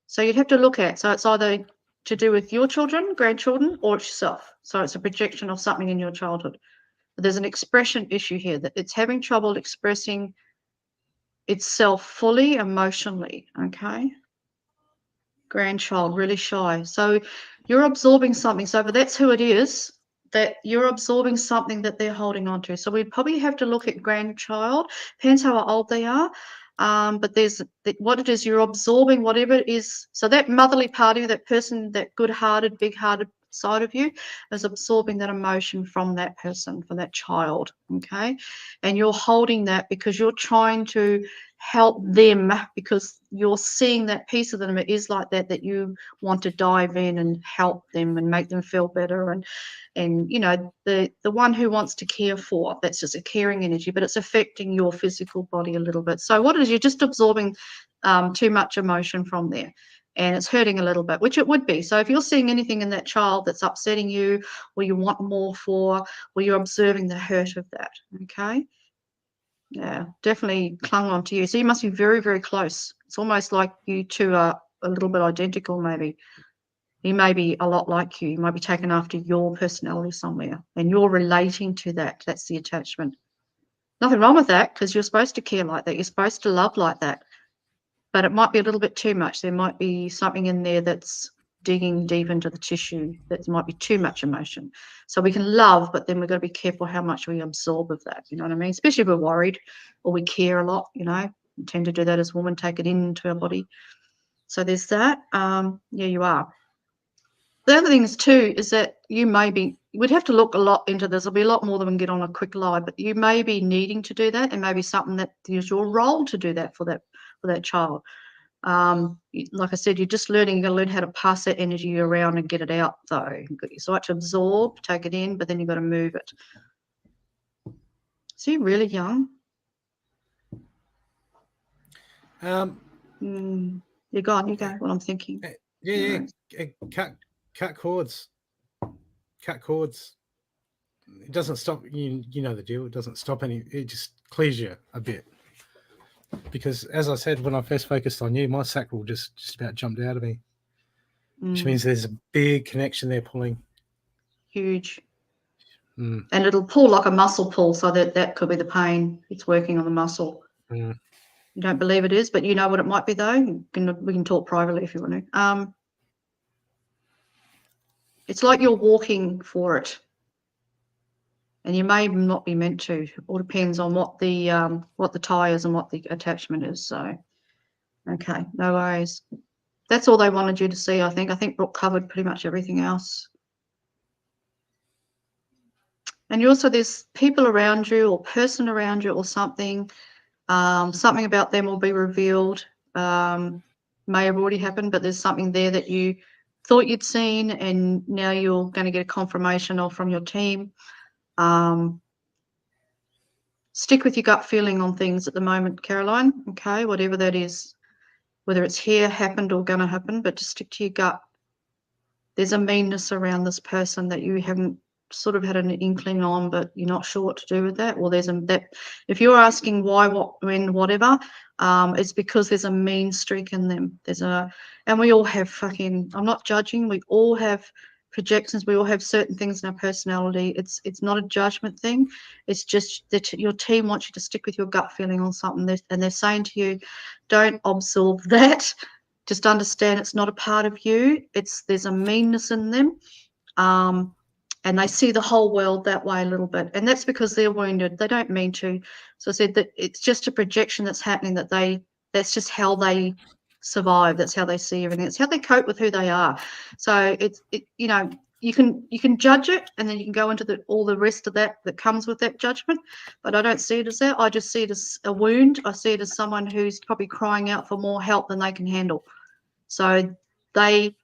So you'd have to look at. So it's either to do with your children, grandchildren, or it's yourself. So it's a projection of something in your childhood. But there's an expression issue here that it's having trouble expressing itself fully emotionally. Okay. Grandchild, really shy. So you're absorbing something. So but that's who it is. that you're absorbing something that they're holding on to. So we'd probably have to look at grandchild, depends how old they are. But there's what it is, you're absorbing whatever it is. So that motherly part of you, that person, that good-hearted, big-hearted side of you is absorbing that emotion from that person, from that child, okay? And you're holding that because you're trying to help them, because you're seeing that piece of them, it is like that you want to dive in and help them and make them feel better. And you know, the one who wants to care for, that's just a caring energy, but it's affecting your physical body a little bit. So what it is, you're just absorbing too much emotion from there, and it's hurting a little bit, which it would be. So if you're seeing anything in that child that's upsetting you, or you want more for, or you're observing the hurt of that, okay? Yeah, definitely clung on to you. So you must be very, very close. It's almost like you two are a little bit identical, maybe. He may be a lot like you. You might be taken after your personality somewhere, and you're relating to that. That's the attachment. Nothing wrong with that, because you're supposed to care like that. You're supposed to love like that. But it might be a little bit too much. There might be something in there that's digging deep into the tissue. That might be too much emotion. So we can love, but then we've got to be careful how much we absorb of that. You know what I mean? Especially if we're worried or we care a lot, you know. We tend to do that as women, take it into our body. So there's that. Yeah, you are. The other thing is too is that you may be, we'd have to look a lot into this. There'll be a lot more than we can get on a quick live, but you may be needing to do that, and maybe something that is your role to do that for that child. Like I said, you're just learning. You're going to learn how to pass that energy around and get it out, though. You've got your sight to absorb, take it in, but then you've got to move it. So you're really young. You're gone. You go. What I'm thinking. Yeah. Cut cords. Cut cords. It doesn't stop. You know the deal. It doesn't stop any. It just clears you a bit. Because as I said, when I first focused on you, my sacral just about jumped out of me, which means there's a big connection there pulling. Huge. And it'll pull like a muscle pull, so that could be the pain. It's working on the muscle. You don't believe it is, but you know what it might be, though. We can talk privately if you want to. It's like you're walking for it, and you may not be meant to. It all depends on what the tie is and what the attachment is. So, okay, no worries. That's all they wanted you to see, I think. I think Brooke covered pretty much everything else. And you also, there's people around you or person around you or something. Something about them will be revealed. May have already happened, but there's something there that you thought you'd seen, and now you're going to get a confirmation of from your team. Stick with your gut feeling on things at the moment, Caroline. Okay, whatever that is, whether it's here, happened, or going to happen, but just stick to your gut. There's a meanness around this person that you haven't sort of had an inkling on, but you're not sure what to do with that. Well, there's that. If you're asking why, what, when, whatever, it's because there's a mean streak in them. And we all have fucking. I'm not judging. We all have projections. We all have certain things in our personality. It's not a judgment thing. It's just that your team wants you to stick with your gut feeling on something, and they're saying to you, don't absorb that. Just understand it's not a part of you. There's a meanness in them. And they see the whole world that way a little bit. And that's because they're wounded. They don't mean to. So I said that it's just a projection that's happening, that's just how they survive. That's how they see everything. It's how they cope with who they are. So you can judge it, and then you can go into all the rest of that comes with that judgment. But I don't see it as that. I just see it as a wound. I see it as someone who's probably crying out for more help than they can handle. So they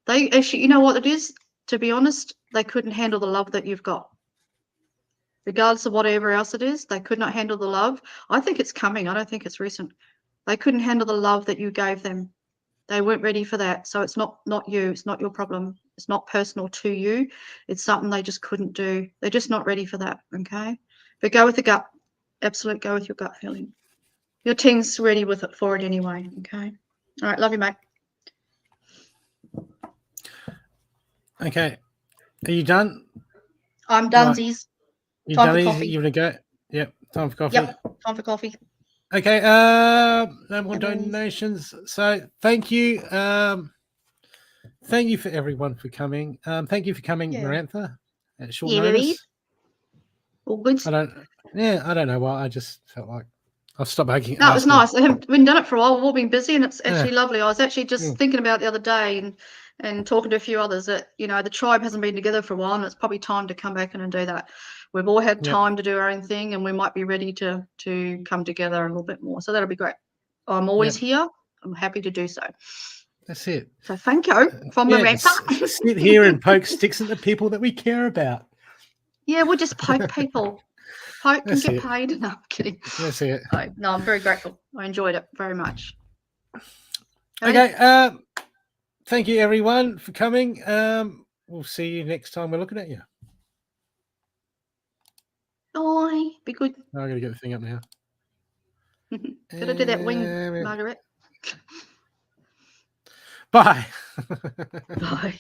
actually, you know what it is? To be honest, they couldn't handle the love that you've got. Regardless of whatever else it is, they could not handle the love. I think it's coming. I don't think it's recent. They couldn't handle the love that you gave them. They weren't ready for that. So it's not you. It's not your problem. It's not personal to you. It's something they just couldn't do. They're just not ready for that, okay? But go with the gut. Absolute, go with your gut feeling. Your team's ready for it anyway, okay? All right, love you, mate. Okay. Are you done? I'm donesies. You done? You want to go? Yep. Time for coffee. Yep. Time for coffee. Okay. No more donations. So thank you. Thank you for everyone for coming. Thank you for coming, Mirantha. at short notice. All good. I don't know why. I just felt like I'll stop making. No, it was nice. I haven't been done it for a while. We've all been busy, and it's actually lovely. I was actually just thinking about the other day and talking to a few others that, you know, the tribe hasn't been together for a while, and it's probably time to come back in and do that. We've all had time to do our own thing, and we might be ready to come together a little bit more. So that'll be great. I'm always here. I'm happy to do so. That's it. So thank you from Mirantha. Sit here and poke sticks at the people that we care about. Yeah, we'll just poke people. Poke and get paid. No, I'm kidding. That's it. No, I'm very grateful. I enjoyed it very much. Okay. Thank you, everyone, for coming. We'll see you next time we're looking at you. Bye. Be good. I'm going to get the thing up now. Gotta do that wing, Margaret. Bye. Bye.